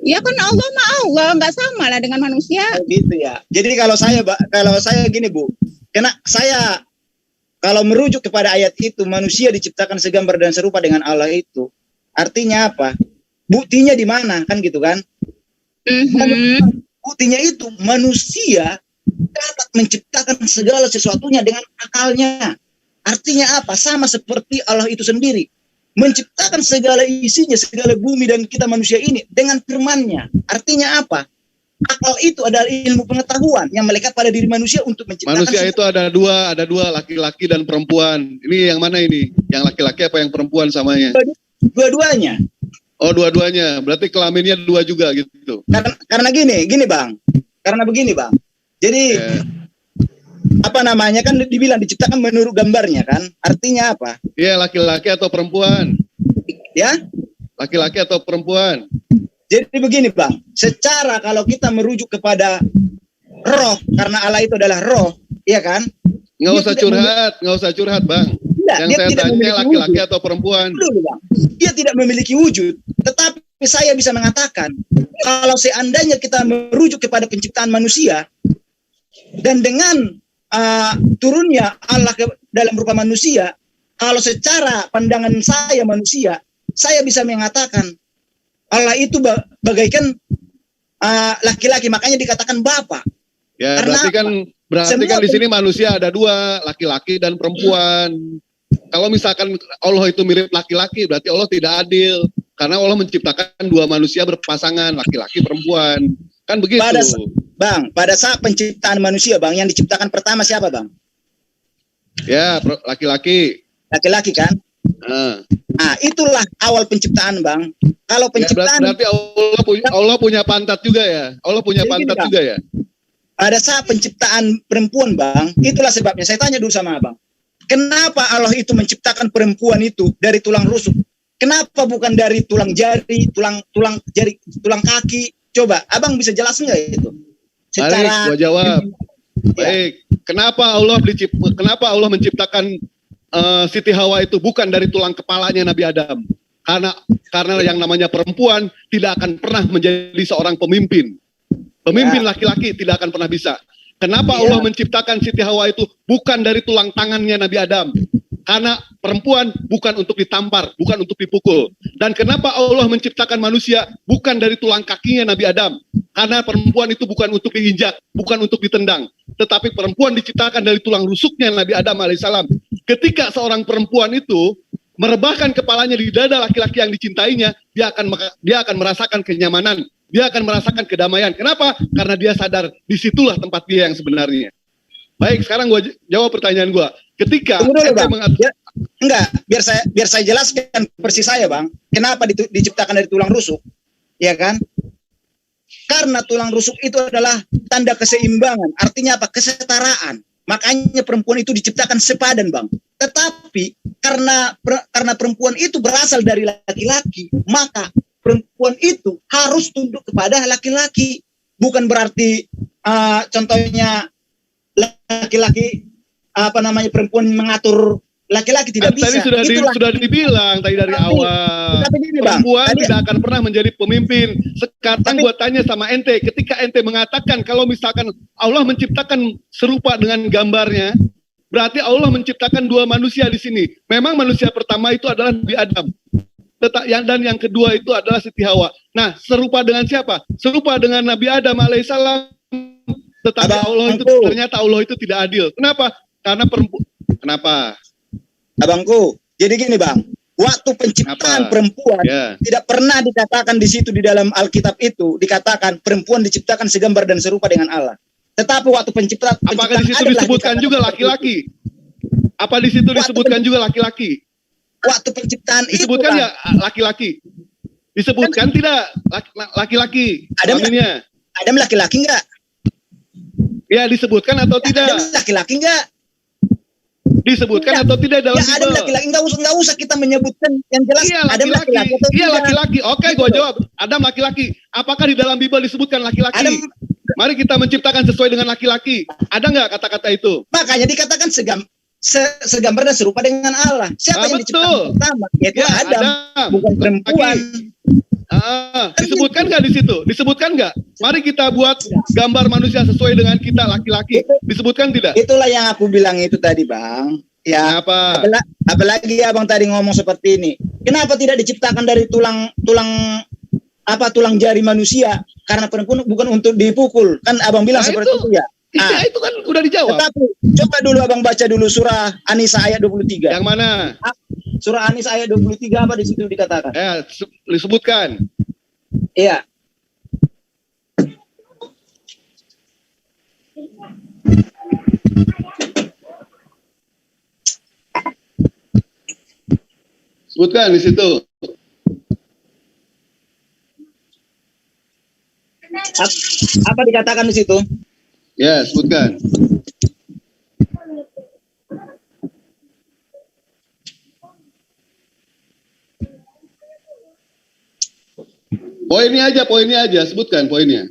Ya kan Allah mah Allah, enggak sama lah dengan manusia. Gitu ya. Jadi kalau saya gini, Bu, kalau merujuk kepada ayat itu, manusia diciptakan segambar dan serupa dengan Allah itu, artinya apa? Buktinya di mana, kan gitu kan? Buktinya itu manusia dapat menciptakan segala sesuatunya dengan akalnya. Artinya apa? Sama seperti Allah itu sendiri. Menciptakan segala isinya, segala bumi dan kita manusia ini dengan firman-Nya. Artinya apa? Akal itu adalah ilmu pengetahuan yang melekat pada diri manusia untuk menciptakan. Manusia itu ada dua, laki-laki dan perempuan. Ini yang mana ini? Yang laki-laki apa yang perempuan samanya? Dua-duanya. Oh, dua-duanya. Berarti kelaminnya 2 juga gitu. Karena gini Bang. Karena begini, Bang. Jadi apa namanya kan dibilang diciptakan menurut gambarnya kan? Artinya apa? Iya, laki-laki atau perempuan? Ya? Laki-laki atau perempuan? Jadi begini Bang, secara kalau kita merujuk kepada roh, karena Allah itu adalah roh, iya kan? Nggak usah curhat Bang. Tidak, Yang saya tanya laki-laki atau perempuan. Dulu, Bang. Dia tidak memiliki wujud, tetapi saya bisa mengatakan, kalau seandainya kita merujuk kepada penciptaan manusia, dan dengan turunnya Allah dalam rupa manusia, kalau secara pandangan saya manusia, saya bisa mengatakan, Allah itu bagaikan laki-laki, makanya dikatakan Bapa. Ya, Karena berarti kan di sini manusia ada dua, laki-laki dan perempuan. Kalau misalkan Allah itu mirip laki-laki, berarti Allah tidak adil. Karena Allah menciptakan dua manusia berpasangan, laki-laki perempuan. Kan begitu. Pada saat penciptaan manusia, Bang, yang diciptakan pertama siapa, Bang? Ya, laki-laki. Laki-laki kan? Nah, itulah awal penciptaan, Bang. Kalau penciptaan berarti Allah punya pantat juga ya. Allah punya pantat juga ya. Pada saat penciptaan perempuan, Bang, itulah sebabnya saya tanya dulu sama Abang. Kenapa Allah itu menciptakan perempuan itu dari tulang rusuk? Kenapa bukan dari tulang jari, tulang kaki? Coba, Abang bisa jelasin nggak itu? Secara gua jawab. Baik. Kenapa Allah menciptakan Siti Hawa itu bukan dari tulang kepalanya Nabi Adam? Karena yang namanya perempuan tidak akan pernah menjadi seorang pemimpin. Pemimpin laki-laki tidak akan pernah bisa. Kenapa Allah menciptakan Siti Hawa itu bukan dari tulang tangannya Nabi Adam? Karena perempuan bukan untuk ditampar, bukan untuk dipukul. Dan kenapa Allah menciptakan manusia bukan dari tulang kakinya Nabi Adam? Karena perempuan itu bukan untuk diinjak, bukan untuk ditendang. Tetapi perempuan diciptakan dari tulang rusuknya Nabi Adam alaihissalam. Ketika seorang perempuan itu merebahkan kepalanya di dada laki-laki yang dicintainya, dia akan merasakan kenyamanan, dia akan merasakan kedamaian. Kenapa? Karena dia sadar disitulah tempat dia yang sebenarnya. Baik, sekarang gua jawab pertanyaan gua. Ketika biar saya jelaskan persis saya, Bang. Kenapa diciptakan dari tulang rusuk? Ya kan? Karena tulang rusuk itu adalah tanda keseimbangan. Artinya apa? Kesetaraan. Makanya perempuan itu diciptakan sepadan, Bang. Tetapi karena perempuan itu berasal dari laki-laki, maka perempuan itu harus tunduk kepada laki-laki. Bukan berarti contohnya laki-laki perempuan mengatur laki-laki, tidak bisa. Tadi sudah dibilang tadi dari awal. Perempuan tidak akan pernah menjadi pemimpin. Sekarang gua tanya sama ente, ketika ente mengatakan kalau misalkan Allah menciptakan serupa dengan gambarnya, berarti Allah menciptakan dua manusia di sini. Memang manusia pertama itu adalah Nabi Adam. Dan yang kedua itu adalah Siti Hawa. Nah, serupa dengan siapa? Serupa dengan Nabi Adam alaihissalam. Tetapi ternyata Allah itu tidak adil. Kenapa? Karena perempuan. Kenapa? Abangku, jadi gini Bang, waktu penciptaan perempuan tidak pernah dikatakan di situ di dalam Alkitab itu dikatakan perempuan diciptakan segambar dan serupa dengan Allah. Tetapi waktu penciptaan apakah di situ disebutkan juga laki-laki? Apa di situ disebutkan juga laki-laki? Waktu penciptaan disebutkan nggak laki-laki? Disebutkan tidak laki-laki? Adam laki-laki nggak? Ya disebutkan atau tidak? Adam laki-laki nggak? Disebutkan atau tidak dalam Bible? Adam laki-laki, nggak usah kita menyebutkan yang jelas. Adam laki-laki. Iya laki-laki. Oke, gua jawab. Adam laki-laki. Apakah di dalam Bible disebutkan laki-laki? Mari kita menciptakan sesuai dengan laki-laki. Ada nggak kata-kata itu? Makanya dikatakan segambar dan serupa dengan Allah. Siapa yang diciptakan pertama? Yaitu Adam, bukan perempuan. Disebutkan nggak di situ? Disebutkan nggak? Mari kita buat gambar manusia sesuai dengan kita laki-laki. Disebutkan tidak? Itulah yang aku bilang itu tadi, Bang. Ya. Kenapa? Apalagi Abang tadi ngomong seperti ini. Kenapa tidak diciptakan dari tulang jari manusia? Karena perempuan bukan untuk dipukul. Kan Abang bilang seperti itu ya. Nah, itu kan udah dijawab. Tetapi coba dulu Abang baca dulu surah An-Nisa ayat 23. Yang mana? Surah An-Nisa ayat 23 apa di situ dikatakan? Disebutkan. Iya. Sebutkan di situ. Apa dikatakan di situ? Ya, sebutkan. Poinnya aja, sebutkan poinnya.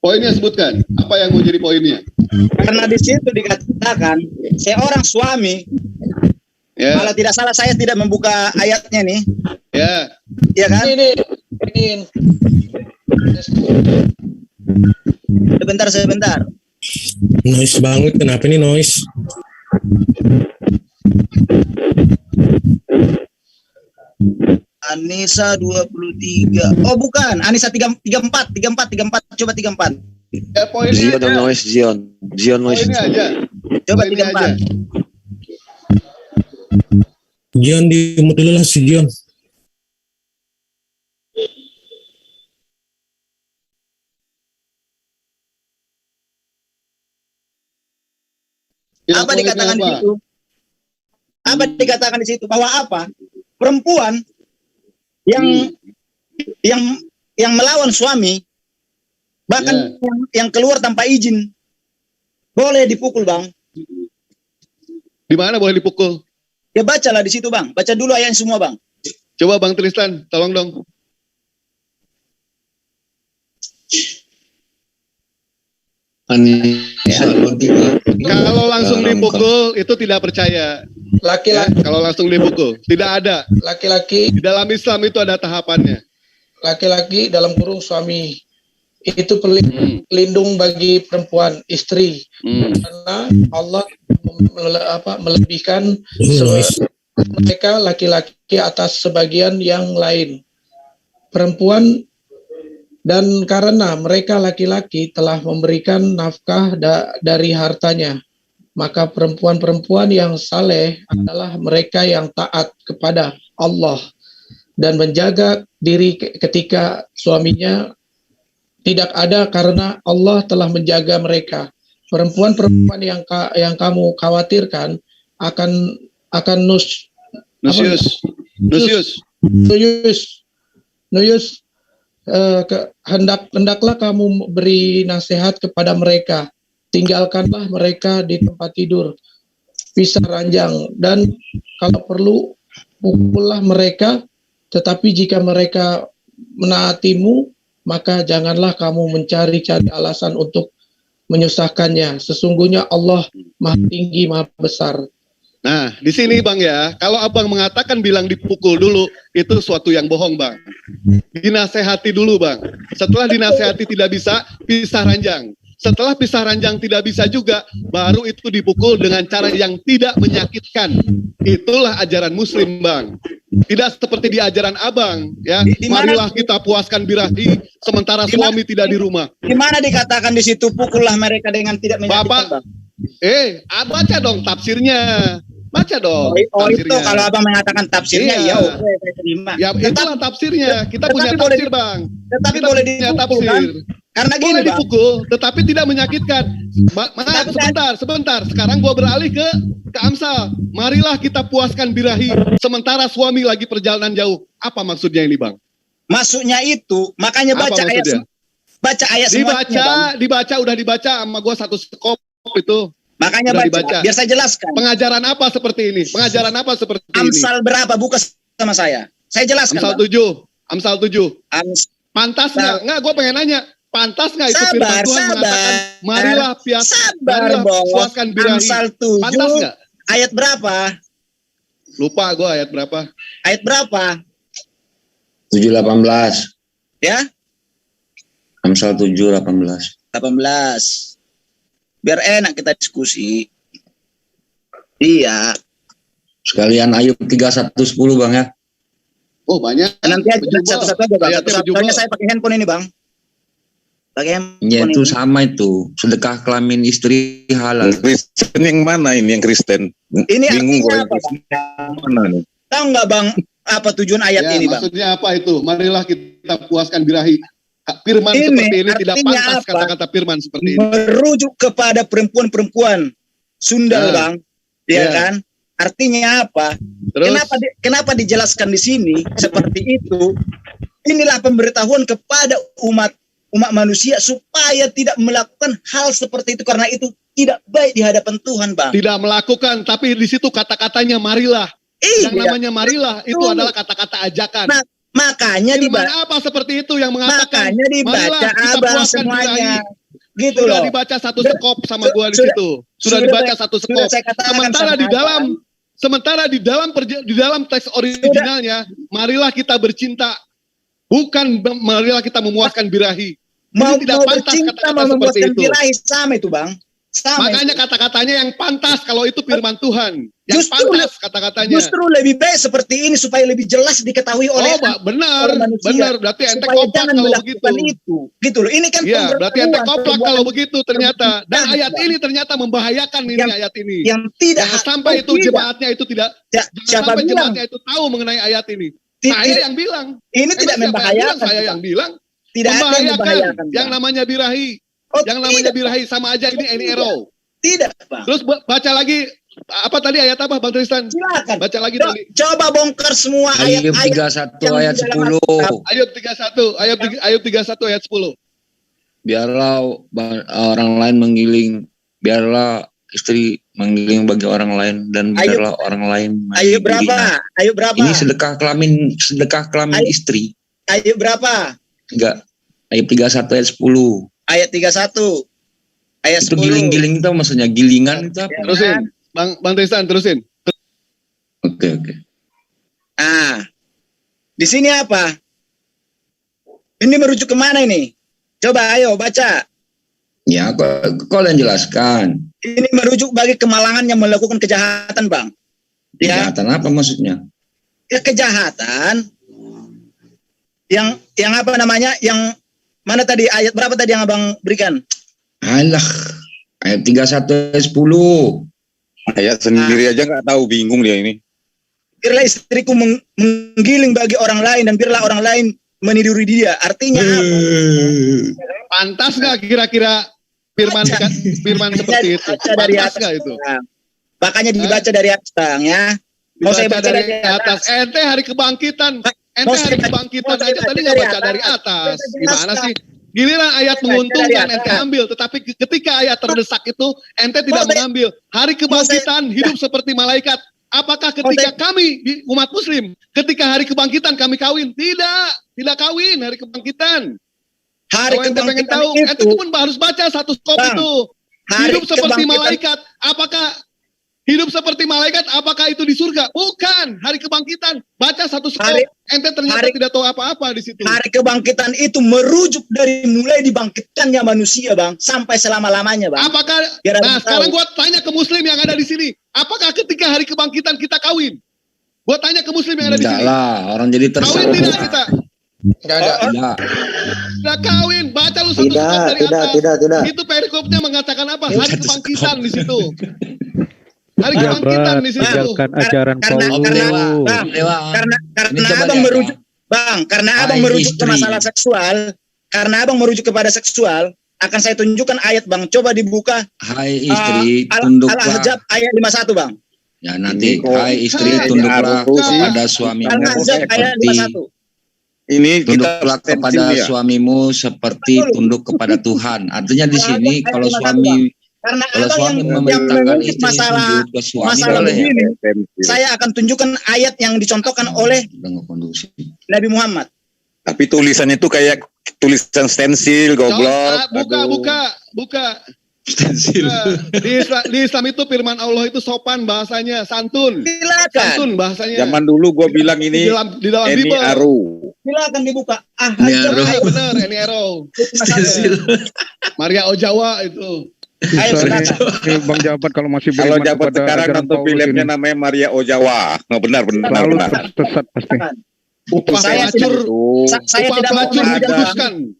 Poinnya sebutkan, apa yang mau jadi poinnya? Karena di situ dikatakan seorang suami, kalau tidak salah saya tidak membuka ayatnya nih. Ya. Iya kan? Ini. Sebentar. Noise banget, kenapa ini noise? Anissa 23. Oh bukan, Anissa 34. Coba 34. Ya, poinnya Zion aja. noise, Zion noise. Poinnya aja. Coba Poinnya 34. aja. Jion di mute dulu lah si Jion. Ya, Apa poinnya dikatakan di apa? situ? Apa dikatakan di situ? Bahwa apa? Perempuan yang melawan suami, bahkan yang keluar tanpa izin, boleh dipukul, Bang. Di mana boleh dipukul? Ya bacalah di situ, Bang. Baca dulu ayatnya semua, Bang. Coba Bang Tristan, tolong dong. Kalau langsung dipukul itu tidak percaya. Laki-laki, Kalau langsung dipukul, tidak ada. laki-laki, Di dalam Islam itu ada tahapannya. laki-laki dalam kurung suami itu pelindung bagi perempuan istri, karena Allah melebihkan mereka laki-laki atas sebagian yang lain perempuan, dan karena mereka laki-laki telah memberikan nafkah dari hartanya, maka perempuan-perempuan yang saleh adalah mereka yang taat kepada Allah dan menjaga diri ketika suaminya tidak ada, karena Allah telah menjaga mereka. Perempuan-perempuan yang kamu khawatirkan akan nuyus, hendaklah kamu beri nasihat kepada mereka. Tinggalkanlah mereka di tempat tidur, pisah ranjang, dan kalau perlu pukullah mereka. Tetapi jika mereka menaatimu, maka janganlah kamu mencari-cari alasan untuk menyusahkannya. Sesungguhnya Allah Maha Tinggi, Maha Besar. Nah, di sini Bang ya, kalau Abang mengatakan bilang dipukul dulu, itu suatu yang bohong Bang. Dinasehati dulu Bang. Setelah dinasehati tidak bisa, pisah ranjang. Setelah pisah ranjang tidak bisa juga, baru itu dipukul dengan cara yang tidak menyakitkan. Itulah ajaran Muslim Bang. Tidak seperti di ajaran Abang ya. Marilah kita puaskan birahi sementara suami tidak di rumah. Di mana dikatakan di situ pukullah mereka dengan tidak menyakitkan, Bapak, Bang? baca dong tafsirnya. Baca dong. Oh itu kalau Abang mengatakan tafsirnya, iya. Ya oke, saya terima. Ya itulah tafsirnya. Kita punya tafsir Bang. Tetapi Kita boleh punya dipukul, tafsir. kan? Karena gini, Boleh Bang. dipukul, tetapi tidak menyakitkan. Sebentar. Sekarang gua beralih ke Amsal. Marilah kita puaskan birahi sementara suami lagi perjalanan jauh. Apa maksudnya ini, Bang? Maksudnya itu, makanya baca ayat semuanya, udah dibaca sama gua satu skop itu. Makanya udah baca, dibaca. biar saya jelaskan. Pengajaran apa seperti ini? Amsal berapa? Buka sama saya. Saya jelaskan. Amsal 7. Pantas nggak? Nggak, gue pengen nanya. Pantas nggak itu firman Tuhan mengatakan marilah puaskan birahi? Amsal 7. Pantas nggak? Ayat berapa? Lupa gue ayat berapa. Ayat berapa? 7:18. Ya? Amsal 7:18. 18. Biar enak kita diskusi. Iya. Sekalian Ayub 31:10 Bang ya. Oh banyak. Nanti aja satu-satu aja Bang. Satu-satunya saya pakai handphone ini Bang. Pakai handphone Ya itu ini. sama itu. Sedekah kelamin istri halal. Kristen yang mana ini yang Kristen? Ini Bingung artinya gue. apa Bang? Mana nih? Tahu nggak Bang apa tujuan ayat ini Bang? Maksudnya apa itu? Marilah kita puaskan birahi. Firman Ini seperti ini tidak artinya pantas apa? kata-kata firman seperti ini. Merujuk kepada perempuan-perempuan Sunda Bang. Ya kan? Artinya apa? Terus? Kenapa dijelaskan di sini seperti itu? Inilah pemberitahuan kepada umat manusia supaya tidak melakukan hal seperti itu, karena itu tidak baik di hadapan Tuhan, Bang. Tidak melakukan, tapi di situ kata-katanya marilah. Iya. Yang namanya marilah itu adalah kata-kata ajakan. Makanya Firman apa seperti itu yang mengatakan makanya dibaca Abang semuanya. Gitu sudah loh. dibaca satu sekop sama gua di situ. Sudah dibaca satu sekop. Sementara di dalam teks originalnya, marilah kita bercinta. Bukan marilah kita memuaskan birahi. Mau tidak pantas kata-kata seperti itu. Birahi, sama itu, Bang. Makanya kata-katanya yang pantas kalau itu firman Tuhan. Yang pantas kata-katanya. Justru lebih baik seperti ini supaya lebih jelas diketahui oleh benar. Berarti ente supaya koplak jangan kalau melakukan begitu. Gitu loh. Ini kan berarti ente koplak kalau begitu ternyata. Dan ayat ini ternyata membahayakan ayat ini. Yang tidak sampai itu jemaatnya itu tidak. Siapa sampai bilang? jemaatnya itu tahu mengenai ayat ini. Saya yang bilang. Ini tidak membahayakan. Saya yang bilang. Tidak membahayakan. Yang namanya birahi. Yang namanya birahi sama aja ini arrow. Tidak, Bang. Terus baca lagi apa tadi ayat apa, Bang Tristan? Silakan. Baca lagi tadi. Coba bongkar semua Ayub 31 ayat 10. Ayub 31 ayat 10. Biarlah orang lain menggiling, biarlah istri menggiling bagi orang lain, dan biarlah orang lain. Ayub berapa? Ayub berapa? Ini sedekah kelamin istri. Ayub berapa? Enggak. Ayub 31 ayat 10. Ayat 31. Ayat 10. Itu giling-giling itu maksudnya gilingan itu apa? Terusin. Bang Tristan, terusin. Oke. Di sini apa? Ini merujuk kemana ini? Coba ayo baca. Ya, kalian jelaskan. Ini merujuk bagi kemalangan yang melakukan kejahatan, Bang. Kejahatan apa maksudnya? Ya, kejahatan. Yang apa namanya? Yang mana tadi, ayat berapa tadi yang Abang berikan? Alah, ayat 31 ayat 10. Ayat sendiri aja nggak tahu, bingung dia ini. Biarlah istriku menggiling bagi orang lain, dan biarlah orang lain meniduri dia. Artinya apa? Pantas nggak kira-kira firman seperti itu? Pantas nggak itu? Makanya dibaca dari atas, Bang, ya. Mau saya baca dari atas. Ente hari kebangkitan. Hari kebangkitan aja tadi nggak baca dari atas. Gimana sih? Giliran ayat menguntungkan ente ambil, tetapi ketika ayat terdesak itu ente tidak mengambil. Hari kebangkitan hidup seperti malaikat. Apakah ketika kami di umat Muslim, ketika hari kebangkitan kami kawin? Tidak kawin hari kebangkitan. Hari ente pengen tahu, ente pun harus baca satu skop itu. Hidup seperti malaikat. Hidup seperti malaikat, apakah itu di surga? Bukan. Hari kebangkitan. Baca satu skop. Ente ternyata tidak tahu apa-apa di situ. Hari kebangkitan itu merujuk dari mulai dibangkitkannya manusia, Bang, sampai selama-lamanya, Bang. Apakah? Sekarang gua tanya ke Muslim yang ada di sini. Apakah ketika hari kebangkitan kita kawin? Gua tanya ke Muslim yang ada di sini. Enggak lah, orang jadi tersangka. Kawin tidak kita? Enggak ada. Tidak kawin. Baca lu satu skop dari atas. Tidak. Itu perikopnya mengatakan apa? Hari kebangkitan di situ. Hari kebangkitan di situ. Tinggalkan ajaran Paulus. Karena Abang merujuk, Bang, karena Abang merujuk ke masalah seksual, karena Abang merujuk kepada seksual, akan saya tunjukkan ayat, Bang. Coba dibuka. Hai istri, tunduklah. Al-Ahzab ayat 51, Bang. Ya nanti, hai istri, tunduklah kepada suamimu. Al-Ahzab ayat 51. Ini tunduklah kepada suamimu seperti tunduk kepada Tuhan. Artinya di sini kalau suami memerintahkan istri tunduk ke suami, begini, saya akan tunjukkan ayat yang dicontohkan oleh Nabi Muhammad. Tapi tulisannya itu kayak tulisan stensil, goblok. Buka. Stensil. Di Islam itu firman Allah itu sopan bahasanya, santun. Silakan. Santun bahasanya. Zaman dulu gue bilang ini di dalam Eni Bible. Aru. Silakan dibuka. Benar, Eni Aru. Maria Ojawa itu. Ayo silakan. Bang Jabat kalau masih kalau Jabat sekarang nonton filmnya namanya Maria Ojawa. Nggak benar. Sesat pasti. Saya tidak mau diputuskan.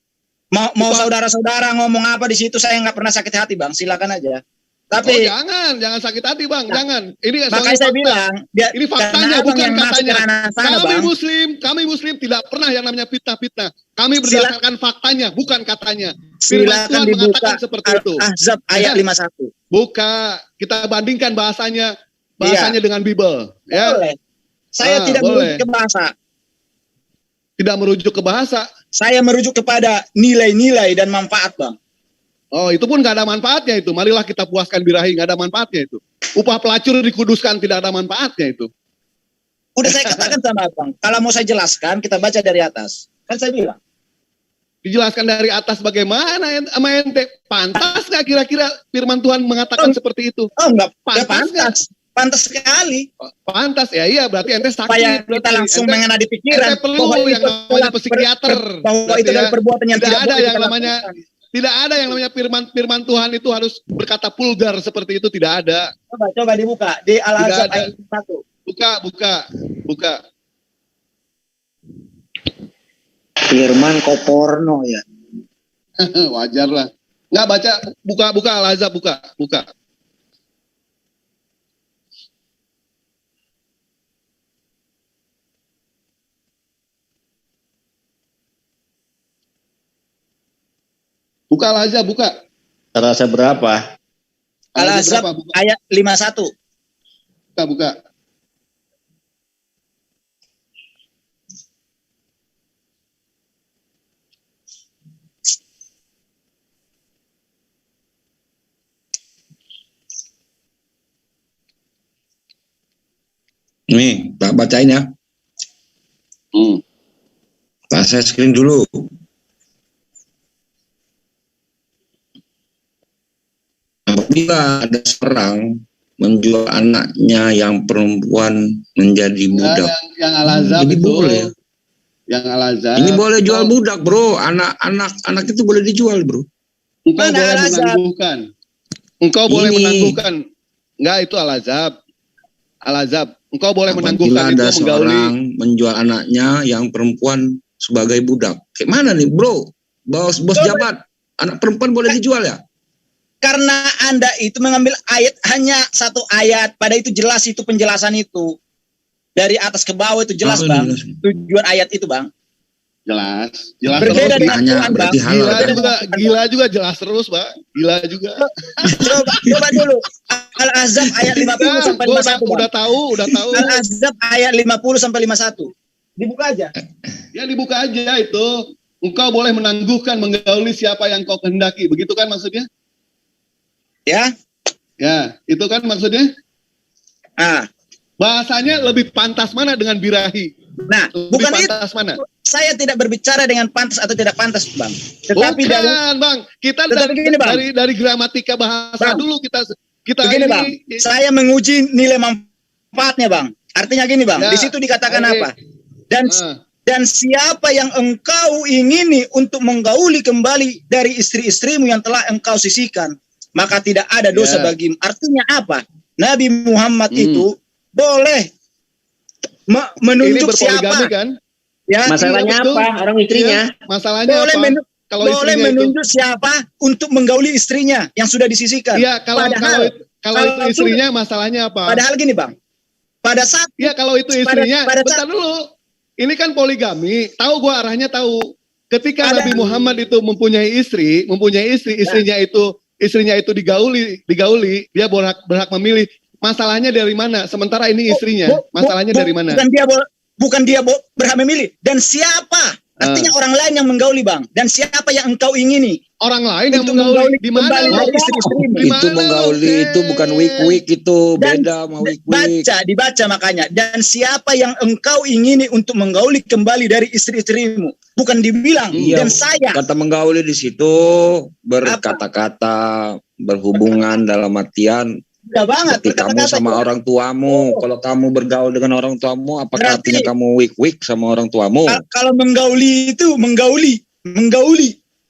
Mau saudara-saudara ngomong apa di situ, saya nggak pernah sakit hati, Bang. Silakan aja. Tapi jangan sakit hati, Bang. Jangan. Ini makanya saya bilang, ini faktanya bukan katanya. Kami Muslim tidak pernah yang namanya fitnah-fitnah. Kami berdasarkan faktanya, bukan katanya. Firman Tuhan mengatakan seperti itu. Ahzab ayat 51. Buka, kita bandingkan bahasanya dengan Bible. Ya. Boleh. Saya tidak merujuk ke bahasa. Tidak merujuk ke bahasa. Saya merujuk kepada nilai-nilai dan manfaat, Bang. Oh, itu pun nggak ada manfaatnya itu. Marilah kita puaskan birahi, nggak ada manfaatnya itu. Upah pelacur dikuduskan, tidak ada manfaatnya itu. Udah saya katakan sama Abang, kalau mau saya jelaskan, kita baca dari atas. Kan saya bilang. Dijelaskan dari atas bagaimana sama ente? Pantas nggak kira-kira firman Tuhan mengatakan seperti itu? Oh, enggak. Pantas. Pantas sekali. Pantas ya, iya berarti ente sakit. Supaya kita langsung mengena di pikiran. Ente perlu yang namanya psikiater. Bahwa itu adalah perbuatan yang tidak ada yang namanya lakukan. Tidak ada yang namanya firman Tuhan itu harus berkata vulgar seperti itu, tidak ada. Coba dibuka di Al-Ahzab ayat 1. Buka. Firman kok porno ya. Wajar lah. Nggak baca, buka Al-Ahzab, buka. Buka Al-Ahzab, buka. Terasa berapa? Al-Ahzab ayat 51. Buka. Nih, tak bacain ya. Tak saya screen dulu. Apabila ada seorang menjual anaknya yang perempuan menjadi budak. Yang Al-Ahzab ini itu boleh. Yang Al-Ahzab. Ini boleh jual budak, bro. Anak itu boleh dijual, bro. Engkau boleh menangguhkan. Engkau boleh menangguhkan. Enggak, itu Al-Ahzab. Engkau boleh menangguhkan itu ada seorang menjual anaknya yang perempuan sebagai budak. Kayak mana nih, bro? Bos jabat, anak perempuan boleh dijual ya? Karena Anda itu mengambil ayat, hanya satu ayat, pada itu jelas itu penjelasan itu. Dari atas ke bawah itu jelas, Bang. Tujuan ayat itu, Bang. Jelas. Berbeda dengan Quran, Bang. Gila juga jelas terus, Bang. Gila juga. Coba dulu. Al-Ahzab ayat 50 sampai 51. Udah tahu. Al-Ahzab ayat 50 sampai 51. Dibuka aja. Ya dibuka aja itu. Engkau boleh menangguhkan, menggauli siapa yang kau kehendaki. Begitu kan maksudnya? Ya, itu kan maksudnya. Bahasanya lebih pantas mana dengan birahi? Nah, bukan pantas itu. Mana? Saya tidak berbicara dengan pantas atau tidak pantas, Bang. Tetapi Bang. Kita dari gramatika bahasa Bang. Dulu kita begini, Bang. Saya menguji nilai manfaatnya, Bang. Artinya gini, Bang. Di situ dikatakan apa? Dan siapa yang engkau ingini untuk menggauli kembali dari istri-istrimu yang telah engkau sisihkan, maka tidak ada dosa bagimu. Artinya apa? Nabi Muhammad itu boleh menunjuk siapa? Kan? Ya, masalahnya apa? Orang istrinya. Masalahnya boleh apa? Boleh menunjuk siapa untuk menggauli istrinya yang sudah disisihkan. Iya, kalau itu istrinya masalahnya apa? Padahal gini, Bang. Pada saat kalau itu istrinya, bentar dulu. Ini kan poligami. Tahu gua arahnya tahu. Ketika Nabi Muhammad itu mempunyai istri, istrinya itu digauli, dia berhak memilih. Masalahnya dari mana? Sementara ini istrinya. Masalahnya dari mana? Bukan dia berhak memilih. Dan siapa? Artinya orang lain yang menggauli, Bang. Dan siapa yang engkau ingini? Orang lain yang menggauli. Di mana? Itu menggauli itu bukan wik-wik, itu beda sama wik-wik. Dibaca makanya. Dan siapa yang engkau ingini untuk menggauli kembali dari istri-istrimu? Bukan dibilang. Dan saya. Kata menggauli di situ berkata-kata, berhubungan dalam artian. Banget. Seperti kamu sama orang tuamu. Kalau kamu bergaul dengan orang tuamu, apakah artinya kamu wik-wik sama orang tuamu? Kalau menggauli itu menggauli.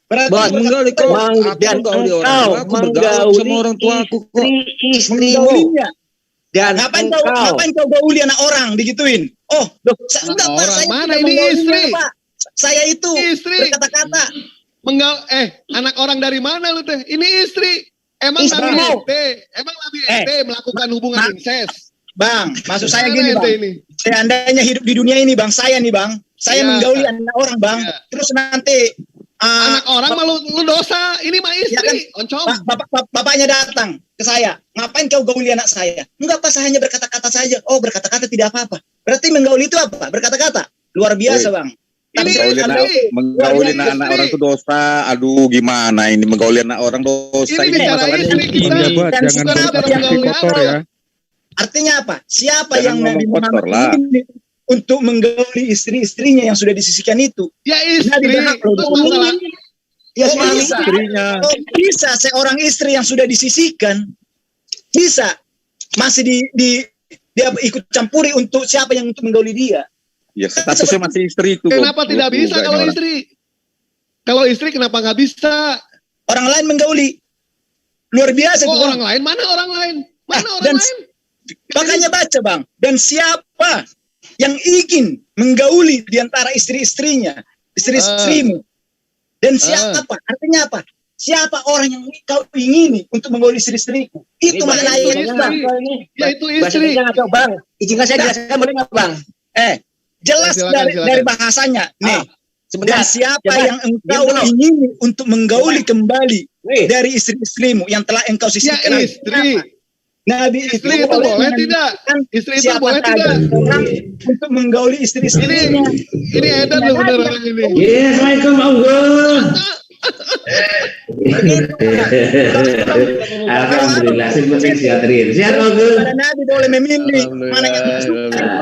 Berarti menggauli kau. Dan engkau bergaul sama orang tuaku kok. Istrimu. Dan ngapain kau gauli anak orang digituin? Oh, enggak, Pak, saya mana ini istri? Pak. Saya itu istri. Berkata-kata. Anak orang dari mana lu teh? Ini istri. Emang Nabi ente melakukan hubungan incest? Bang, maksud saya gini, Bang. Seandainya hidup di dunia ini, Bang, saya menggauli anak orang, Bang. Terus nanti anak orang malu lu dosa. Ini mah istri, oncom. Bapaknya datang ke saya. Ngapain kau gauli anak saya? Enggak, Pak, saya hanya berkata-kata saja. Oh, berkata-kata tidak apa-apa. Berarti menggauli itu apa? Berkata-kata. Luar biasa, Bang. Menggauli anak orang itu dosa. Aduh, gimana ini menggauli anak orang dosa? Ini bicara istri kita. Jangan berpakaian kotor ya. Artinya apa? Siapa yang Nabi Muhammad ini untuk menggauli istri-istrinya yang sudah disisihkan itu? Ya istri. Ya suami istrinya. Bisa seorang istri yang sudah disisihkan bisa masih dia ikut campuri untuk siapa yang untuk menggauli dia. Ya, statusnya masih istri itu. Kenapa tidak bisa kalau istri? Kalau istri kenapa nggak bisa? Orang lain menggauli. Luar biasa. Orang lain? Mana orang lain? Mana orang lain? Makanya baca Bang. Dan siapa yang ingin menggauli di antara istri-istrinya, istri-istrimu. Dan siapa? Artinya apa? Siapa orang yang kau ingini untuk menggauli istri-istriku? Itu maknanya. Ya itu istri. Bang, izinkan saya jelaskan boleh nggak Bang? Jelas dari bahasanya. Nih, dan siapa yang engkau ingini untuk menggauli kembali dari istri-istrimu yang telah engkau sisihkan? Ya istri. Nabi istri itu boleh tidak? Istri itu boleh tidak? Untuk menggauli istri-istrinya. Ini edan loh bener orang ini. Assalamualaikum Allah. Alhamdulillah, sebenarnya sehat Rin. Sehat Ogul. Nabi boleh memilih mana yang masuk.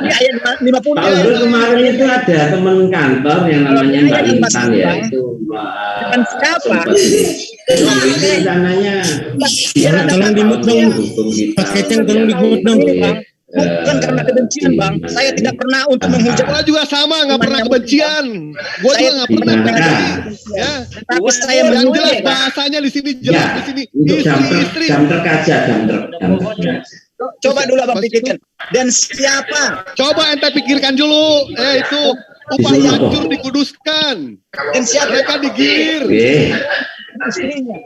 Di ayat 50. Ogul kemarin itu ada teman kantor yang namanya Mbak Intan ya, itu Mbak siapa? Namanya. Tolong dimut dong. Pak Keceng tolong dimut dong. Bukan karena kebencian Bang. Saya tidak pernah untuk menghujat. Gua juga sama, nggak pernah kebencian. Gua juga nggak pernah kebencian. Ya. Tapi saya yang jelas bahasanya di sini jelas di sini. Istri. Jam terkaca. Coba dulu Abang pikirkan. Dan siapa? Coba ente pikirkan dulu. Itu upah hancur dikuduskan. Dan siapa? Mereka digilir.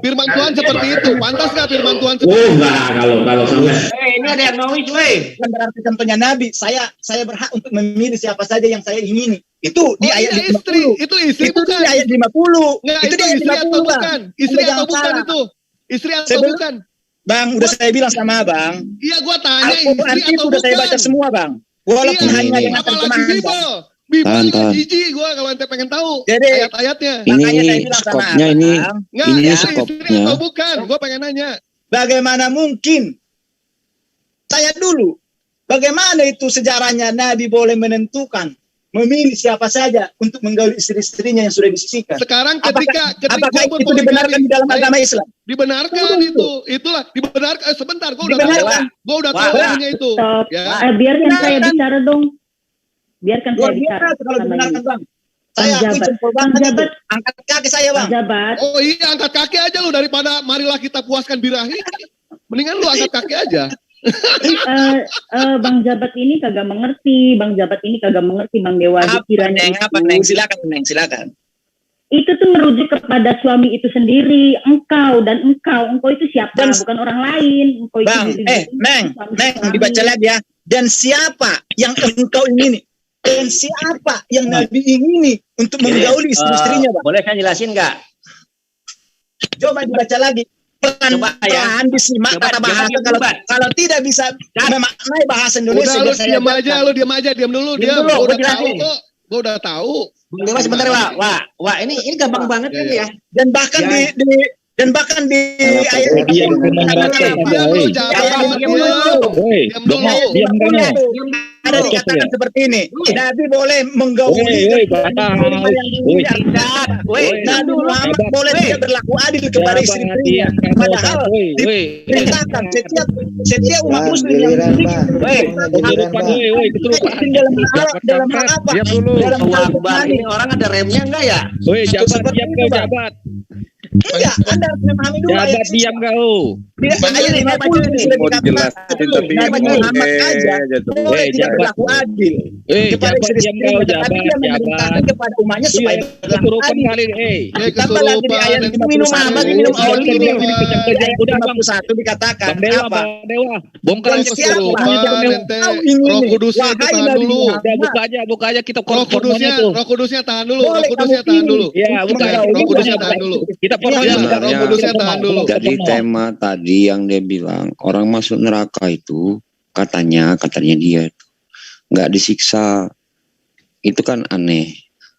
Firman Tuhan seperti itu. Pantas nggak firman Tuhan seperti itu? Enggak, kalau sampai. Ini ada yang mau itu, Berarti contohnya Nabi, saya berhak untuk memilih siapa saja yang saya ingini. Itu di ayat 50. Istri. Itu istri itu bukan? di ayat 50. Nggak, itu itu di istri atau bukan? Istri atau bukan itu? Istri atau bukan? Bang, udah saya bilang sama Bang. Iya, gua tanya Al-Quran istri atau udah saya baca bukan? semua Bang. Walaupun hanya dengan apalagi Bible juga jijik gua kalau ente pengen tahu ayat-ayatnya. Ini skopnya ini skopnya. Atau bukan? Gua pengen nanya. Bagaimana mungkin? Tanya dulu. Bagaimana itu sejarahnya Nabi boleh menentukan memilih siapa saja untuk menggauli istri-istrinya yang sudah disisihkan? Sekarang ketika apakah itu dibenarkan di dalam agama Islam? Dibenarkan itu. Itulah dibenarkan. Sebentar, gua udah tahu hanya itu. Ya. Biarkan saya bicara dong. Biarkan saya bicara. Kalau dibenarkan Bang. Saya akui jempol banget. Angkat kaki saya Bang. Oh iya, angkat kaki aja lu daripada marilah kita puaskan birahi. Mendingan lu angkat kaki aja. Bang Jabat ini kagak mengerti. Bang Dewa. Neng, silakan. Itu tuh merujuk kepada suami itu sendiri. Engkau itu siapa? Bukan orang lain. Engkau Bang, Neng, dibaca lagi ya. Dan siapa yang engkau ingini? Dan siapa yang Nabi ingini untuk menggauli istri-istrinya, Bang? Boleh saya jelasin nggak? Coba dibaca lagi. Pelan-pelan disimak kata bahasa. Kalau tidak bisa memaknai bahasa Indonesia. Udah, lu diam aja, diam dulu. Gua udah tahu. Dewa sebentar, Wah, ini gampang banget kan ya. Dan bahkan di ayat diam dulu. Ada dikatakan seperti ini. Nabi boleh menggauli. Nabi Muhammad boleh tidak berlaku adil kepada istri-istrinya. Padahal diperintahkan setiap umat muslim yang dalam hal apa? Dalam hal ini orang ada remnya enggak ya? Jabat. Iya, Anda harus memahami dulu. Jabat diam kau. Ayat 50 sudah dikatakan Nabi Muhammad aja boleh tidak berlaku adil kepada istri-istrinya, tapi dia memerintahkan kepada umatnya supaya berlaku adil. Tambah lagi di ayat 51 dikatakan apa? Bongkar Roh Kudusnya tahan dulu. Buka aja kita Roh Kudusnya tahan dulu. Ya, Roh Kudusnya tahan dulu. Kita jadi tema tadi yang dia bilang orang masuk neraka itu katanya dia itu nggak disiksa, itu kan aneh.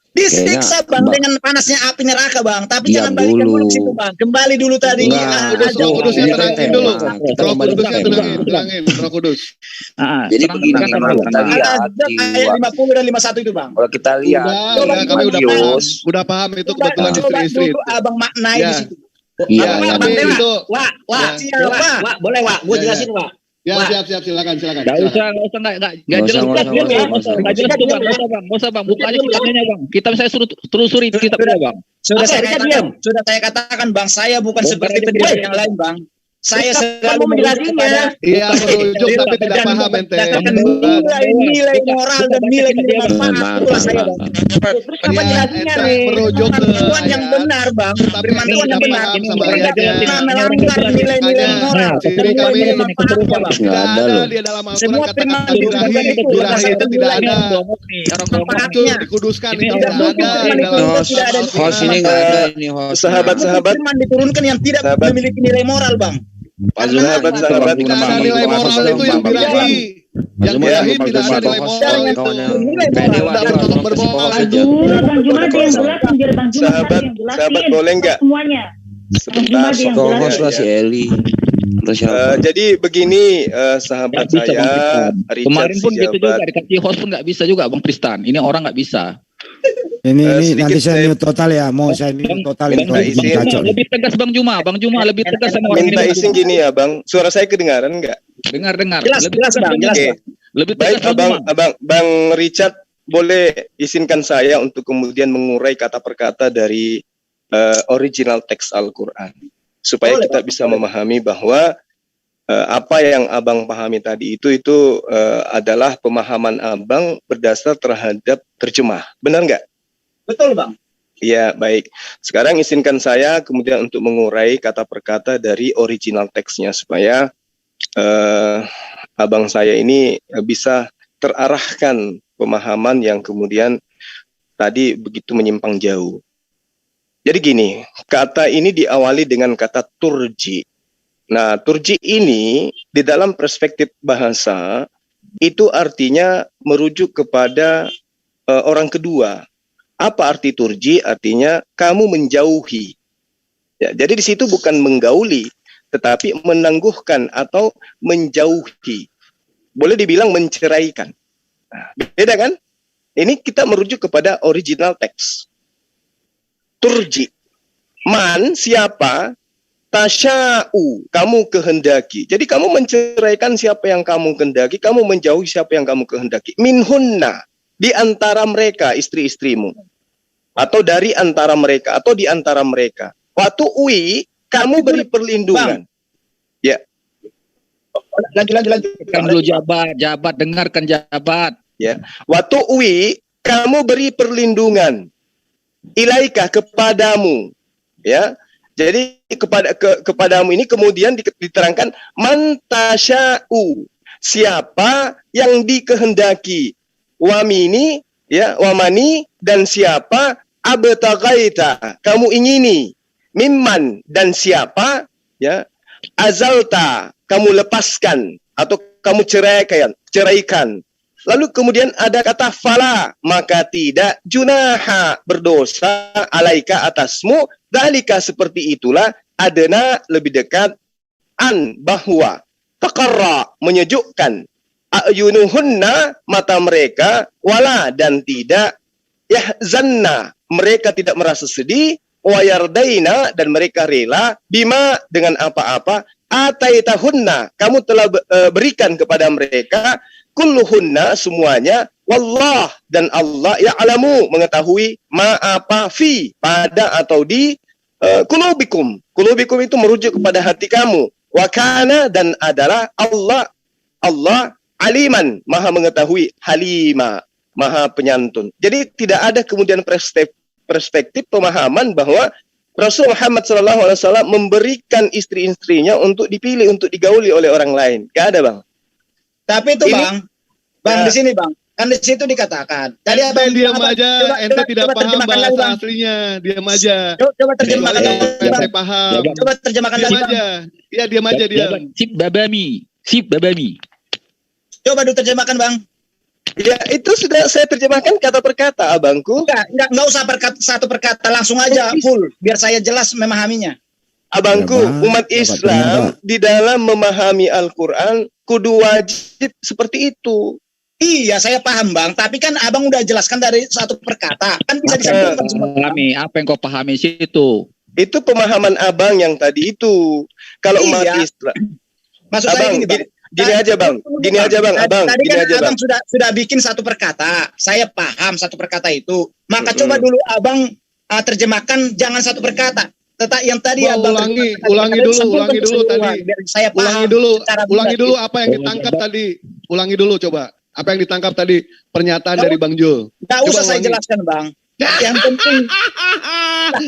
Disiksa bang dengan panasnya api neraka bang, tapi jangan balikan dulu ke situ bang. Kembali dulu tadi. Roh Kudusnya tenangin dulu. Roh Kudusnya tenangin. Roh Kudus. Jadi begini, kalau kita lihat ayat 50 dan 51 itu bang. Kalau kita lihat, kami udah paham itu kebetulan istri-istri itu. Abang maknai di situ. Iya, tapi itu. Wak, boleh Wak, gue jelasin Wak. Ya, siap, silakan. Enggak usah, enggak jelas tuh Bang, enggak usah Bang, buka aja kitabnya Bang. Kita saya suruh telusuri kitabnya Bang. Sudah saya katakan Bang, saya bukan seperti pendiri yang lain Bang. Saya selalu menjelaskannya. Iya, merujuk tapi tidak paham ente. Nilai moral dan nilai manfaat itulah saya Bang. Apa jelasinnya nih? Merujuk Tuhan yang benar Bang. Firman Tuhan yang benar. Melanggar nilai-nilai moral. Nilai manfaatnya Bang. Tidak ada dia dalam Al-Quran kata-kata birahi itu tidak ada. Itu dikuduskan itu tidak ada di dalam host ini nggak ada ini host. Sahabat-sahabat firman diturunkan yang tidak memiliki nilai moral Bang. Sahabat nilai moral itu yang birahi. Yang birahi tidak ada nilai moral itu. Tidak untuk berbohong aja. Bang Juma dia yang jelas, Bang Juma Sahabat boleh nggak? Semuanya. Sebentar. Host lah si Eli. Jadi begini sahabat saya, Richard kemarin pun gitu juga dikasih host pun nggak bisa juga Bang Tristan. Ini orang nggak bisa. Ini nanti saya mute total ya, mau saya mute total itu lebih tegas Bang Juma lebih tegas sama orang minta izin gini ya Bang, suara saya kedengaran nggak? Dengar jelas Bang, jelas Bang. Lebih baik Bang Richard, boleh izinkan saya untuk kemudian mengurai kata per kata dari original teks Al-Quran supaya kita bisa memahami bahwa apa yang Abang pahami tadi itu adalah pemahaman Abang berdasar terhadap terjemah, benar nggak? Betul Bang. Iya, baik. Sekarang izinkan saya kemudian untuk mengurai kata per kata dari original teksnya supaya abang saya ini bisa terarahkan pemahaman yang kemudian tadi begitu menyimpang jauh. Jadi gini, kata ini diawali dengan kata turji. Nah, turji ini di dalam perspektif bahasa itu artinya merujuk kepada orang kedua. Apa arti turji? Artinya kamu menjauhi. Ya, jadi di situ bukan menggauli, tetapi menangguhkan atau menjauhi. Boleh dibilang menceraikan. Nah, beda kan? Ini kita merujuk kepada original teks. Turji. Man, siapa? Tasya'u, kamu kehendaki. Jadi kamu menceraikan siapa yang kamu kehendaki, kamu menjauhi siapa yang kamu kehendaki. Minhunna, di antara mereka, istri-istrimu. Atau dari antara mereka, atau di antara mereka. Waktu kamu beri perlindungan. Bang. Ya. Lanjut. Kan dulu jabat, dengarkan jabat. Ya. Waktu kamu beri perlindungan. Ilaika kepadamu. Ya. Jadi kepadamu ini kemudian diterangkan mantasya'u, siapa yang dikehendaki, wamini ya, wamani, dan siapa abtaghaita, kamu ingini, mimman, dan siapa ya, azalta, kamu lepaskan atau kamu ceraikan. Lalu kemudian ada kata fala, maka tidak junaha, berdosa alaika atasmu, dalika seperti itulah, adena lebih dekat, an bahwa taqarra menyejukkan, ayunuhunna mata mereka, wala dan tidak, yahzanna mereka tidak merasa sedih, wayardaina dan mereka rela, bima dengan apa-apa, ataitahunna kamu telah berikan kepada mereka, kulluhunna semuanya, wallah dan Allah ya'lamu mengetahui ma apa fi pada atau di kulubikum. Kulubikum itu merujuk kepada hati kamu. Wa kana dan adalah Allah aliman, maha mengetahui, halima, maha penyantun. Jadi tidak ada kemudian perspektif pemahaman bahwa Rasul Muhammad SAW memberikan istri-istrinya untuk dipilih, untuk digauli oleh orang lain. Gak ada, Bang. Tapi itu Bang ya. Di sini Bang, kan di situ dikatakan. Tadi Abang diam aja, ente tidak paham bahasa aslinya, diam aja. Coba terjemahkan lagi. Saya paham. Coba terjemahkan lagi. Diam aja. Iya, diam aja dia. Sip babami. Coba dulu terjemahkan Bang. Ya, itu sudah saya terjemahkan kata per kata, abangku. Enggak usah satu per kata, langsung aja full biar saya jelas memahaminya. Abangku, umat Islam di dalam memahami Al-Qur'an kudu wajib seperti itu. Iya, saya paham, Bang. Tapi kan Abang udah jelaskan dari satu per kata. Kan bisa disambungkan semua. Apa yang kau pahami situ? Itu pemahaman Abang yang tadi itu. Kalau umat Islam. Maksud saya gini, Bang. Gini aja bang, abang. Tadi gini kan aja, abang sudah bikin satu per kata. Saya paham satu per kata itu. Maka coba dulu abang terjemahkan jangan satu per kata. Tetapi yang tadi abang ulangi dulu tadi. Biar saya paham. Ulangi dulu apa yang ditangkap tadi. Ulangi dulu coba. Apa yang ditangkap tadi pernyataan dari Bang Jul. Nggak usah saya jelaskan, Bang. Yang penting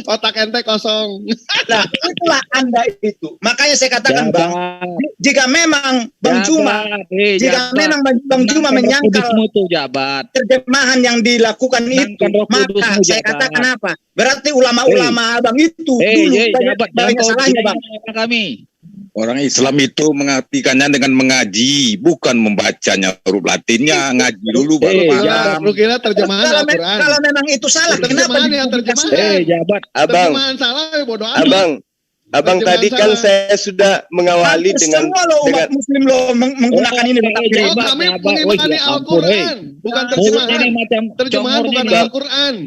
otak ente kosong. Nah, itulah Anda itu. Makanya saya katakan, Bang, jika memang Bang Juma menyangkal terjemahan yang dilakukan itu, maka saya katakan apa? Berarti ulama-ulama Abang itu dulu banyak salahnya, Bang. Orang Islam itu mengartikannya dengan mengaji, bukan membacanya huruf Latinnya, ngaji dulu baru paham. Lu kira terjemahan Al-Quran? Kalau memang itu salah, kenapa Abang, Abang tadi kan saya sudah mengawali dengan umat Muslim menggunakan ini. Kami mengimani Al-Quran, bukan terjemahan bukan Al-Quran.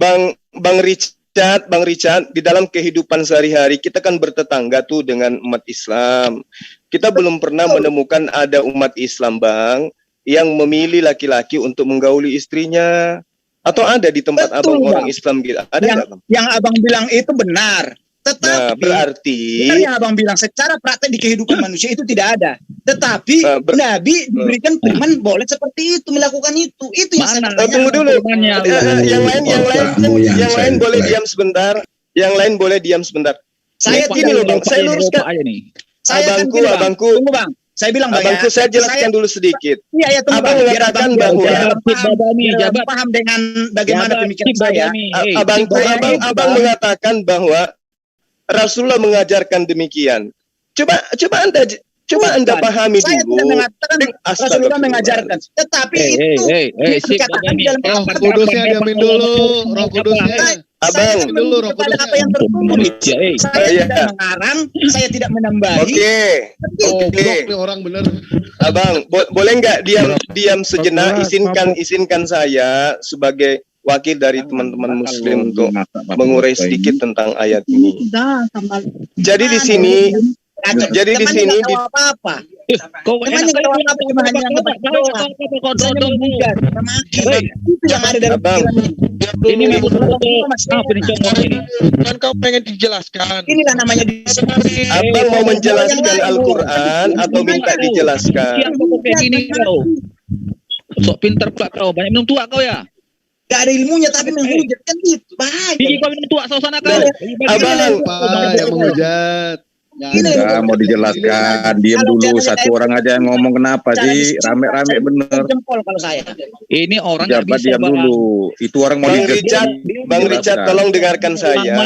Bang Richard, di dalam kehidupan sehari-hari kita kan bertetangga tuh dengan umat Islam. Kita belum pernah menemukan ada umat Islam, Bang, yang memilih laki-laki untuk menggauli istrinya. Atau ada di tempat abang orang Islam gitu? Ada nggak, Bang? Yang abang bilang itu benar. Tetapi berarti yang abang bilang secara praktek di kehidupan manusia itu tidak ada. Tetapi Nabi diberikan firman boleh seperti itu, melakukan itu. Itu yang saya tanya. Tunggu dulu. Yang lain boleh diam sebentar. Yang lain boleh diam sebentar. Saya gini loh, Bang. Saya luruskan. Abangku. Tunggu, Bang. Saya bilang, Bang, abangku, saya jelaskan dulu sedikit. Iya, tunggu, Abang mengatakan bahwa paham dengan bagaimana pemikiran saya. Abang mengatakan bahwa Rasulullah mengajarkan demikian. Coba Anda pahami dulu. Saya tidak mengatakan Rasulullah mengajarkan, tetapi itu dikatakan dalam Roh Kudusnya diamin dulu, Roh Kudusnya. Abang dulu Roh Kudusnya. Apa yang tertulis? Saya tidak mengarang, saya tidak menambahi. Oke. Orang benar. Abang, boleh nggak diam sejenak? Izinkan saya sebagai wakil dari teman-teman Muslim untuk mengurai sedikit tentang ayat ini. Jadi di sini apa-apa. Kau yang ada dari ini kan kau pengen dijelaskan. Inilah namanya Abang mau menjelaskan Al-Quran atau minta dijelaskan? Ini kau sok pintar pula kau, banyak minum tua kau ya. Gak ada ilmunya tapi menghujat kan gitu. Baik. Gigi kau minum tua suasana kau. Abang yang menghujat. Mau dijelaskan, diam dulu satu orang aja yang ngomong. Kenapa sih rame-rame bener? Jempol kalau saya. Ini orang jabat diam dulu. Itu orang mau Bang Richard, tolong dengarkan saya.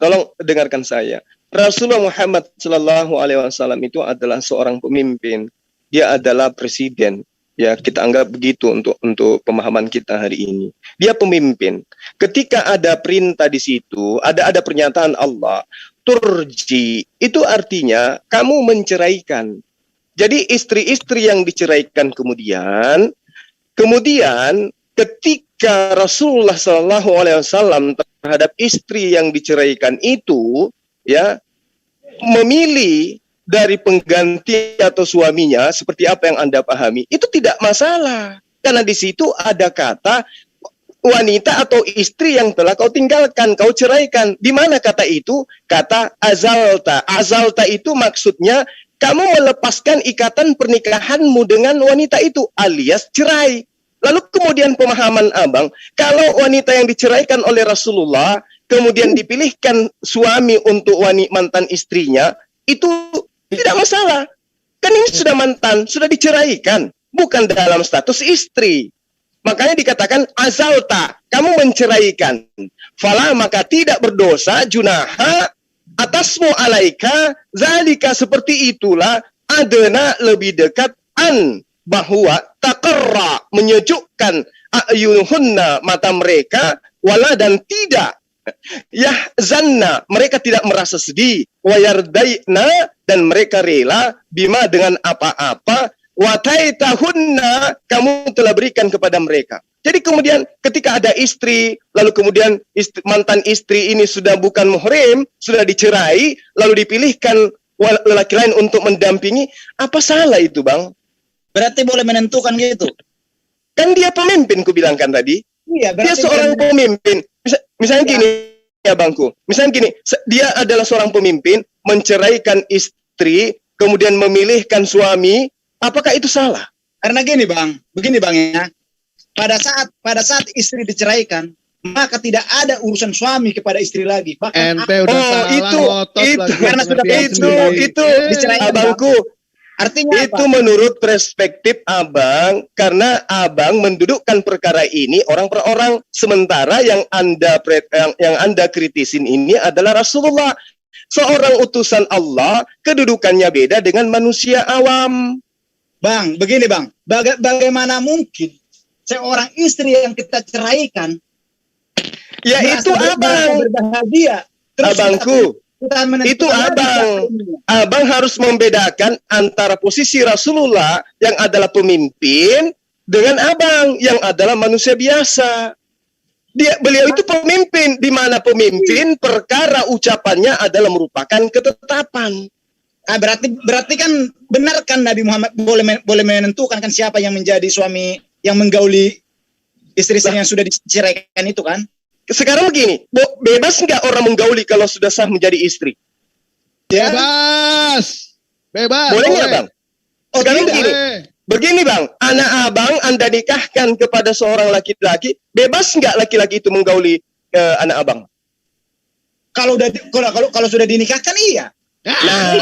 Tolong dengarkan saya. Rasulullah Muhammad Sallallahu Alaihi Wasallam itu adalah seorang pemimpin. Dia adalah presiden. Ya, kita anggap begitu untuk pemahaman kita hari ini. Dia pemimpin. Ketika ada perintah di situ, ada pernyataan Allah, turji, itu artinya kamu menceraikan. Jadi istri-istri yang diceraikan kemudian ketika Rasulullah SAW terhadap istri yang diceraikan itu, ya, memilih dari pengganti atau suaminya seperti apa yang Anda pahami, itu tidak masalah. Karena di situ ada kata wanita atau istri yang telah kau tinggalkan, kau ceraikan. Di mana kata itu? Kata azalta. Azalta itu maksudnya kamu melepaskan ikatan pernikahanmu dengan wanita itu alias cerai. Lalu kemudian pemahaman abang, kalau wanita yang diceraikan oleh Rasulullah kemudian dipilihkan suami untuk mantan istrinya, itu tidak masalah. Kan ini sudah mantan, sudah diceraikan, bukan dalam status istri. Makanya dikatakan azalta, kamu menceraikan. Fala maka tidak berdosa junaha atasmu alaika zalika, seperti itulah adena lebih dekat bahwa taqarra, menyejukkan, ayunuhunna, mata mereka, wala, dan tidak yahzanna, mereka tidak merasa sedih, wayardaina, dan mereka rela, bima, dengan apa-apa, wataitahunna, kamu telah berikan kepada mereka. Jadi kemudian ketika ada istri, lalu kemudian mantan istri ini sudah bukan muhrim, sudah dicerai, lalu dipilihkan lelaki lain untuk mendampingi, apa salah itu, Bang? Berarti boleh menentukan gitu. Kan dia pemimpin, ku bilangkan tadi. Iya, dia seorang pemimpin. Misalnya gini, ya Bangku. Misalnya gini, dia adalah seorang pemimpin, menceraikan istri, kemudian memilihkan suami, apakah itu salah? Karena gini, Bang. Begini, Bang, ya. Pada saat istri diceraikan, maka tidak ada urusan suami kepada istri lagi. Bahkan karena sudah itu Abangku. Artinya itu apa? Menurut perspektif Abang, karena Abang mendudukkan perkara ini orang per orang, sementara yang Anda kritisin ini adalah Rasulullah, seorang utusan Allah, kedudukannya beda dengan manusia awam. Bang, begini Bang, bagaimana mungkin seorang istri yang kita ceraikan, ya itu Abang berbahagia, Abangku. Itu abang harus membedakan antara posisi Rasulullah yang adalah pemimpin dengan abang yang adalah manusia biasa. Beliau itu pemimpin, di mana pemimpin perkara ucapannya adalah merupakan ketetapan. Berarti kan benar kan Nabi Muhammad boleh menentukan kan siapa yang menjadi suami yang menggauli istri yang sudah diceraikan itu kan? Sekarang begini, bebas nggak orang menggauli kalau sudah sah menjadi istri? Ya? Bebas. Boleh nggak Bang? Sekarang begini Bang, anak abang Anda nikahkan kepada seorang laki-laki, bebas nggak laki-laki itu menggauli anak abang? Kalau sudah dinikahkan iya. Nah,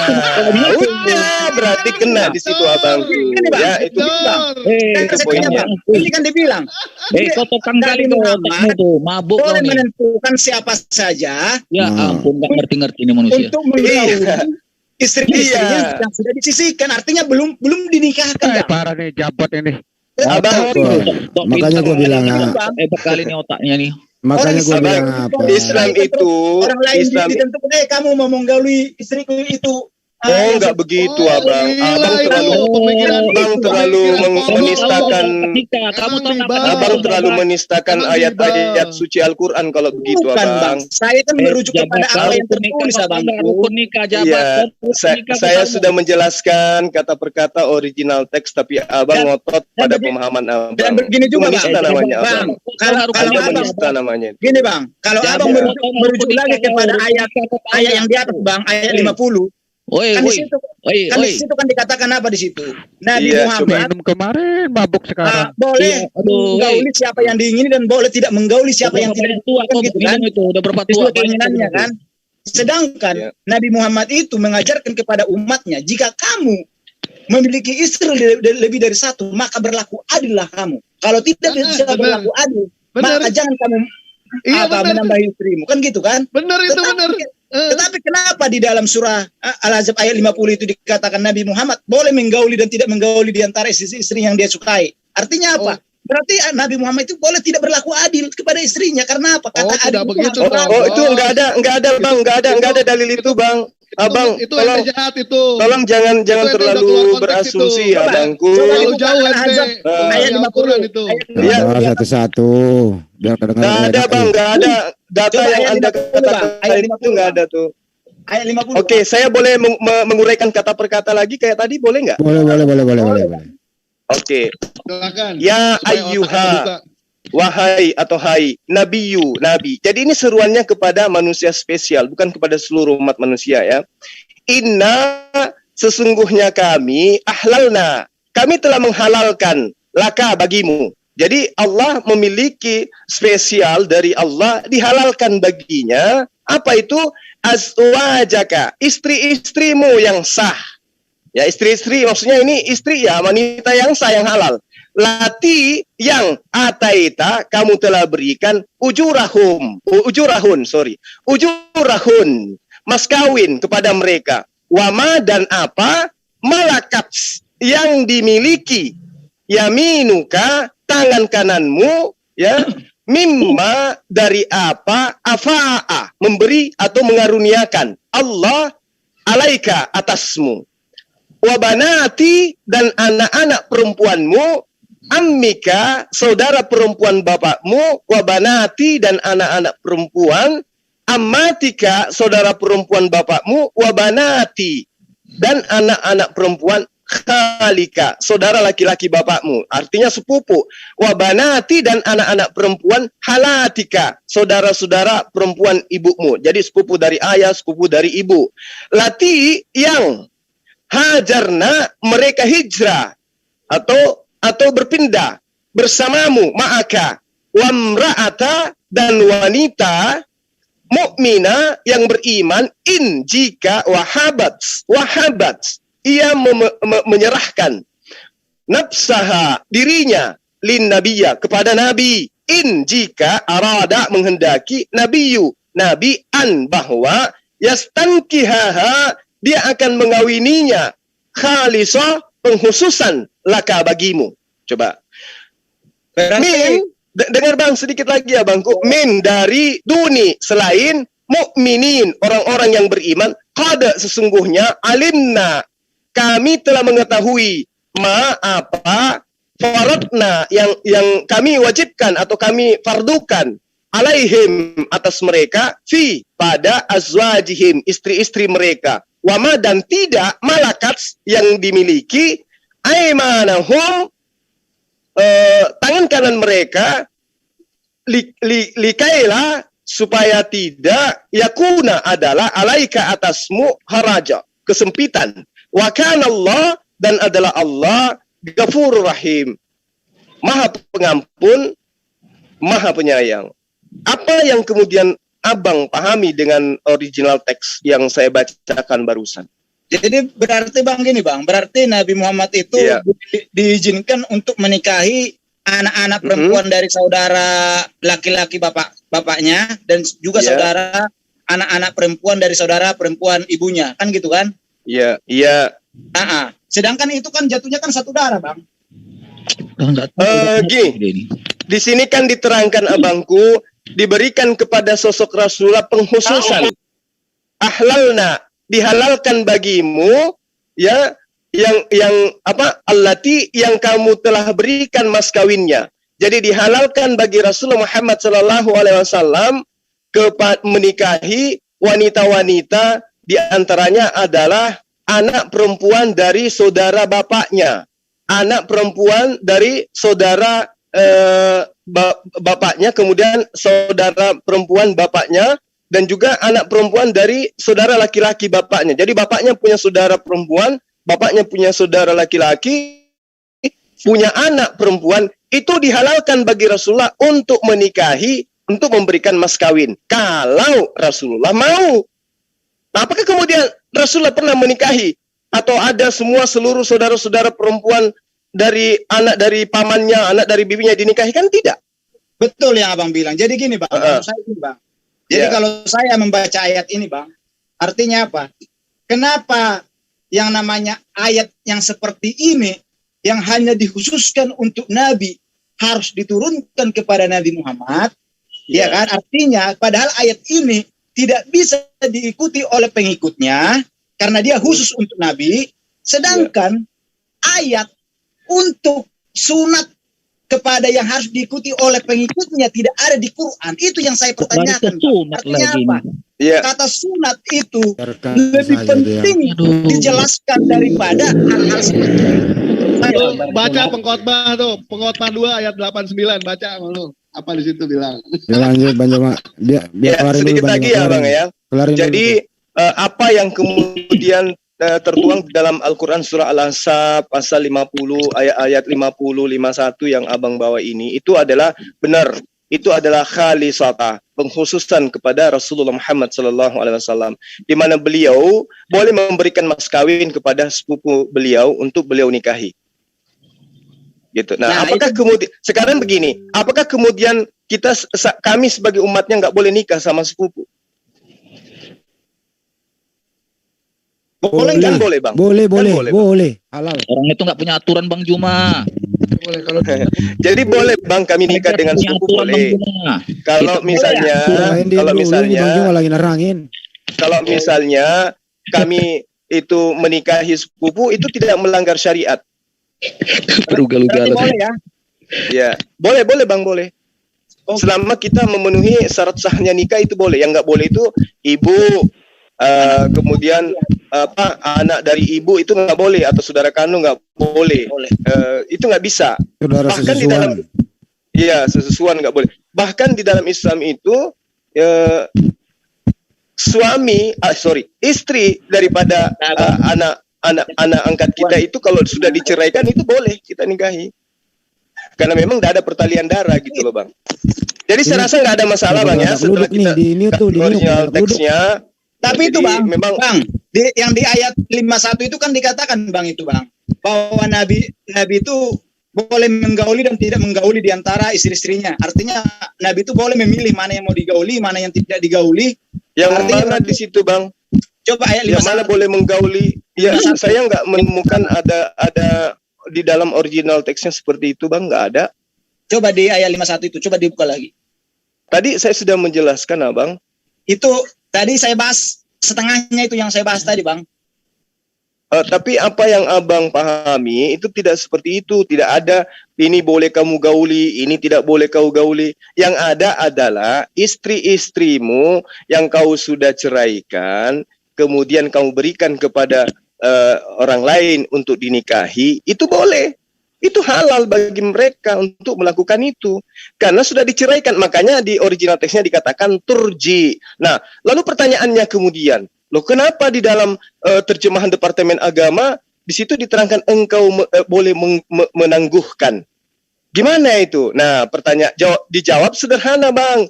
udah berarti kena di situ abang. Ya itu ini kan dibilang. Kotokan kali itu mabuk. Boleh menentukan siapa saja. Ya ampun, nggak ngerti-ngerti ini manusia. Untuk menggauli istri-istrinya yang sudah disisihkan, artinya belum dinikahkan. Parah nih jabat ini. Abang, makanya gue bilang hebat kali nih otaknya nih. Makanya gue bilang apa? Islam itu orang lain ditentukan kamu mau menggauli istriku itu. Enggak begitu abang. Abang terlalu menistakan. Abang terlalu menistakan ayat-ayat suci Al-Quran kalau begitu abang. Saya kan merujuk kepada apa yang tertulis abang. Iya, saya sudah menjelaskan kata per kata original teks, tapi abang ngotot pada pemahaman abang. Dan begini juga bang. Kalau namanya. Gini bang, kalau abang merujuk lagi kepada ayat yang di atas bang, ayat 50. Di situ kan dikatakan apa di situ? Nabi Muhammad kemarin mabuk sekarang. Boleh menggauli siapa yang diingini dan boleh tidak menggauli siapa yang tidak gitu kan? Itu udah berapa tua keinginannya kan? Sedangkan Nabi Muhammad itu mengajarkan kepada umatnya, jika kamu memiliki istri lebih dari satu, maka berlaku adillah kamu. Kalau tidak bisa berlaku adil, maka jangan kamu menambah istrimu. Kan gitu kan? Benar itu benar. Tetapi kenapa di dalam surah Al-Ahzab ayat 50 itu dikatakan Nabi Muhammad boleh menggauli dan tidak menggauli di antara istri yang dia sukai? Artinya apa? Berarti Nabi Muhammad itu boleh tidak berlaku adil kepada istrinya. Karena apa? Kata adil begitu. Itu enggak ada bang, enggak ada dalil itu bang. Abang, itu jahat itu. Tolong jangan terlalu berasumsi ya bangku. Terlalu jauh ayat 50 itu. Iya, satu-satu. Biar enggak ada bang, enggak ada. Data yang Anda katakan itu enggak ada tuh. Ayat 50. Oke, saya boleh menguraikan kata per kata lagi kayak tadi, boleh enggak? Boleh. Oke. Silakan. Ya ayyuha, wahai atau hai, nabi. Jadi ini seruannya kepada manusia spesial, bukan kepada seluruh umat manusia ya. Inna, sesungguhnya kami, ahlalna, kami telah menghalalkan laka bagimu. Jadi Allah memiliki spesial dari Allah, dihalalkan baginya. Apa itu? Azwajaka, istri-istrimu yang sah. Ya istri-istri, maksudnya ini istri ya, wanita yang sah, yang halal. Lati yang ataita kamu telah berikan ujurahun mas kawin kepada mereka, wama dan apa malakat yang dimiliki yaminuka, tangan kananmu, ya, mimma, dari apa, afa'a, memberi atau mengaruniakan Allah alaika, atasmu, wabanati, dan anak-anak perempuanmu, ammika, saudara perempuan bapakmu, wabanati, dan anak-anak perempuan ammatika, saudara perempuan bapakmu, wabanati, dan anak-anak perempuan khalika, saudara laki-laki bapakmu, artinya sepupu, wabanati, dan anak-anak perempuan halatika, saudara-saudara perempuan ibumu, jadi sepupu dari ayah, sepupu dari ibu, lati, yang hajarna, mereka hijrah atau berpindah bersamamu, ma'aka, wamra'ata, dan wanita mukminah yang beriman, in, jika, wahabat, ia menyerahkan nafsaha, dirinya, lin nabiyya, kepada nabi, in, jika, arada, menghendaki, nabiyu, nabi, an, bahwa yastankihaha, dia akan mengawininya, khalisah, penghususan, laka, bagimu. Coba. Min, dengar bang sedikit lagi ya bangku. Min, dari, duni, selain, mukminin, orang-orang yang beriman, qad, sesungguhnya, alimna, kami telah mengetahui, ma, apa, faradna, yang kami wajibkan atau kami fardukan, alaihim, atas mereka, fi, pada azwajihim, istri-istri mereka, wama, dan tidak, malakat, yang dimiliki, aimanahum, tangan kanan mereka, likaila, supaya tidak, yakuna, adalah, alaika, atasmu, haraja, kesempitan, wa kana Allah, dan adalah Allah, ghafurur rahim, maha pengampun, maha penyayang. Apa yang kemudian abang pahami dengan original teks yang saya bacakan barusan? Jadi berarti bang gini bang, berarti Nabi Muhammad itu diizinkan untuk menikahi anak-anak perempuan dari saudara laki-laki bapaknya, dan juga saudara anak-anak perempuan dari saudara perempuan ibunya, kan gitu kan? Iya. Sedangkan itu kan jatuhnya kan satu darah bang. Di sini kan diterangkan abangku, diberikan kepada sosok Rasulullah penghususan. Ahlalna, dihalalkan bagimu, ya, yang apa, allati, yang kamu telah berikan mas kawinnya. Jadi dihalalkan bagi Rasulullah Muhammad SAW menikahi wanita-wanita, di antaranya adalah anak perempuan dari saudara bapaknya, anak perempuan dari saudara bapaknya, kemudian saudara perempuan bapaknya, dan juga anak perempuan dari saudara laki-laki bapaknya. Jadi bapaknya punya saudara perempuan, bapaknya punya saudara laki-laki, punya anak perempuan, itu dihalalkan bagi Rasulullah untuk menikahi, untuk memberikan mas kawin, kalau Rasulullah mau. Nah, apakah kemudian Rasulullah pernah menikahi, atau ada seluruh saudara-saudara perempuan dari anak dari pamannya, anak dari bibinya dinikahi? Kan tidak. Betul yang abang bilang. Jadi gini bang, jadi kalau saya membaca ayat ini bang, artinya apa? Kenapa yang namanya ayat yang seperti ini, yang hanya dikhususkan untuk Nabi, harus diturunkan kepada Nabi Muhammad? Ya kan? Artinya padahal ayat ini tidak bisa diikuti oleh pengikutnya, karena dia khusus untuk Nabi. Sedangkan ayat untuk sunat kepada yang harus diikuti oleh pengikutnya tidak ada di Quran. Itu yang saya pertanyakan. Artinya apa? Kata sunat itu lebih penting dijelaskan daripada hal-hal seperti itu. Baca pengkhotbah tuh, pengkhotbah 2 ayat 89, baca lu. Apa di situ bilang? Lanjut Bang Juma. Biar sedikit lagi ya Bang ya. Jadi apa yang kemudian tertuang dalam Al-Quran surah Al-Ahzab pasal 50 ayat 50 51 yang abang bawa ini, itu adalah benar, itu adalah khalisata, pengkhususan kepada Rasulullah Muhammad SAW, di mana beliau boleh memberikan mas kawin kepada sepupu beliau untuk beliau nikahi. Gitu. Nah, apakah kemudian sekarang begini, apakah kemudian kami sebagai umatnya nggak boleh nikah sama sepupu? Boleh, kan boleh bang. Boleh. Halal. Orang itu nggak punya aturan Bang Juma. Boleh kalau Jadi boleh Bang kami nikah dengan sepupu boleh. Kalau misalnya lagi nerangin. Kalau misalnya kami itu menikahi sepupu itu tidak melanggar syariat. Berugal-ugalan. Boleh ya? Ya, boleh Bang, boleh. Selama kita memenuhi syarat sahnya nikah itu boleh. Yang nggak boleh itu ibu, kemudian anak dari ibu itu nggak boleh, atau saudara kandung nggak boleh. Itu nggak bisa. Saudara Bahkan di dalam, iya sesusuan nggak boleh. Bahkan di dalam Islam itu istri daripada anak angkat kita itu kalau sudah diceraikan itu boleh kita nikahi. Karena memang tidak ada pertalian darah gitu loh Bang. Jadi saya rasa nggak ada masalah Bang ya setelah kita original teksnya. Tapi itu Bang, yang di ayat 51 itu kan dikatakan Bang itu Bang, bahwa Nabi itu boleh menggauli dan tidak menggauli di antara istri-istrinya. Artinya Nabi itu boleh memilih mana yang mau digauli, mana yang tidak digauli. Yang mana di situ Bang? Coba ayat 51. Yang mana boleh menggauli? Ya, saya nggak menemukan ada di dalam original teksnya seperti itu Bang, nggak ada. Coba di ayat 51 itu, coba dibuka lagi. Tadi saya sudah menjelaskan Abang. Itu tadi saya bahas setengahnya itu yang saya bahas tadi Bang. Tapi apa yang Abang pahami itu tidak seperti itu. Tidak ada ini boleh kamu gauli, ini tidak boleh kau gauli. Yang ada adalah istri-istrimu yang kau sudah ceraikan, kemudian kamu berikan kepada orang lain untuk dinikahi, itu boleh. Itu halal bagi mereka untuk melakukan itu. Karena sudah diceraikan. Makanya di original teksnya dikatakan turji. Nah, lalu pertanyaannya kemudian, loh kenapa di dalam terjemahan Departemen Agama di situ diterangkan engkau boleh menangguhkan? Gimana itu? Nah, dijawab sederhana Bang.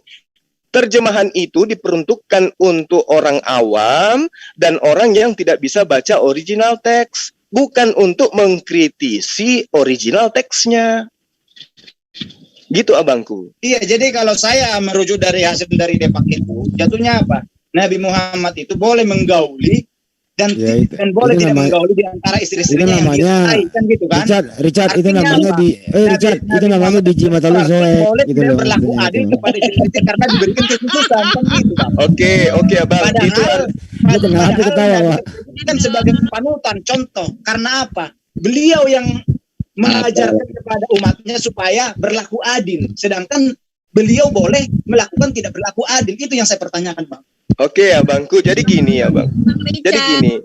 Terjemahan itu diperuntukkan untuk orang awam dan orang yang tidak bisa baca original teks, bukan untuk mengkritisi original teksnya. Gitu Abangku. Iya, jadi kalau saya merujuk dari hasil dari Depak itu, jatuhnya apa? Nabi Muhammad itu boleh menggauli dan boleh tidak menggauli di antara istri-istrinya yang disertai, kan gitu kan? Richard itu namanya itu namanya biji mata lu boleh gitu tidak berlaku adil kepada istri-istri karena diberikan kekhususan, kan gitu kan? Oke Abang. Padahal ketawa kan sebagai panutan contoh, karena apa? Beliau yang mengajarkan kepada umatnya supaya berlaku adil, sedangkan beliau boleh melakukan tidak berlaku adil. Itu yang saya pertanyakan Bang. Oke Abangku, jadi gini ya Bang. Jadi gini.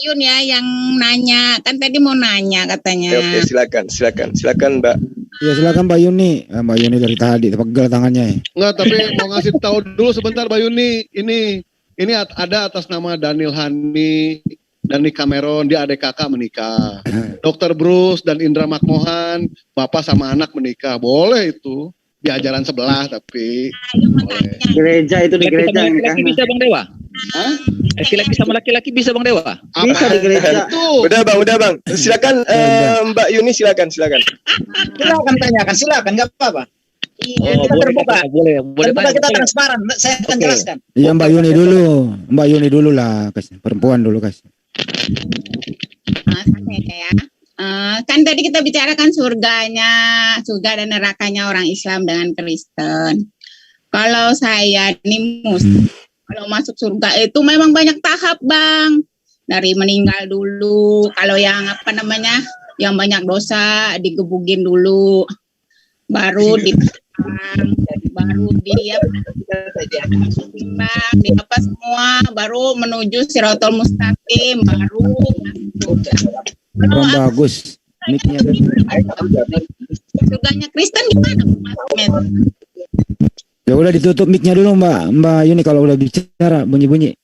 Yun ya yang nanya, kan tadi mau nanya katanya. Oke, silakan Mbak. Ya silakan Mbak Yuni. Mbak Yuni dari tadi pegel tangannya. Enggak, tapi mau ngasih tahu dulu sebentar Mbak Yuni. Ini ada atas nama Daniel Hani, Dani Cameron, dia adik kakak menikah. Dr. Bruce dan Indra Makmohan, bapak sama anak menikah. Boleh itu. Di ajaran sebelah tapi gereja itu di gereja laki-laki bisa Bang Dewa? Hah? Laki-laki sama laki-laki bisa Bang Dewa? Bisa di gereja. Udah Bang. Silakan Mbak Yuni silakan. Silakan tanyakan, silakan enggak apa-apa. Iya, kita terbuka. Boleh. Terbuka, kita transparan. Saya akan jelaskan. Iya Mbak Yuni dulu lah, perempuan dulu guys. Kan tadi kita bicarakan surga dan nerakanya orang Islam dengan Kristen. Kalau saya nih kalau masuk surga itu memang banyak tahap Bang. Dari meninggal dulu, kalau yang yang banyak dosa digebugin dulu, baru baru semua, baru menuju Siratul Mustaqim, baru Kurang bagus mic-nya. Surganya Kristen gimana Mas? Ya udah ditutup mic-nya dulu Mbak Yuni kalau udah bicara bunyi-bunyi.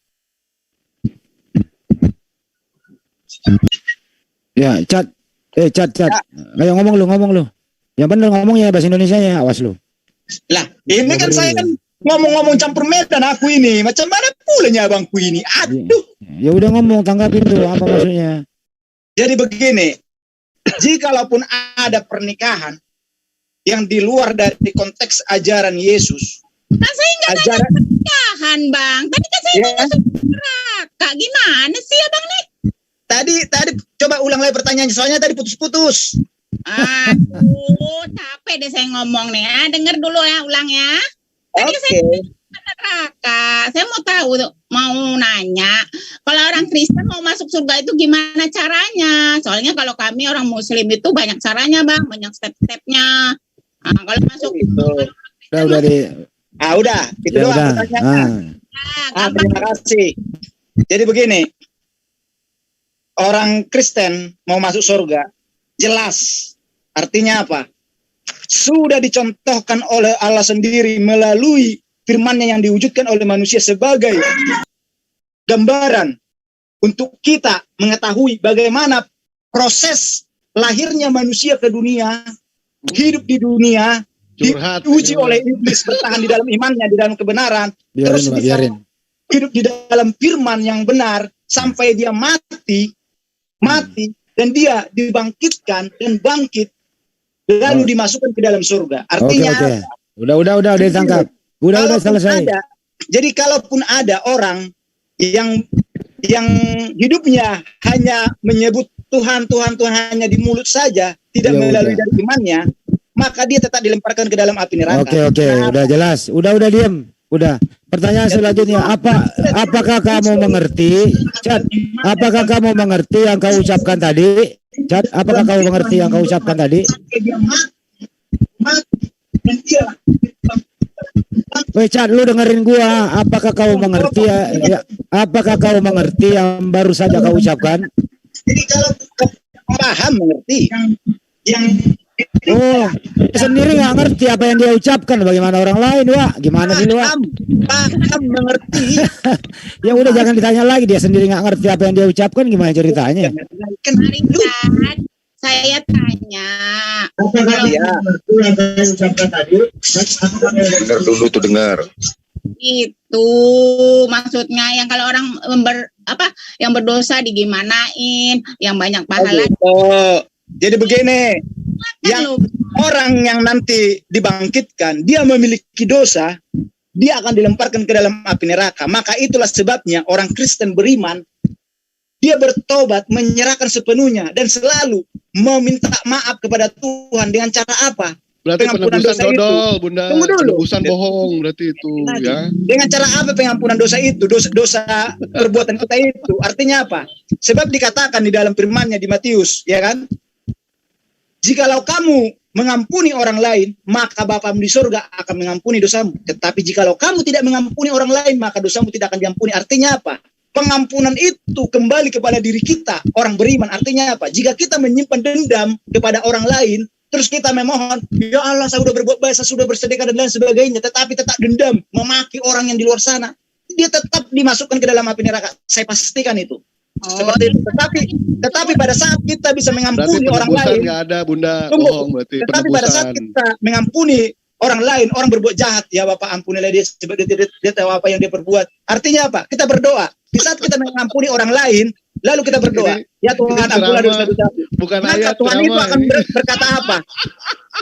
Ya, chat. Ayo ngomong lu. Yang benar ngomongnya bahasa Indonesia ya, awas lu. Lah, ini kan saya kan ngomong-ngomong campur medan aku ini. Macam mana pulanya Abangku ini? Aduh. Ya udah ngomong, tanggapin tuh apa maksudnya. Jadi begini, jikalaupun ada pernikahan yang di luar dari konteks ajaran Yesus. Kan saya nggak ada pernikahan Bang. Tadi kan saya masuk neraka. Gimana sih Abang nih? Tadi coba ulang lagi pertanyaannya, soalnya tadi putus-putus. Aduh, capek deh saya ngomong nih ya. Dengar dulu ya, ulang ya. Tadi saya neraka. Saya mau tahu, mau nanya, kalau orang Kristen mau masuk surga itu gimana caranya? Soalnya kalau kami orang Muslim itu banyak caranya, Bang, banyak step-stepnya. Kalau masuk itu udah itu doang pertanyaannya. Terima kasih. Jadi begini, orang Kristen mau masuk surga, jelas. Artinya apa? Sudah dicontohkan oleh Allah sendiri melalui firman-Nya yang diwujudkan oleh manusia sebagai gambaran untuk kita mengetahui bagaimana proses lahirnya manusia ke dunia, hidup di dunia, diuji oleh iblis, bertahan di dalam imannya, di dalam kebenaran, terus hidup di dalam firman yang benar sampai dia mati dan dia dibangkitkan dan bangkit lalu dimasukkan ke dalam surga. Artinya udah ditangkap. Udah selesai. Jadi kalaupun ada orang yang hidupnya hanya menyebut Tuhan hanya di mulut saja, tidak melalui dari imannya, maka dia tetap dilemparkan ke dalam api neraka. Oke, udah jelas. Udah diam. Udah. Pertanyaan selanjutnya, apakah kamu mengerti, Chat? Apakah kamu mengerti yang kau ucapkan tadi? Chat, apakah kamu mengerti yang kau ucapkan tadi? Weh Chat, lu dengerin gua. Apakah kau mengerti apakah kau mengerti yang baru saja kau ucapkan? Jadi kalau paham mengerti sendiri nggak ngerti apa yang dia ucapkan, bagaimana orang lain, Wak? Gimana sih lu, Wak? Paham mengerti. Ya udah jangan ditanya lagi, dia sendiri nggak ngerti apa yang dia ucapkan, gimana ceritanya? Kemarin kan saya tanya. Dengar dulu tuh, dengar. Itu maksudnya yang kalau orang yang berdosa digimanain, yang banyak pahala. Jadi begini, orang yang nanti dibangkitkan, dia memiliki dosa, dia akan dilemparkan ke dalam api neraka. Maka itulah sebabnya orang Kristen beriman, dia bertobat, menyerahkan sepenuhnya, dan selalu meminta maaf kepada Tuhan. Dengan cara apa? Berarti penebusan dodol, Bunda. Penebusan bohong berarti itu, ya. Dengan cara apa pengampunan dosa itu? Dosa perbuatan kita itu. Artinya apa? Sebab dikatakan di dalam firman-Nya di Matius, ya kan? Jikalau kamu mengampuni orang lain, maka Bapamu di surga akan mengampuni dosamu. Tetapi jikalau kamu tidak mengampuni orang lain, maka dosamu tidak akan diampuni. Artinya apa? Pengampunan itu kembali kepada diri kita, orang beriman. Artinya apa? Jika kita menyimpan dendam kepada orang lain, terus kita memohon, ya Allah, saya sudah berbuat baik, saya sudah bersedekah dan lain sebagainya, tetapi tetap dendam, memaki orang yang di luar sana, dia tetap dimasukkan ke dalam api neraka. Saya pastikan itu. Seperti itu. Tetapi pada saat kita bisa mengampuni orang lain, nggak ada, Bunda. Bohong, berarti tetapi pada saat kita mengampuni orang lain, orang berbuat jahat, ya Bapak ampunilah dia sebab dia tahu apa yang dia perbuat. Artinya apa? Kita berdoa. Di saat kita mengampuni orang lain, lalu kita berdoa, ya Tuhan ampunilah dosa-dosa. Maka Tuhan itu akan berkata apa?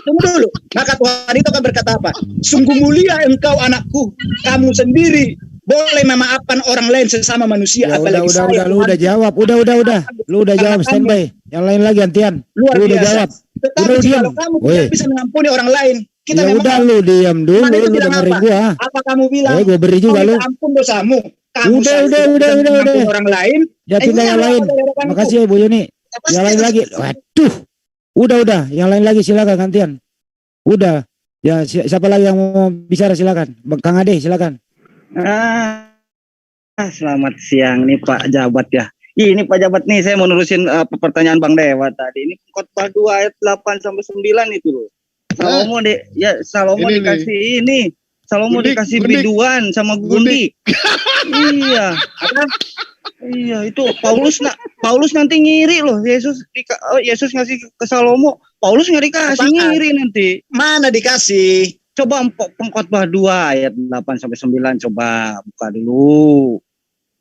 Tunggu dulu. Maka Tuhan itu akan berkata apa? Sungguh mulia engkau anakku, kamu sendiri boleh memaafkan orang lain sesama manusia. Ya, lu udah jawab. Lu udah jawab, standby. Yang lain lagi gantian. Lu udah jawab. Tetapi kalau kamu tidak bisa mengampuni orang lain, kita ya udah lu diam dulu, lu dengerin gua. Apa kamu bilang? Gua beri juga lu. Ampun dosamu. Udah. Orang lain. Ya pindah yang lain. Makasih ya Bu Yuni. Yang lain lagi. Waduh. Udah. Yang lain lagi silakan gantian. Udah. Ya siapa lagi yang mau bicara silakan. Kang Ade silakan. Selamat siang nih Pak Jabat ya. Ini Pak Jabat nih, saya mau nurusin pertanyaan Bang Dewa tadi. Ini Khotbah 2 ayat 8 sampai 9 itu loh. Salomo dikasih ini. Salomo dikasih biduan sama Gundi. Iya. Iya, itu Paulus nanti ngiri loh. Yesus ngasih ke Salomo, Paulus nggak dikasih, ngiri nanti. Mana dikasih? Coba Pengkhotbah 2 ayat 8 sampai 9 coba buka dulu.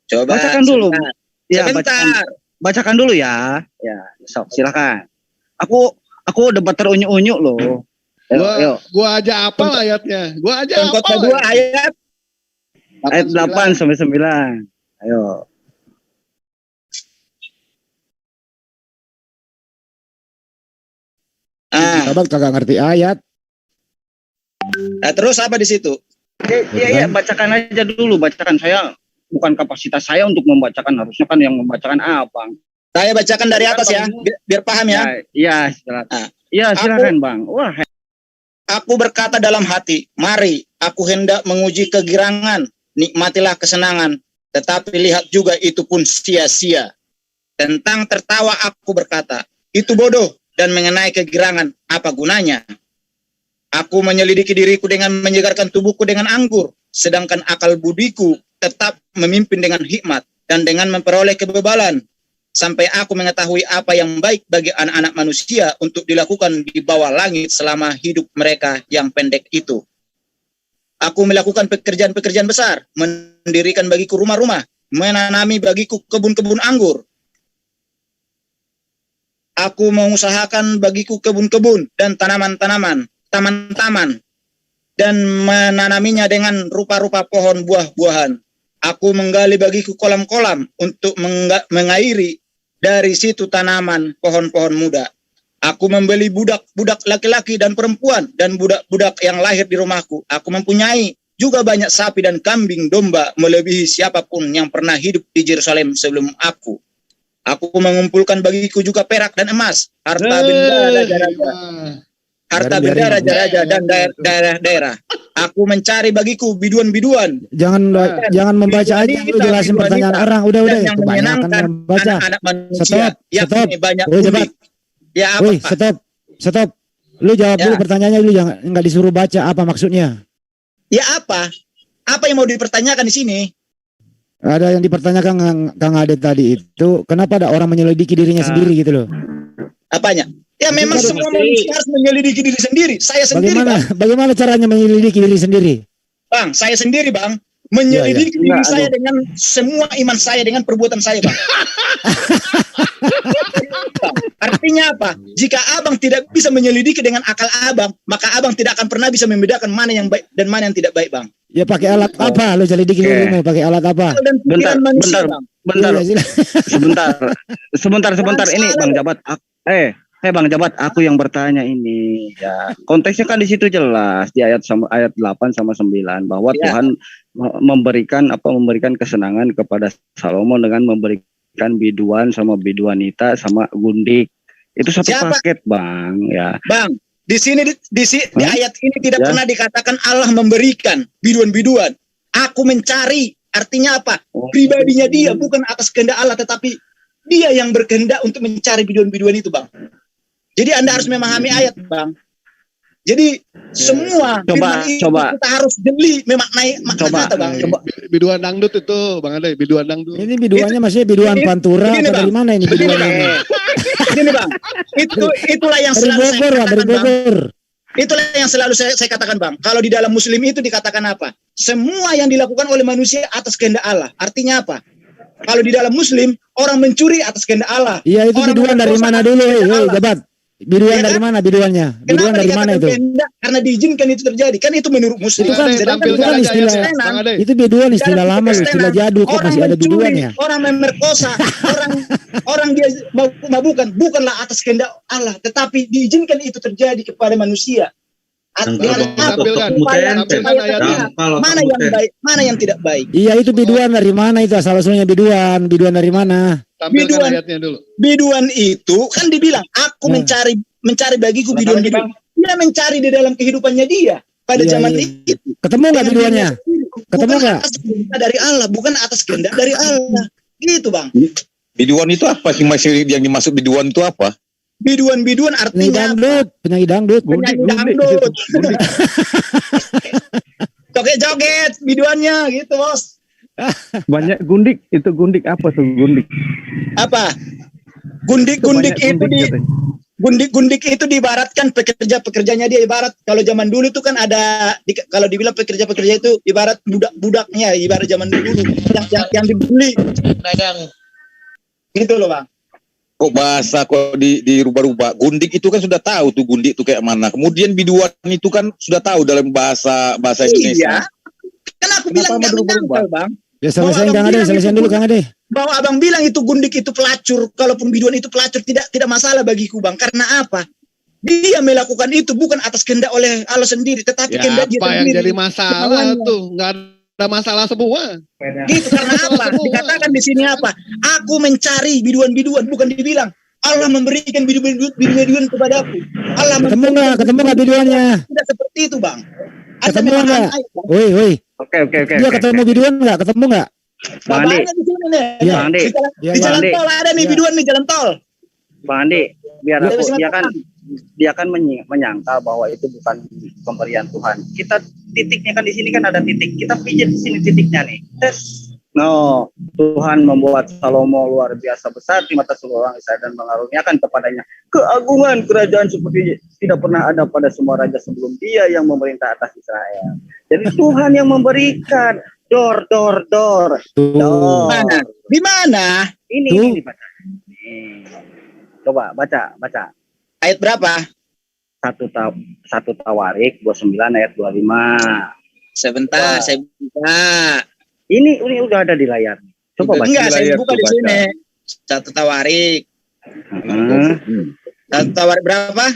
Coba bacakan dulu. Ya, bacakan dulu ya. Ya, silakan. Aku debat terunyu-unyu loh. Gua aja apa ayatnya? Gua aja apa? Pengkhotbah 2 ayat 8 sampai 9. Ayo. Sahabat kagak ngerti ayat. Nah, terus apa di situ? Iya, bacakan aja dulu, bacakan. Saya bukan kapasitas saya untuk membacakan, harusnya kan yang membacakan Abang. Saya bacakan dari atas ya, biar paham ya. Iya, silakan. Iya, silakan Bang. Wah. Aku berkata dalam hati, mari, aku hendak menguji kegirangan, nikmatilah kesenangan, tetapi lihat juga itu pun sia-sia. Tentang tertawa aku berkata, itu bodoh, dan mengenai kegirangan, apa gunanya? Aku menyelidiki diriku dengan menyegarkan tubuhku dengan anggur, sedangkan akal budiku tetap memimpin dengan hikmat dan dengan memperoleh kebebalan, sampai aku mengetahui apa yang baik bagi anak-anak manusia untuk dilakukan di bawah langit selama hidup mereka yang pendek itu. Aku melakukan pekerjaan-pekerjaan besar, mendirikan bagiku rumah-rumah, menanami bagiku kebun-kebun anggur. Aku mengusahakan bagiku kebun-kebun dan tanaman-tanaman, taman-taman, dan menanaminya dengan rupa-rupa pohon buah-buahan. Aku menggali bagiku kolam-kolam untuk mengairi dari situ tanaman pohon-pohon muda. Aku membeli budak-budak laki-laki dan perempuan dan budak-budak yang lahir di rumahku. Aku mempunyai juga banyak sapi dan kambing domba melebihi siapapun yang pernah hidup di Yerusalem sebelum aku. Aku mengumpulkan bagiku juga perak dan emas, harta benda raja-raja dan daerah-daerah. Aku mencari bagiku biduan-biduan. Jangan membaca aja, lu jelasin pertanyaan orang. Udah, kebanyakan membaca. Anak-anak manusia. Stop. Banyak Jabat. Ya apa? Wih, stop. Lu jawab dulu pertanyaannya, lu jangan nggak disuruh baca apa maksudnya. Ya apa? Apa yang mau dipertanyakan di sini? Ada yang dipertanyakan Kang Ade tadi itu, kenapa ada orang menyelidiki dirinya sendiri gitu loh? Apanya? Ya memang semua manusia harus menyelidiki diri sendiri. Saya sendiri, Bagaimana caranya menyelidiki diri sendiri? Bang, saya sendiri, Bang. Menyelidiki diri saya dengan semua iman saya, dengan perbuatan saya, Bang. Artinya apa? Jika Abang tidak bisa menyelidiki dengan akal Abang, maka Abang tidak akan pernah bisa membedakan mana yang baik dan mana yang tidak baik, Bang. Ya pakai alat apa? Lo selidiki dirimu pakai alat apa? Sebentar. Ini Bang Jabat. Bang Jabat, aku yang bertanya ini. Ya, konteksnya kan di situ jelas di ayat 8 sama 9 bahwa Tuhan memberikan kesenangan kepada Salomo dengan memberikan biduan sama biduanita sama gundik. Itu satu paket, Bang, ya. Bang, di sini di ayat ini tidak pernah dikatakan Allah memberikan biduan-biduan. Aku mencari, artinya apa? Pribadinya dia, bukan atas kehendak Allah, tetapi dia yang berkehendak untuk mencari biduan-biduan itu, Bang. Jadi Anda harus memahami ayat, Bang. Jadi semua coba kita harus jeli memaknai makna kata, Bang. Biduan dangdut itu, Bang Ade, biduan dangdut. Ini biduannya masih biduan pantura atau dari mana ini biduannya? Gini, Bang. Itulah yang selalu saya katakan, Bang. Itulah yang selalu saya katakan, Bang. Kalau di dalam Muslim itu dikatakan apa? Semua yang dilakukan oleh manusia atas kehendak Allah. Artinya apa? Kalau di dalam Muslim, orang mencuri atas kehendak Allah. Iya, itu biduan dari mana dulu, Jabat? Biduan dari mana biduannya? Biduan dari mana itu? Karena diizinkan itu terjadi. Kan itu menurut Muslim. Itu kan istilah. Itu biduan istilah lama, istilah jadul, kok masih ada biduannya. Orang memerkosa, orang dia mabukan, bukanlah atas kehendak Allah, tetapi diizinkan itu terjadi kepada manusia. Mana yang baik, mana yang tidak baik. Iya, itu biduan dari mana itu? Asal-usulnya biduan dari mana? Biduan itu kan dibilang aku mencari bagiku biduan-biduan. Dia mencari di dalam kehidupannya dia pada zaman itu. Ketemu nggak biduannya? Ketemu nggak? Dari Allah, bukan atas kehendak dari Allah. Gitu, Bang. Biduan itu apa sih, masih yang dimaksud biduan itu apa? Biduan artinya penyanyi dangdut. Joget-joget biduannya gitu, Bos. Banyak gundik, itu gundik apa tuh gundik? Apa? Gundik itu diibaratkan pekerjanya dia, ibarat kalau zaman dulu itu kan ada kalau dibilang pekerja itu ibarat budak-budaknya, ibarat zaman dulu yang dibeli. Gitu loh, Bang. Kok bahasa kok dirubah-rubah? Gundik itu kan sudah tahu tuh gundik itu kayak mana. Kemudian biduan itu kan sudah tahu dalam bahasa Indonesia. Iya. Kan aku bilang enggak menyangkal, Bang. Ya selesai dulu Kang Ade. Bahwa Abang bilang itu gundik itu pelacur, kalaupun biduan itu pelacur tidak masalah bagiku, Bang. Karena apa? Dia melakukan itu bukan atas kehendak oleh Allah sendiri, tetapi kehendak dia apa sendiri. yang jadi masalah tuh? Nggak ada masalah semua. Gitu karena apa? Dikatakan di sini apa? Aku mencari biduan-biduan, bukan dibilang Allah memberikan biduan-biduan kepadaku. Allah ketemu nggak biduannya? Tidak seperti itu, Bang. Ketemu nggak? Woi. Oke. Dia ketemu biduan nggak? Ketemu nggak? Bang Andi. Di sini nih. Iya. Di jalan tol ada nih biduan nih jalan tol. Bang Andi, biar aku dia kan menyangkal bahwa itu bukan pemberian Tuhan. Kita titiknya kan di sini kan ada titik. Kita pijat di sini titiknya nih. Tes. No, Tuhan membuat Salomo luar biasa besar di mata seluruh orang Israel dan mengaruniakan kepadanya keagungan kerajaan seperti tidak pernah ada pada semua raja sebelum dia yang memerintah atas Israel. Jadi Tuhan yang memberikan dor. Mana? Di mana? Ini baca. Coba baca. Ayat berapa? 1 Tawarik 29 ayat 25. Sebentar, saya buka. Ini udah ada di layar. Coba baca. Enggak, saya buka di sini. 1 Tawarik. 1 Tawarik berapa?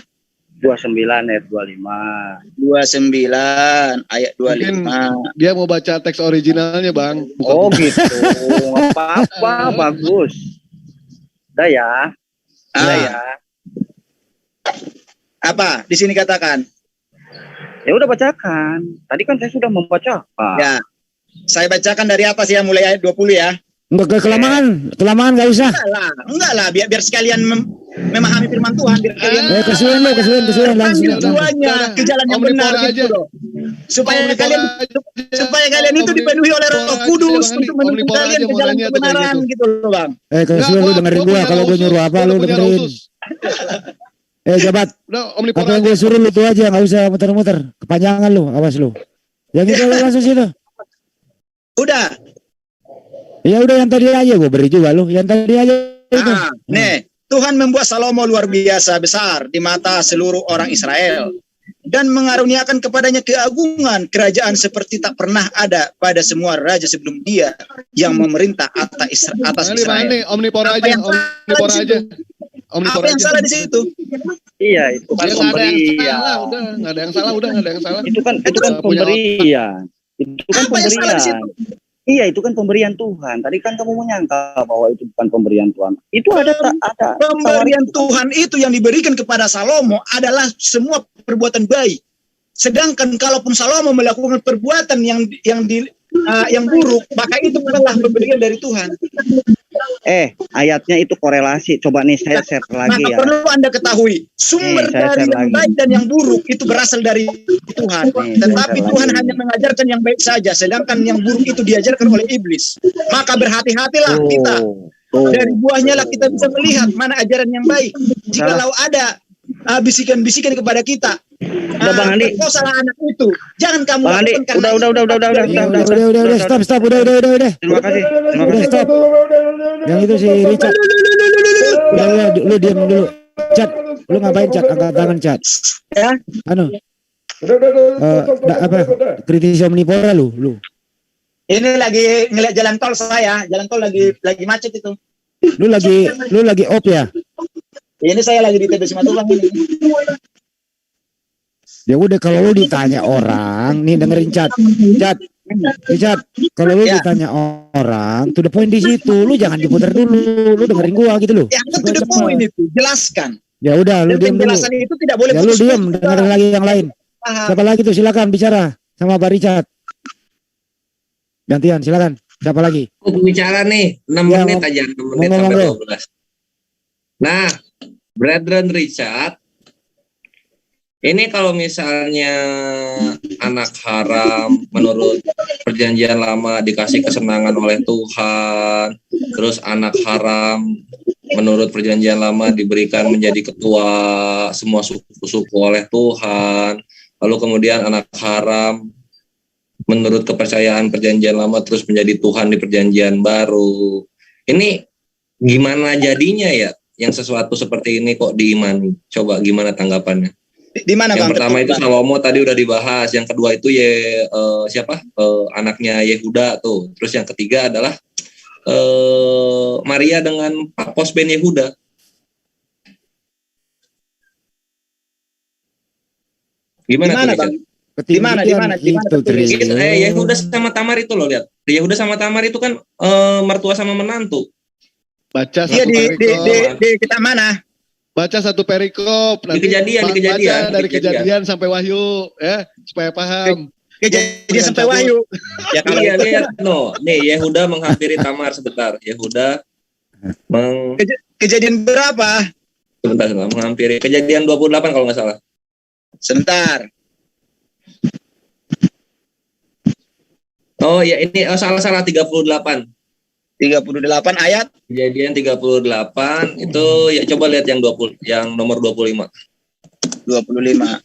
29 ayat 25. 29 ayat 25. Mungkin dia mau baca teks originalnya, Bang. Bukan gitu. Apa-apa, bagus. Udah ya. Apa? Di sini katakan. Ya udah bacakan. Tadi kan saya sudah membaca. Ya. Saya bacakan dari atas ya, mulai ayat 20 ya. Enggak kelamaan enggak usah. Enggak lah, biar sekalian memahami firman Tuhan, biar kalian kesuwen langsung tujuannya ke jalan yang benar gitu loh. Supaya kalian itu dipenuhi oleh Roh Kudus untuk menuntun kalian ke jalan kebenaran gitu loh, Bang. Kesuwen lu dengerin gua, kalau gua nyuruh apa lu dengerin. Jabat. Apa yang gue suruh lu tuh aja, enggak usah muter-muter. Kepanjangan lu, awas lu. Yang itu langsung situ. Udah. Ya udah yang tadi aja gue beri juga lu. Yang tadi aja itu. Nih, Tuhan membuat Salomo luar biasa besar di mata seluruh orang Israel dan mengaruniakan kepadanya keagungan kerajaan seperti tak pernah ada pada semua raja sebelum dia yang memerintah atas Israel. Omnipor aja. Apa yang salah di situ? Iya, itu kan pemberian. Nggak ada yang salah. Itu kan pemberian. Itu kan pemberian. Iya, itu kan pemberian Tuhan. Tadi kan kamu menyangka bahwa itu bukan pemberian Tuhan. Itu ada pemberian Tuhan itu yang diberikan kepada Salomo adalah semua perbuatan baik. Sedangkan kalaupun Salomo melakukan perbuatan yang buruk, maka itu bukanlah pemberian dari Tuhan. Ayatnya itu korelasi. Coba nih saya share lagi ya. Maka perlu Anda ketahui, sumber dari yang baik dan yang buruk itu berasal dari Tuhan. Tetapi Tuhan hanya mengajarkan yang baik saja, sedangkan yang buruk itu diajarkan oleh iblis. Maka berhati-hatilah kita. Dari buahnya lah kita bisa melihat mana ajaran yang baik. Jikalau ada bisikan-bisikan kepada kita, udah Bang Andi, kau salah anak itu, jangan kamu Bang Andi, udah, stop, udah. Terima kasih. Stop. Yang itu si Richard. Udah, lu diam dulu. Cat, lu ngapain Cat? Angkat tangan Cat. Ya. Apa? Kritisi Omnipora lu. Ini lagi ngeliat jalan tol saya, jalan tol lagi macet itu. Lu lagi op ya? Ini saya lagi di TB Simatupang ini. Ya udah, kalau lu ditanya orang, nih dengerin Cat, kalau lu ditanya orang, to the point di situ, lu jangan diputar dulu, lu dengerin gua gitu loh. Ya, to the point itu, jelaskan. Ya udah, lu diam dulu. Penjelasan itu tidak boleh ya, lu diam, dengerin lagi yang lain. Siapa lagi tuh, silakan bicara sama Pak Richard. Gantian, silakan. Siapa lagi? Aku bicara nih, 6 menit aja, 6 menit sampai 12. Nah, Brethren Richard, ini kalau misalnya anak haram menurut perjanjian lama dikasih kesenangan oleh Tuhan, terus anak haram menurut perjanjian lama diberikan menjadi ketua semua suku-suku oleh Tuhan, lalu kemudian anak haram menurut kepercayaan perjanjian lama terus menjadi Tuhan di perjanjian baru. Ini gimana jadinya ya? Yang sesuatu seperti ini kok diimani? Coba gimana tanggapannya? Di mana yang Bang? Pertama itu Salomo tadi udah dibahas. Yang kedua itu anaknya Yehuda tuh. Terus yang ketiga adalah Maria dengan Pakos ben Yehuda. Gimana tuh, Bang? Richard? Di mana? Itu, Yehuda sama Tamar itu loh, lihat. Yehuda sama Tamar itu kan mertua sama menantu. Baca Iya satu perikop. di kitab mana? Baca satu perikop. Di Kejadian. Baca dari kejadian sampai Wahyu, ya, supaya paham. Kejadian sampai Wahyu. Ya kalau iya, lihat nih Yehuda menghampiri Tamar sebentar. Yehuda Kejadian berapa? Sebentar, menghampiri Kejadian 28 kalau nggak salah. Sebentar. Oh ya, ini salah 38. 38 ayat. Kejadian 38 itu ya, coba lihat yang 20, yang nomor 25. 25.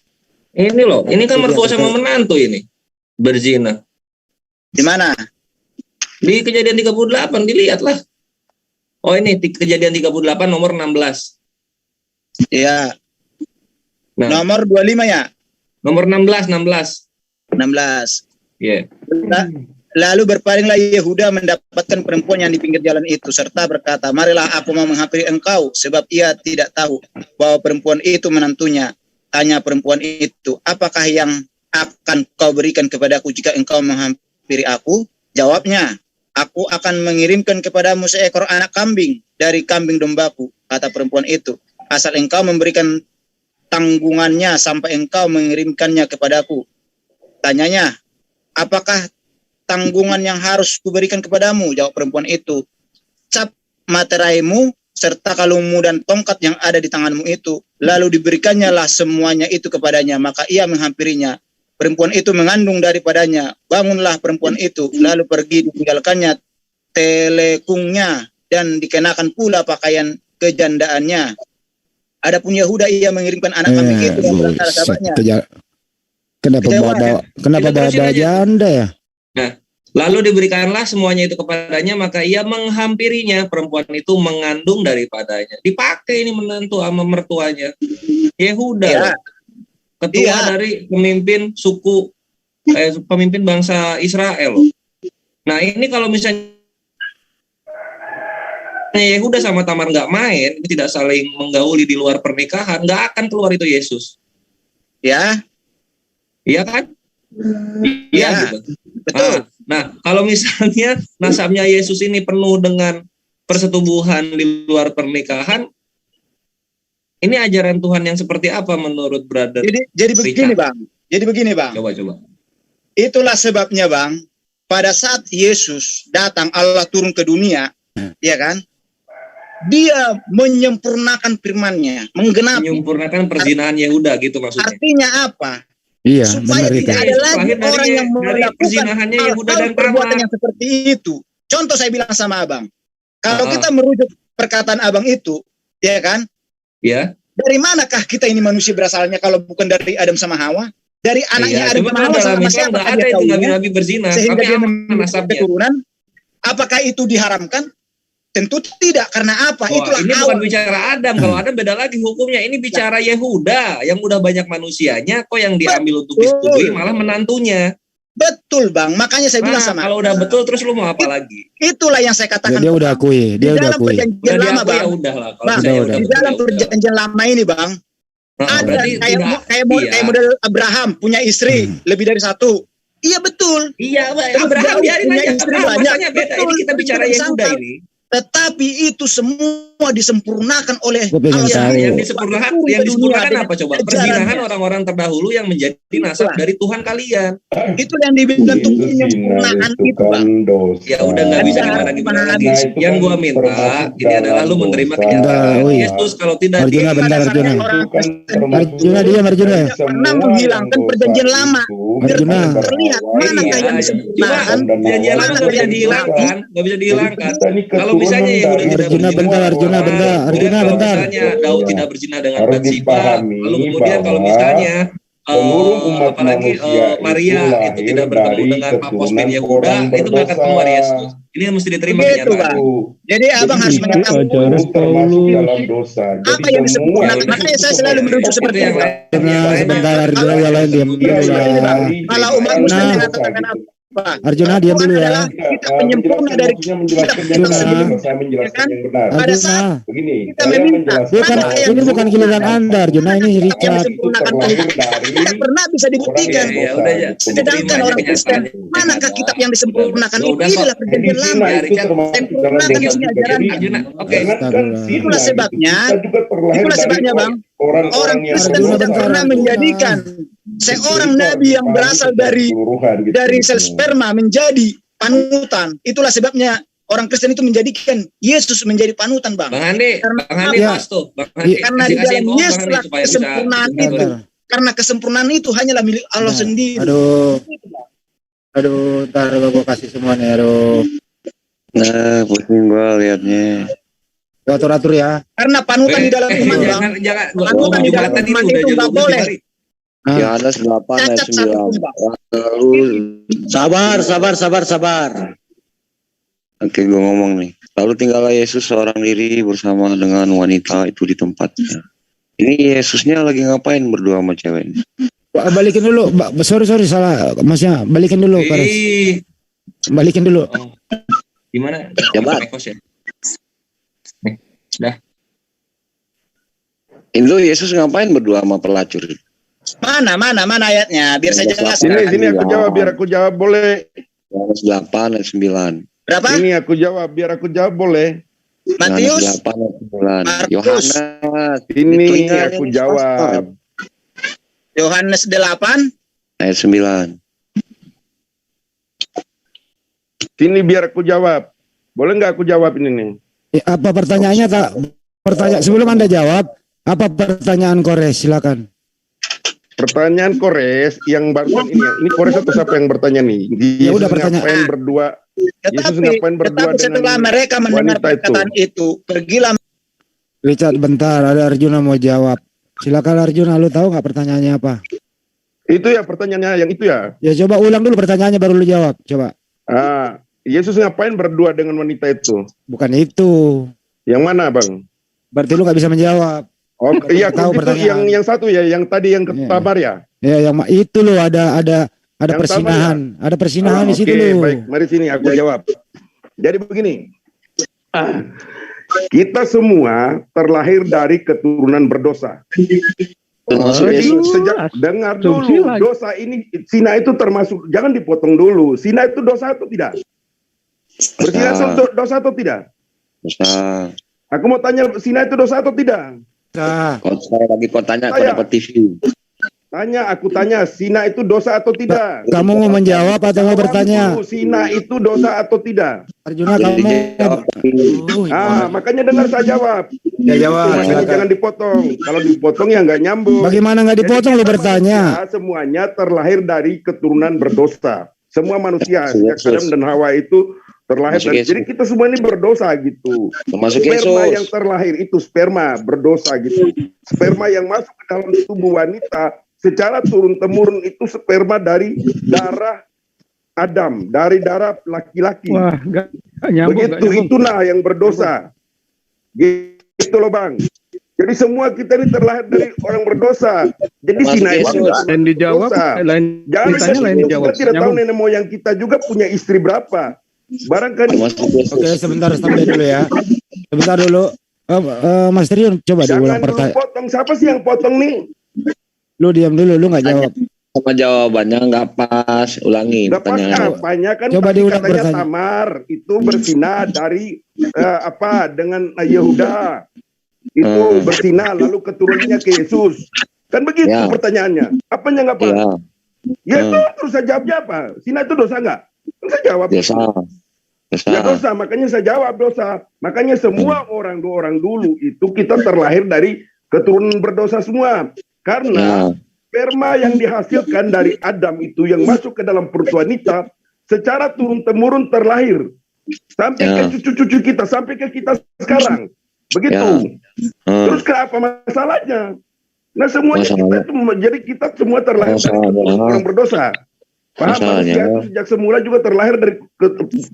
Ini loh, ini kan mertua sama menantu ini. Berzina. Di mana? Di Kejadian 38, dilihatlah. Oh, ini Kejadian 38 nomor 16. Iya. Nah, nomor 25 ya? Nomor 16. Iya. Yeah. Lalu berpalinglah Yehuda mendapatkan perempuan yang di pinggir jalan itu, serta berkata, marilah aku mau menghampiri engkau, sebab ia tidak tahu bahwa perempuan itu menantunya. Tanya perempuan itu, apakah yang akan kau berikan kepadaku jika engkau menghampiri aku? Jawabnya, aku akan mengirimkan kepadamu seekor anak kambing dari kambing dombaku, kata perempuan itu. Asal engkau memberikan tanggungannya sampai engkau mengirimkannya kepadaku. Tanyanya, apakah tanggungan yang harus kuberikan kepadamu? Jawab perempuan itu, cap materaimu serta kalungmu dan tongkat yang ada di tanganmu itu. Lalu diberikannya lah semuanya itu kepadanya, maka ia menghampirinya. Perempuan itu mengandung daripadanya. Bangunlah perempuan itu, lalu pergi, ditinggalkannya telekungnya dan dikenakan pula pakaian kejandaannya. Adapun Yehuda, ia mengirimkan anak kambing itu dan berkata sahabatnya. Kenapa bawa janda ya? Nah, lalu diberikanlah semuanya itu kepadanya, maka ia menghampirinya. Perempuan itu mengandung daripadanya. Dipakai ini menantu sama mertuanya. Yehuda, ya. Ketua dari pemimpin suku, pemimpin bangsa Israel. Nah, ini kalau misalnya Yehuda sama Tamar nggak main, tidak saling menggauli di luar pernikahan, nggak akan keluar itu Yesus. Ya, iya kan? Iya, gitu. Betul. Nah, kalau misalnya nasabnya Yesus ini penuh dengan persetubuhan di luar pernikahan, ini ajaran Tuhan yang seperti apa menurut brother? Jadi begini, Bang. Coba. Itulah sebabnya, Bang, pada saat Yesus datang, Allah turun ke dunia, ya kan? Dia menyempurnakan firman-Nya, menyempurnakan perzinahan Yehuda gitu maksudnya. Artinya apa? Iya, supaya tidak ada lagi orang yang melakukan perbuatan yang seperti itu. Contoh saya bilang sama Abang, kalau kita merujuk perkataan Abang itu, ya kan? Ya. Dari manakah kita ini manusia berasalnya kalau bukan dari Adam sama Hawa? Dari anaknya Adam sama Hawa sama siapa ada itu nabi-nabi berzina, sehingga dia memiliki keturunan. Apakah itu diharamkan? Tentu tidak, karena apa? Itulah ini bukan bicara Adam. Kalau Adam beda lagi hukumnya. Ini bicara Yehuda yang udah banyak manusianya, kok yang diambil untuk disetujui malah menantunya. Betul, Bang. Makanya saya bilang sama. Kalau udah betul terus lu mau apa lagi? Itulah yang saya katakan. Dia udah akui. Di dalam perjanjian lama, Bang. Di dalam perjanjian lama ini, Bang, ada kayak model Abraham punya istri lebih dari satu. Iya betul. Iya, Abraham biarin aja. Abraham masanya beda. Ini kita bicara Yehuda ini. Tetapi itu semua disempurnakan oleh Allah. Yang disempurnakan apa coba? Perzinahan orang-orang terdahulu yang menjadi nasab dari Tuhan kalian. Itu yang dibentuk penyempurnaan itu, Bang. Ya udah nggak bisa gimana lagi. Yang gua minta ini adalah lu menerima kenyataan Yesus. Kalau tidak Arjuna. Karena menghilangkan perjanjian lama. Arjuna. Terlihat manakah yang disempurnakan. Perjanjian lama nggak bisa dihilangkan, Kalau misalnya Yehuda tidak Arjuna bentar. Misalnya Daud tidak berzina dengan Bathsheba, lalu kemudian kalau misalnya apalagi Maria itu tidak bertemu dengan Paposmin Yehuda, itu berangkat keluar Yesus. Ini mesti diterima kenyataan. Jadi Abang harus mengetahui apa yang disempurnakan. Makanya saya selalu merujuk seperti itu. Sebentar, Arjuna yang lain diam. Kalau umat Muslim mengatakan apa? Arjuna diam dulu ya. Kita penyempurna dari kita sendiri. Saya menjelaskan yang benar. Pada saat begini, kita meminta, ini bukan giliran Anda, Arjuna, ini Richard. Tidak pernah bisa dibuktikan. Sedangkan orang Kristen, manakah kitab yang disempurnakan? Inilah perjanjian lama. Sempurnakan isi ajaran. Itulah sebabnya, Bang. Orang Kristen tidak pernah menjadikan seorang nabi yang berasal dari sel sperma menjadi panutan. Itulah sebabnya orang Kristen itu menjadikan Yesus menjadi panutan, Bang. Bang Andi, karena di dalam Yesus kesempurnaan itu. Karena kesempurnaan itu hanyalah milik Allah sendiri. Aduh, ntar gue kasih semuanya, Nah, pusing gue liatnya. Atur-atur ya. Karena panutan di dalam iman, Bang. Panutan di dalam iman itu nggak boleh. Yohanes 8 ayat 9. Sabar. Oke, gue ngomong nih. Lalu tinggallah Yesus seorang diri bersama dengan wanita itu di tempatnya. Ini Yesusnya lagi ngapain berdua sama ceweknya? Balikin dulu, sorry salah, Masnya. Balikin dulu, balikin dulu. Gimana? Jabat. Dah. Itu Yesus ngapain berdua sama pelacur? Mana ayatnya? Biar saya jelaskan. Sini biar aku jawab boleh. Yohanes 8 ayat 9. Berapa? Ini aku jawab, biar aku jawab boleh. Matius 8 ayat 9. Yohanes. Ini aku jawab. Yohanes 8 ayat 9. Sini biar aku jawab. Boleh nggak aku jawab ini nih? Apa pertanyaannya, tak? Sebelum Anda jawab, apa pertanyaan Kores? Silakan. Pertanyaan Kores yang barusan ini Kores atau siapa yang bertanya nih? Ya udah pertanyaan. Ngapain berdua? Yesus ngapain berdua setelah mereka mendengar perkataan itu, pergilah. Richard, bentar, ada Arjuna mau jawab. Silakan Arjuna, lu tahu nggak pertanyaannya apa? Itu ya pertanyaannya, yang itu ya. Ya coba ulang dulu pertanyaannya baru lu jawab, coba. Yesus ngapain berdua dengan wanita itu? Bukan itu. Yang mana, Bang? Berarti lu nggak bisa menjawab. Oh iya, tahu pertanyaan. Yang satu ya, yang tadi yang ketabar ya. Ya, yang itu loh ada persinahan, ada persinahan di situ loh. Baik, mari sini aku jawab. Jadi begini, kita semua terlahir dari keturunan berdosa. Jadi sejak dengar dulu, dosa ini, zina itu termasuk, jangan dipotong dulu. Zina itu dosa atau tidak? Berzina itu dosa atau tidak? Dosa. Aku mau tanya, zina itu dosa atau tidak? Kau tanya pada TV. Aku tanya, zina itu dosa atau tidak? Kamu mau menjawab atau mau bertanya? Zina itu dosa atau tidak? Arjuna, kamu. Makanya dengar saya jawab. Ya jawab. Jangan dipotong. Kalau dipotong ya nggak nyambung. Bagaimana nggak dipotong? Lu bertanya. Semuanya terlahir dari keturunan berdosa. Semua manusia, sejak Adam dan Hawa itu terlahir dari. Jadi kita semua ini berdosa gitu. Sperma yang terlahir itu sperma berdosa gitu. Sperma yang masuk ke dalam tubuh wanita secara turun-temurun itu sperma dari darah Adam, dari darah laki-laki. Wah, gak nyambung. Begitu, itulah yang berdosa. Gitu loh, Bang. Jadi semua kita ini terlahir dari orang berdosa. Jadi zina itu lain dijawab, lain ditanya, lain dijawab. Kita tidak tahu nenek moyang kita juga punya istri berapa. Barangkali. Oke, sebentar dulu ya. Sebentar dulu. Mas Triun, coba diulang pertanyaan. Potong, siapa sih yang potong nih? Lu diam dulu, lu nggak jawab. Sama jawabannya nggak pas, ulangi pertanyaan. Apanya kan coba diulang pertanyaan. Tamar itu berzina dari dengan Yehuda. Itu berzina lalu keturunannya ke Yesus. Kan begitu pertanyaannya. Apanya nggak pas? Ya itu terus saya jawabnya apa? Zina itu dosa nggak? Saya jawab. Dosa. Ya dosa, makanya saya jawab dosa. Makanya semua orang dulu itu kita terlahir dari keturunan berdosa semua. Karena sperma yang dihasilkan dari Adam itu yang masuk ke dalam perut wanita secara turun-temurun terlahir sampai ke cucu-cucu kita, sampai ke kita sekarang. Begitu. Terus kenapa masalahnya? Nah semuanya kita itu, jadi kita semua terlahir dari orang berdosa. Paham? Manusia itu sejak semula juga terlahir dari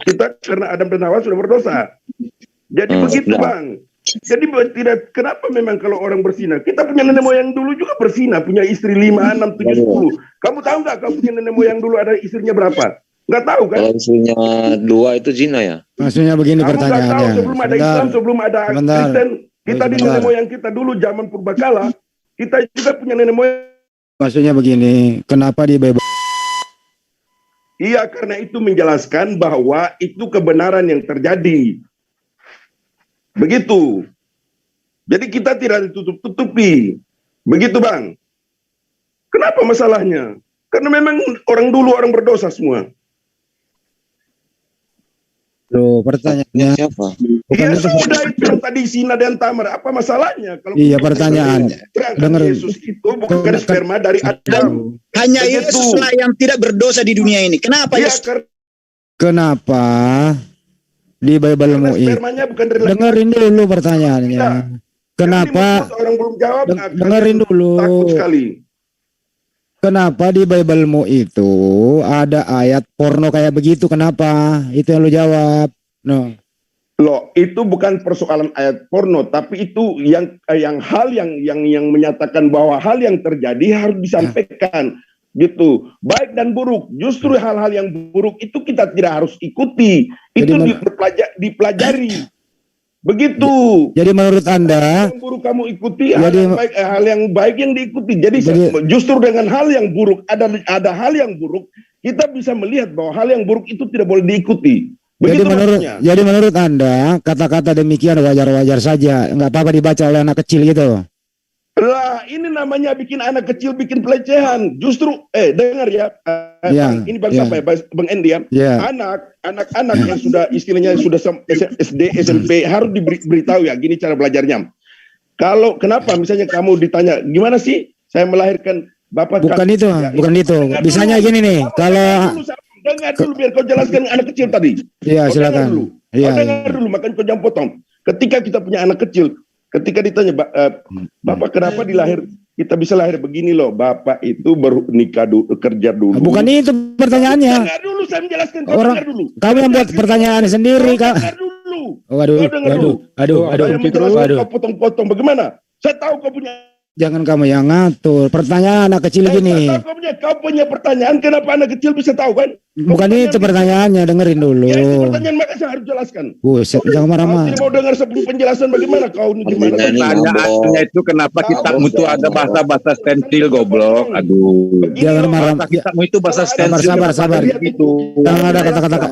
kita karena Adam dan Hawa sudah berdosa. Jadi begitu, Bang. Jadi tidak, kenapa memang kalau orang berzina? Kita punya nenek moyang dulu juga berzina, punya istri 5, 6, 7, 10. Kamu tahu nggak kamu punya nenek moyang dulu ada istrinya berapa? Nggak tahu kan? Kalau istrinya 2 itu zina ya? Maksudnya begini Kamu nggak tahu pertanyaannya. sebelum ada Islam, sebelum ada Kristen, kita di nenek moyang kita dulu zaman purbakala, kita juga punya nenek moyang. Maksudnya begini, kenapa dibebas? Iya, karena itu menjelaskan bahwa itu kebenaran yang terjadi. Begitu. Jadi kita tidak ditutup-tutupi. Begitu, Bang. Kenapa masalahnya? Karena memang orang dulu orang berdosa semua. Loh, pertanyaannya siapa? Iya, sudah itu yang tadi Sina dan Tamar. Apa masalahnya? Kalau iya pertanyaannya. Dengar, Yesus itu bukan sperma dari Adam. Hanya Yesuslah yang tidak berdosa di dunia ini. Kenapa Yesus? Kenapa di Bible-mu itu? Dengerin dulu pertanyaannya. Kenapa? Orang belum jawab. Dengerin dulu. Takut sekali. Kenapa di Bible-mu itu ada ayat porno kayak begitu? Kenapa? Itu yang lu jawab. No. Loh, itu bukan persoalan ayat porno, tapi itu yang hal yang menyatakan bahwa hal yang terjadi harus disampaikan. Gitu, baik dan buruk. Justru hal-hal yang buruk itu kita tidak harus ikuti. Itu dipelajari. Begitu. Jadi menurut Anda, yang buruk kamu ikuti, hal yang baik yang diikuti. Jadi justru dengan hal yang buruk, ada hal yang buruk, kita bisa melihat bahwa hal yang buruk itu tidak boleh diikuti. Begitu jadi menurut Anda, kata-kata demikian wajar-wajar saja, nggak apa-apa dibaca oleh anak kecil gitu. Lah, ini namanya bikin anak kecil bikin pelecehan. Justru, dengar ya, ini Bang Sampai, Bang Endi ya. Anak-anak yang sudah istilahnya sudah SD, SMP harus diberitahu ya, gini cara belajarnya. Kenapa misalnya kamu ditanya, gimana sih saya melahirkan bapak? Bukan itu. Bisanya gini nih, kalau dengar dulu biar kau jelaskan anak kecil tadi. Iya, silakan. Dengar dulu, makanya kau jangan potong. Ketika kita punya anak kecil, ketika ditanya, Bapak kenapa kita bisa lahir begini loh, Bapak itu baru nikah dulu, kerja dulu. Bukan itu pertanyaannya. Dengar dulu, saya menjelaskan. Dengar dulu. Kamu yang buat pertanyaan sendiri, Kak. Dengar dulu. Waduh. Kau potong-potong, bagaimana? Saya tahu kau punya. Jangan kamu yang ngatur. Pertanyaan anak kecil gini. Kau punya pertanyaan, kenapa anak kecil bisa tahu kan? Bukan itu pertanyaannya, dengerin dulu. Ya itu pertanyaan, maka saya harus jelaskan. Buset, jangan marah-marah. Tidak mau dengar sebelum penjelasan bagaimana kau ini gimana? Pertanyaannya itu kenapa kitabmu itu ada bahasa-bahasa stensil goblok? Aduh. Jangan marah. Kitabmu itu bahasa stensil. Sabar. Gitu. Jangan ada kata-kata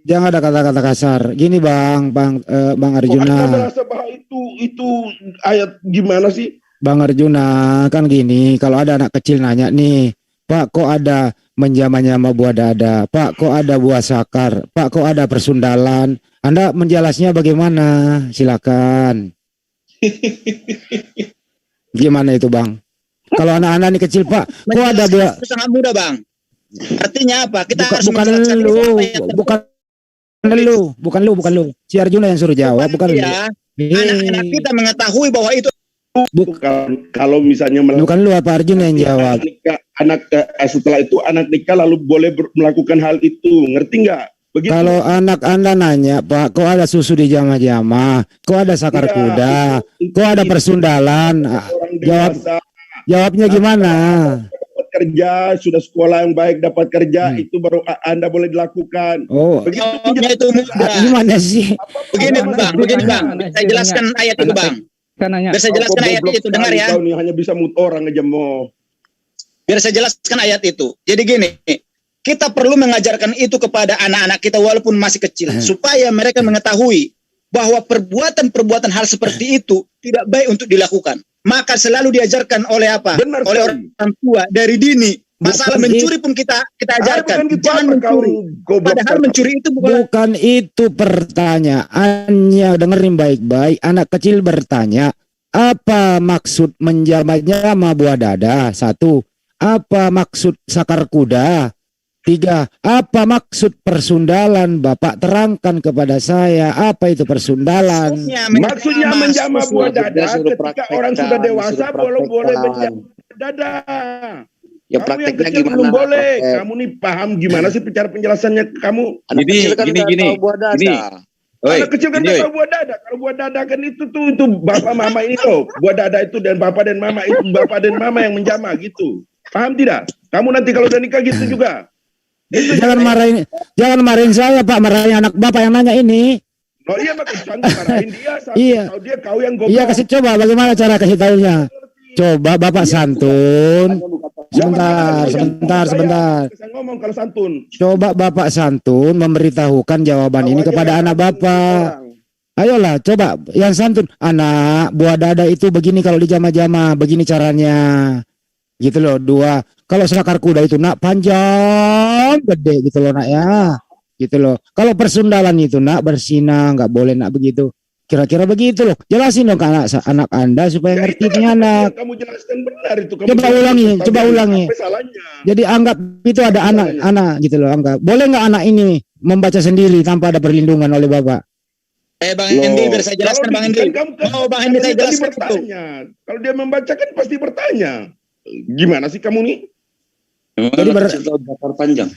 Jangan ada kata-kata kasar. Gini Bang Arjuna. Itu ayat gimana sih? Bang Arjuna, kan gini, kalau ada anak kecil nanya nih, Pak kok ada menjama-jama buah dada, Pak kok ada buah sakar, Pak kok ada persundalan, Anda menjelasnya bagaimana? Silakan. Gimana itu Bang? Kalau anak-anak ini kecil Pak, kok ada buah? Sangat mudah Bang. Artinya apa? Kita harus bukan lu. Si Arjuna yang suruh jawab, bukan lu. Anak-anak kita mengetahui bahwa itu bukan, kalau misalnya bukan lu apa Arjuna yang jawab. Setelah itu anak nikah lalu boleh melakukan hal itu, ngerti nggak? Begitu. Kalau anak Anda nanya, Pak, kok ada susu di jama-jama, kok ada sakar kuda, kok ada persundalan, jawabnya gimana? Dapat kerja, sudah sekolah yang baik, dapat kerja, itu baru Anda boleh dilakukan. Begitu itu mudah. Gimana sih? Begini Bang, saya jelaskan ayat itu Bang. Biar saya jelaskan ayat itu, dengar ya. Kau nih hanya bisa mut orang aja mau. Biar saya jelaskan ayat itu. Jadi gini, kita perlu mengajarkan itu kepada anak-anak kita walaupun masih kecil, supaya mereka mengetahui bahwa perbuatan-perbuatan hal seperti itu tidak baik untuk dilakukan. Maka selalu diajarkan oleh apa? Oleh orang tua dari dini. Masalah mencuri pun kita ajarkan. Jangan mencuri. Padahal mencuri itu bukan itu pertanyaannya. Dengerin baik-baik. Anak kecil bertanya, apa maksud menjama-jama buah dada? 1. Apa maksud sakar kuda? 3. Apa maksud persundalan? Bapak terangkan kepada saya, apa itu persundalan? Maksudnya menjama buah dada ketika orang sudah dewasa boleh menjama dada. Ya kamu yang prakteknya kecil gimana? belum boleh. Kamu nih paham gimana sih cara penjelasannya kamu? Gini. Anak kecil kan nggak tahu buah dada. Kalau buah dada kan itu bapak mama ini loh. Buah dada itu dan bapak dan mama itu bapak dan mama yang menjama gitu. Paham tidak? Kamu nanti kalau udah nikah gitu juga. Jangan marahin saya, Pak, marahin anak Bapak yang nanya ini. Oh iya, marahin dia. Iya. Tahu dia kau yang goblok. Iya, kasih coba bagaimana cara kasih tahunya. Coba Bapak santun. Sebentar. Saya ngomong kalau santun. Coba Bapak santun memberitahukan jawaban ini kepada anak Bapak. Ayolah, coba yang santun. Anak, buah dada itu begini kalau dijama-jama, begini caranya. Gitu loh, 2. Kalau sakar kuda itu nak panjang, gede gitu loh nak ya. Gitu loh. Kalau persundalan itu nak bersina, nggak boleh nak begitu. Kira-kira begitu loh. Jelasin dong ke anak Anda supaya ngerti punya anak. Kamu jelaskan benar itu. Coba ulangi. Jadi anggap itu ada anak gitu loh, anggap. Boleh nggak anak ini membaca sendiri tanpa ada perlindungan oleh Bapak? Bang Hendy, biar saya jelaskan Bang Hendy. Mau Bang Hendy saya jelaskan itu. Kalau dia membacakan pasti bertanya. Gimana sih kamu nih? Jadi panjang.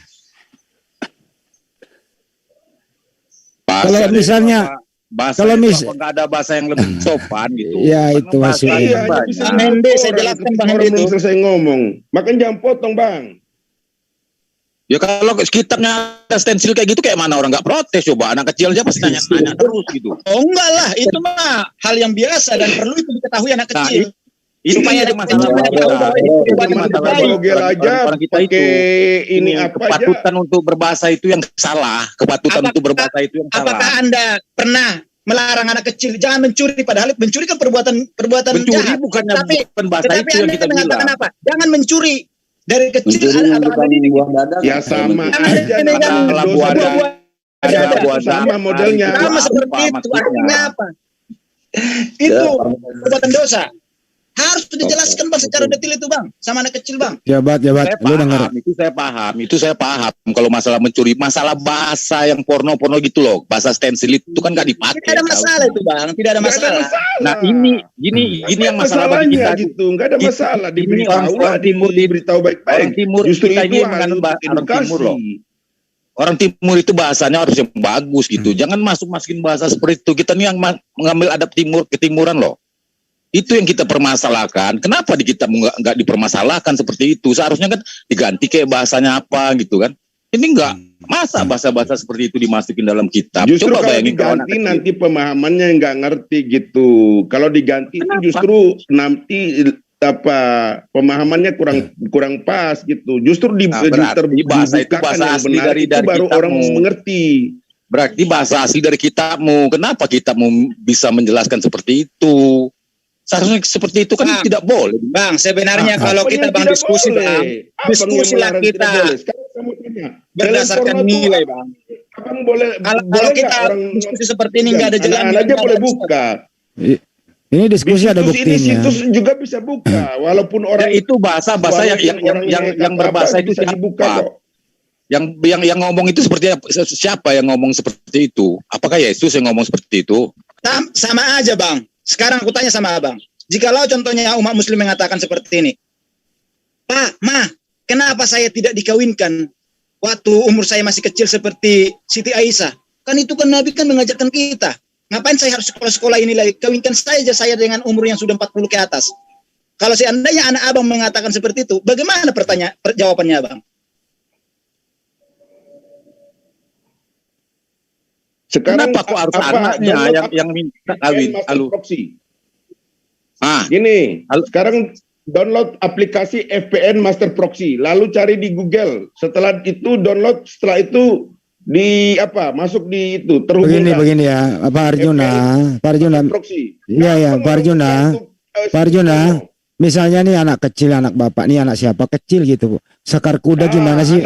Kalau misalnya kalau nggak ada bahasa yang lebih sopan gitu. Ya itu maksudnya. Bang Hendy, saya jelaskan Bang Hendy itu. Selesai ngomong, makanya jangan potong Bang. Ya kalau kitabnya ada stensil kayak gitu, kayak mana orang nggak protes? Coba anak kecil aja pasti nanya terus gitu. Oh enggak lah, itu mah hal yang biasa dan perlu itu diketahui anak kecil. Itu ada masalah Google aja pakai ini apa kepatutan untuk berbahasa itu yang salah. Kepatutan untuk berbahasa itu yang salah. Apakah Anda pernah melarang anak kecil jangan mencuri, padahal mencuri kan perbuatan mencuri jahat. bukan bahasa itu yang kita mengatakan bilang. Apa? Jangan mencuri. Dari kecil ya sama aja masalah sama modelnya. Sama seperti itu. Artinya apa? Itu perbuatan dosa. Harus dijelaskan Bang secara detail itu Bang, sama anak kecil Bang. Jabat, lu dengar. Itu saya paham. Kalau masalah mencuri, masalah bahasa yang porno gitu loh, bahasa stensil itu kan nggak dipakai. Tidak ada masalah itu Bang, tidak ada masalah. Nah ini yang masalah bagi kita gitu, nggak ada masalah. Ini orang timur diberitahu baik-baik. Orang timur justru kita itu ini mengandung orang timur loh. Orang timur itu bahasanya harus yang bagus gitu. Jangan masukin bahasa seperti itu. Kita nih yang mengambil adab ketimuran loh. Itu yang kita permasalahkan. Kenapa di kita nggak dipermasalahkan seperti itu? Seharusnya kan diganti kayak bahasanya apa gitu kan? Ini enggak. Masa bahasa-bahasa seperti itu dimasukin dalam kitab? Justru coba bayangin kalau diganti nanti pemahamannya nggak ngerti gitu. Kalau diganti itu justru nanti pemahamannya kurang pas gitu. Justru bahasa itu bahasa asli dari baru kitabmu. Orang mengerti. Berarti bahasa asli dari kitabmu. Kenapa kitabmu bisa menjelaskan seperti itu? Seharusnya seperti itu kan tidak boleh. Bang, sebenarnya kalau kita Bang diskusi Bang, diskusilah kita berdasarkan nilai Bang. Abang boleh kalau kita diskusi seperti ini nggak ada jalan aja boleh buka. Ini diskusi ada buktinya. Ini situs juga bisa buka, walaupun orang itu bahasa yang berbahasa itu siapa? Yang ngomong itu seperti siapa yang ngomong seperti itu? Apakah Yesus yang ngomong seperti itu? Sama aja Bang. Sekarang aku tanya sama abang, jikalau contohnya umat muslim mengatakan seperti ini, Pak, Ma, kenapa saya tidak dikawinkan waktu umur saya masih kecil seperti Siti Aisyah? Kan itu kan Nabi kan mengajarkan kita. Ngapain saya harus sekolah-sekolah ini lagi? Kawinkan saja saya dengan umur yang sudah 40 ke atas. Kalau seandainya anak abang mengatakan seperti itu, bagaimana jawabannya abang? Sekarang kenapa kok harus anaknya yang minta kawin? Gini, sekarang download aplikasi VPN Master Proxy, lalu cari di Google. Setelah itu download, setelah itu masuk di itu terhubung. Begini ya, Pak Arjuna. Iya Pak Arjuna. Misalnya nih anak kecil, anak bapak nih anak siapa kecil gitu, sakar kuda gimana sih?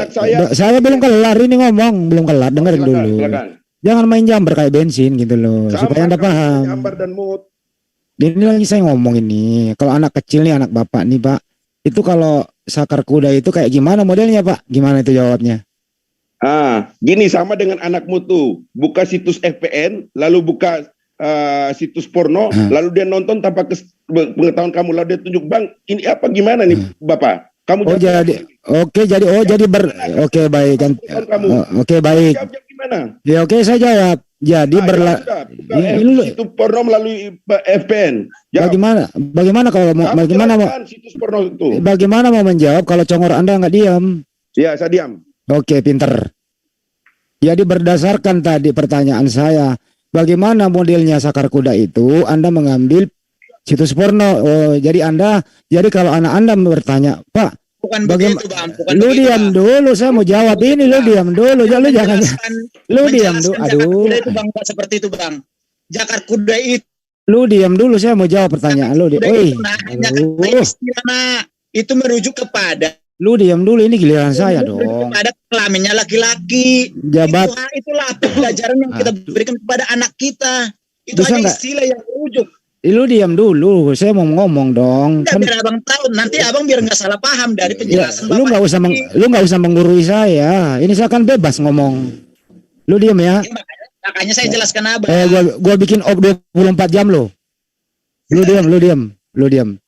Saya belum kelar ini ngomong, belum kelar, dengerin dulu. Jangan main jamber kayak bensin gitu loh, supaya Anda paham. Jamber dan mood. Ini lagi saya ngomong ini, kalau anak kecil nih anak bapak nih Pak, itu kalau sakar kuda itu kayak gimana modelnya Pak? Gimana itu jawabnya? Gini sama dengan anakmu tuh, buka situs VPN, lalu buka situs porno, lalu dia nonton tanpa pengetahuan kamu, lalu dia tunjuk Bang, ini apa gimana nih Bapak? Kamu baik kan? Oke baik. Gimana? Ya oke saya jawab. Jadi itu porno melalui VPN. Bagaimana kalau mau bagaimana mau situs porno itu. Bagaimana mau menjawab kalau congor Anda nggak diam? Ya, saya diam. Oke, pinter. Jadi berdasarkan tadi pertanyaan saya, bagaimana modelnya sakar kuda itu? Anda mengambil situs porno. Oh, jadi kalau anak Anda bertanya, Pak, bukan begitu, Bang. Lu diam dulu, saya mau jawab ini. Lu diam dulu, lu jangan. Lu diam dulu. Aduh. Kuda itu, Bang, seperti itu, Bang. Jakar kuda itu. Lu diam dulu, saya mau jawab pertanyaan lu. Itu merujuk kepada. Lu diam dulu, ini giliran saya dong. Kepada kelaminnya laki-laki. Itulah pelajaran yang kita berikan kepada anak kita. Itu bisa hanya istilah yang merujuk. Lu diam dulu, saya mau ngomong dong. Biar abang tahu, nanti abang biar nggak salah paham dari penjelasan Lu nggak usah menggurui saya. Ini saya kan bebas ngomong. Lu diam ya. Makanya saya jelaskan abang. Gua bikin 24 jam lo. Lu diam.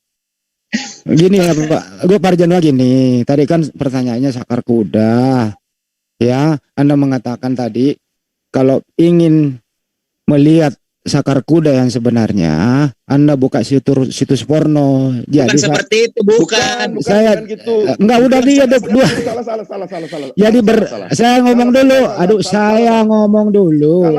Gini ya Pak, gue Parjan lagi nih. Tadi kan pertanyaannya sakar kuda. Ya, Anda mengatakan tadi kalau ingin melihat sakar kuda yang sebenarnya, Anda buka situs porno. Bukan seperti itu, bukan saya gitu. Enggak, udah dia dua. Salah. Jadi saya ngomong dulu. Saya ngomong dulu.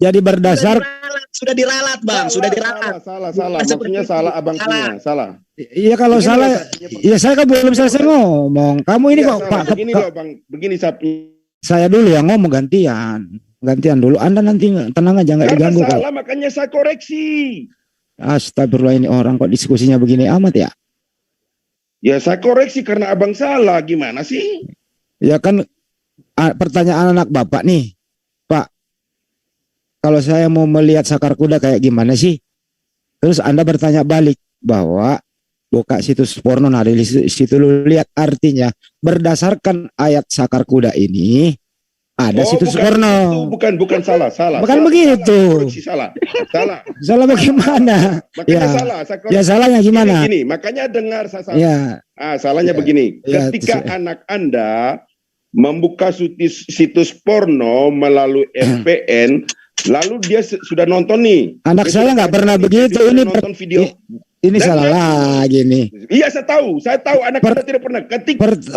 Jadi berdasar sudah diralat, Bang. Sudah diralat. Salah. Maksudnya salah abangnya. Salah. Iya, kalau salah. Iya, saya kan belum selesai ngomong. Kamu ini kok Pak. Begini loh, Bang. Begini sapi. Saya dulu yang ngomong gantian dulu. Anda nanti tenang aja, nggak diganggu kok. Salah, makanya saya koreksi. Astagfirullah, ini orang kok diskusinya begini amat ya? Ya saya koreksi karena abang salah. Gimana sih? Ya kan pertanyaan anak bapak nih, Pak. Kalau saya mau melihat sakar kuda kayak gimana sih? Terus Anda bertanya balik bahwa buka situs porno, nah di situ lu lihat, artinya berdasarkan ayat sakar kuda ini ada situs porno. Bukan salah. Bukan begitu. Salah bagaimana? Makanya salah. Ya salahnya gimana? Gini, makanya dengar saya salah. Ya. Salahnya begini. Ketika anak Anda membuka situs porno melalui VPN, lalu dia sudah nonton nih. Anak saya nggak pernah begitu. Ini nonton video. Ini salah lagi nih. Iya, saya tahu anak Anda tidak pernah.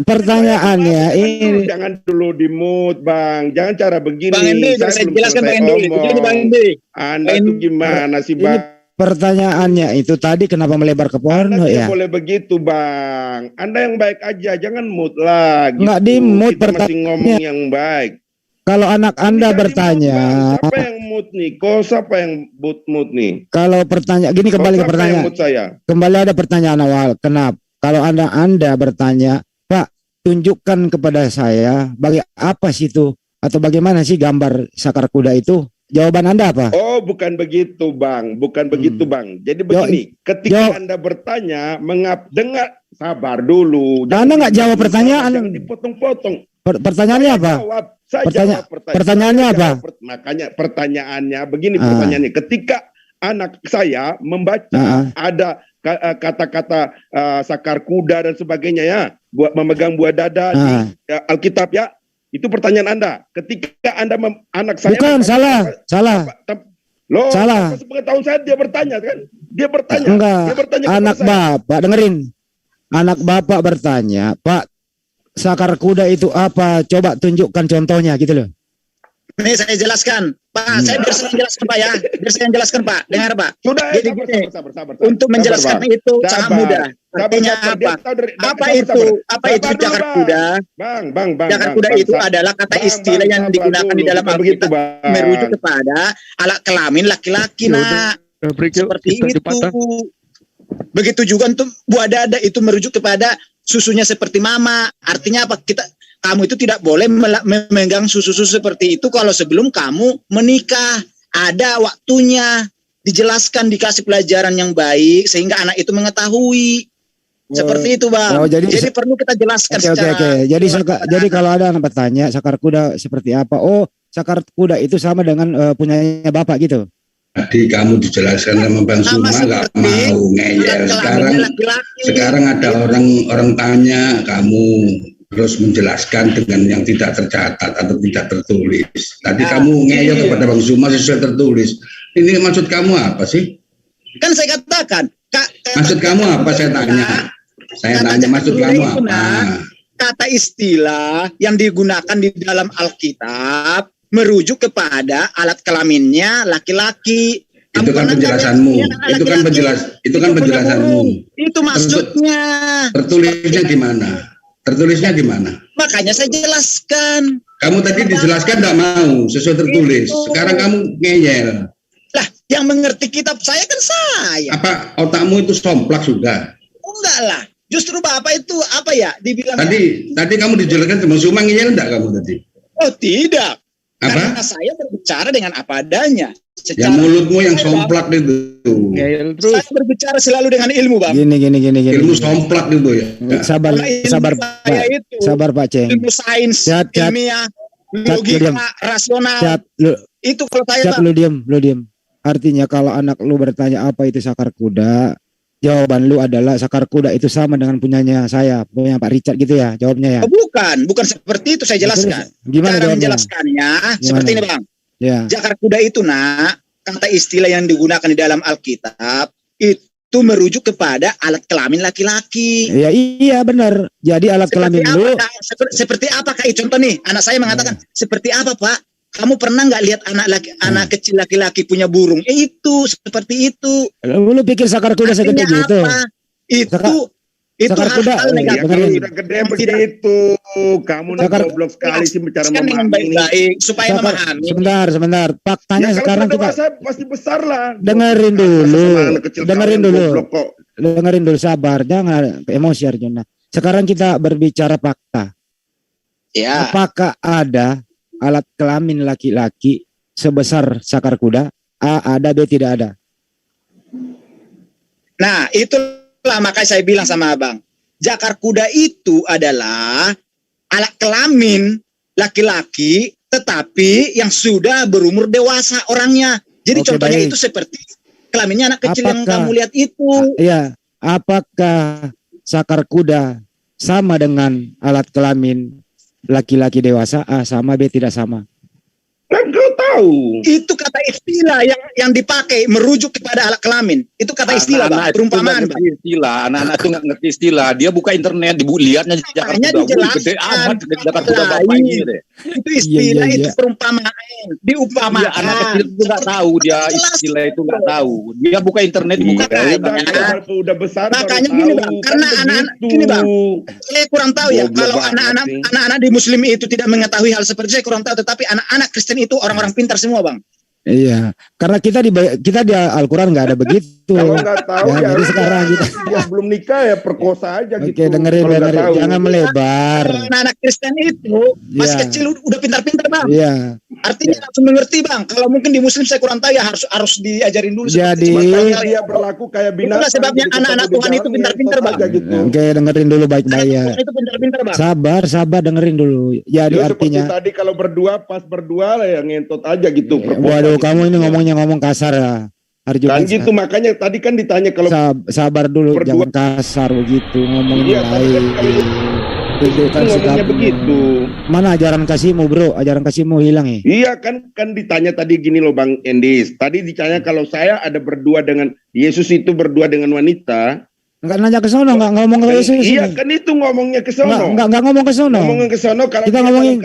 Pertanyaannya ini jangan dulu di-mute, Bang. Jangan cara begini. Bang Endi, saya jelaskan Bang Endi. Begini Bang Endi. Anda tuh gimana sih, Bang? Pertanyaannya itu tadi kenapa melebar ke porno ya? Boleh begitu, Bang. Anda yang baik aja, jangan mute lah. Gitu. Nggak di-mute masih ngomong yang baik. Kalau anak Anda bertanya, siapa yang mute nih? Siapa yang mute nih? Kalau pertanyaan gini, kembali ke pertanyaan. Kembali ada pertanyaan awal. Kenapa? Kalau Anda bertanya, Pak, tunjukkan kepada saya bagi apa sih itu atau bagaimana sih gambar sakar kuda itu? Jawaban Anda apa? Oh, bukan begitu, Bang. Begitu, Bang. Jadi begini, ketika Anda bertanya, dengar, sabar dulu. Anda nggak jawab pertanyaan. Jangan dipotong-potong. Pertanyaannya apa? Pertanyaannya apa? Makanya pertanyaannya begini, pertanyaannya. Ketika anak saya membaca ada kata-kata sakar kuda dan sebagainya ya, buat memegang buah dada di Alkitab ya, itu pertanyaan Anda. Ketika anak saya bukan salah. Loh, salah. Sepengetahuan saya dia bertanya kan? Dia bertanya. Enggak. Dia bertanya anak Bapak dengerin. Anak Bapak bertanya, Pak, sakar kuda itu apa? Coba tunjukkan contohnya gitu loh. Nih saya jelaskan, Pak. Saya biar saya jelaskan, Pak ya. Biar saya jelaskan, Pak. Dengar, Pak. Sudah. Jadi sabar. Untuk menjelaskan itu sangat mudah. Artinya apa? Apa itu jakar kuda? Bang. Jakar kuda itu adalah kata istilah yang digunakan di dalam Alkitab merujuk kepada alat kelamin laki-laki, nak. Seperti itu. Begitu juga untuk buah dada itu merujuk kepada susunya seperti mama. Artinya apa? Kamu itu tidak boleh memegang susu-susu seperti itu kalau sebelum kamu menikah. Ada waktunya, dijelaskan, dikasih pelajaran yang baik sehingga anak itu mengetahui. Seperti itu, Bang. Jadi perlu kita jelaskan Oke. Jadi kalau ada anak bertanya sakar kuda seperti apa? Oh, sakar kuda itu sama dengan punyanya Bapak gitu. Tadi kamu dijelaskan sama Bang Suma nggak mau ngeyel. Sekarang ada orang tanya kamu terus menjelaskan dengan yang tidak tercatat atau tidak tertulis. Tadi kamu ngeyel kepada Bang Suma sesuai tertulis. Ini maksud kamu apa sih? Kan saya katakan. Maksud kamu apa? Saya tanya maksud kamu apa? kata istilah yang digunakan di dalam Alkitab merujuk kepada alat kelaminnya laki-laki. Itu kan penjelasanmu. Itu kan penjelasanmu. Itu maksudnya. Tertulisnya di mana? Tertulisnya di mana? Makanya saya jelaskan. Kamu tadi dijelaskan tidak mau sesuai tertulis. Sekarang kamu ngeyel. Lah, yang mengerti kitab saya kan saya. Apa otakmu itu somplak sudah? Oh, enggak lah. Justru Bapak itu apa ya dibilang? Tadi kamu dijelaskan cuma ngeyel enggak kamu tadi? Oh, tidak. Apa? Karena saya berbicara dengan apa adanya. Yang mulutmu yang somplak itu. Saya berbicara selalu dengan ilmu, Bang. Gini. Ilmu somplak itu ya. Sabar Pak. Sabar Pak Ceng. Ilmu sains, ilmiah, logika, rasional. Itu kalau saya, Bang. Lu diam. Artinya kalau anak lu bertanya apa itu sakar kuda, jawaban lu adalah sakar kuda itu sama dengan punyanya punya Pak Richard gitu ya jawabnya ya? Bukan seperti itu saya jelaskan. Gimana cara jawabnya? Menjelaskannya seperti ini, Bang. Ya. Jakar kuda itu, nak, kata istilah yang digunakan di dalam Alkitab itu merujuk kepada alat kelamin laki-laki. Ya, iya benar. Jadi alat kelamin lu seperti apa Kak? Contoh nih, anak saya mengatakan, seperti apa Pak? Kamu pernah nggak lihat anak kecil laki-laki punya burung? Itu seperti itu. Lu pikir sakar kuda segede gitu? Itu hal-hal negatif. Udah gede begitu. Kamu goblok sekali sih bicara dengan baik-baik supaya memahami. Sebentar. Faktanya sekarang kita pasti besar lah. Dengerin dulu. Sabar, jangan emosi Arjuna. Sekarang kita berbicara fakta. Ya. Apakah ada alat kelamin laki-laki sebesar sakar kuda? A ada, B tidak ada. Nah, itulah makanya saya bilang sama Abang, jakar kuda itu adalah alat kelamin laki-laki tetapi yang sudah berumur dewasa orangnya. Jadi contohnya itu seperti kelaminnya anak kecil yang kamu lihat itu. Iya, apakah sakar kuda sama dengan alat kelamin laki-laki dewasa? A sama, B tidak sama. Kan kau tahu. Itu kata istilah yang dipakai merujuk kepada alat kelamin. Itu kata istilah, Bang. Perumpamaan, Bang. Anak-anak itu nggak ngerti istilah. Dia buka internet, lihatnya Jakar kuda. Gede amat Jakar kuda bapak ini deh. Itu istilah, itu perumpamaan. Diumpamakan. Ya, anak kecil itu nggak tahu, dia istilah itu nggak tahu. Dia buka internet, buka udah besar. Makanya gini, Bang. Karena anak-anak gini, Bang. Saya kurang tahu ya. Kalau anak-anak di Muslim itu tidak mengetahui hal seperti saya kurang tahu. Tetapi anak-anak Kristen itu orang-orang pintar semua, Bang. Iya, karena kita di Al-Quran nggak ada begitu. Kalau nggak tahu ya, jadi sekarang kita belum nikah ya perkosa aja gitu. Oke, dengerin, jangan melebar. Anak Kristen itu masih kecil udah pintar-pintar, Bang. Iya. Artinya langsung mengerti, Bang. Kalau mungkin di Muslim saya kurang tahu ya, harus diajarin dulu. Jadi dia berlaku kayak binatang. Itulah sebabnya anak-anak Tuhan itu pintar-pintar, Bang. Gitu. Oke, dengerin dulu baik-baik ya. Itu pintar-pintar, Bang. Sabar dengerin dulu. Jadi artinya tadi kalau pas berdua lah ya ngentot aja gitu. Waduh, kamu ini ngomong kasar ya. Arjuna. Kan gitu makanya tadi kan ditanya kalau sabar dulu berdua, jangan kasar begitu ngomongnya lain. Tunjukkan sikapmu begitu. Mana ajaran kasihmu, Bro? Ajaran kasihmu hilang ya? Iya kan ditanya tadi gini loh Bang Endis. Tadi ditanya kalau saya ada berdua dengan Yesus itu berdua dengan wanita. Enggak nanya ke sono, enggak ngomong ke Yesus. Iya kan itu ngomongnya ke sono. Enggak ngomong ke sono. Ngomongin ke sono kalau kita ngomongin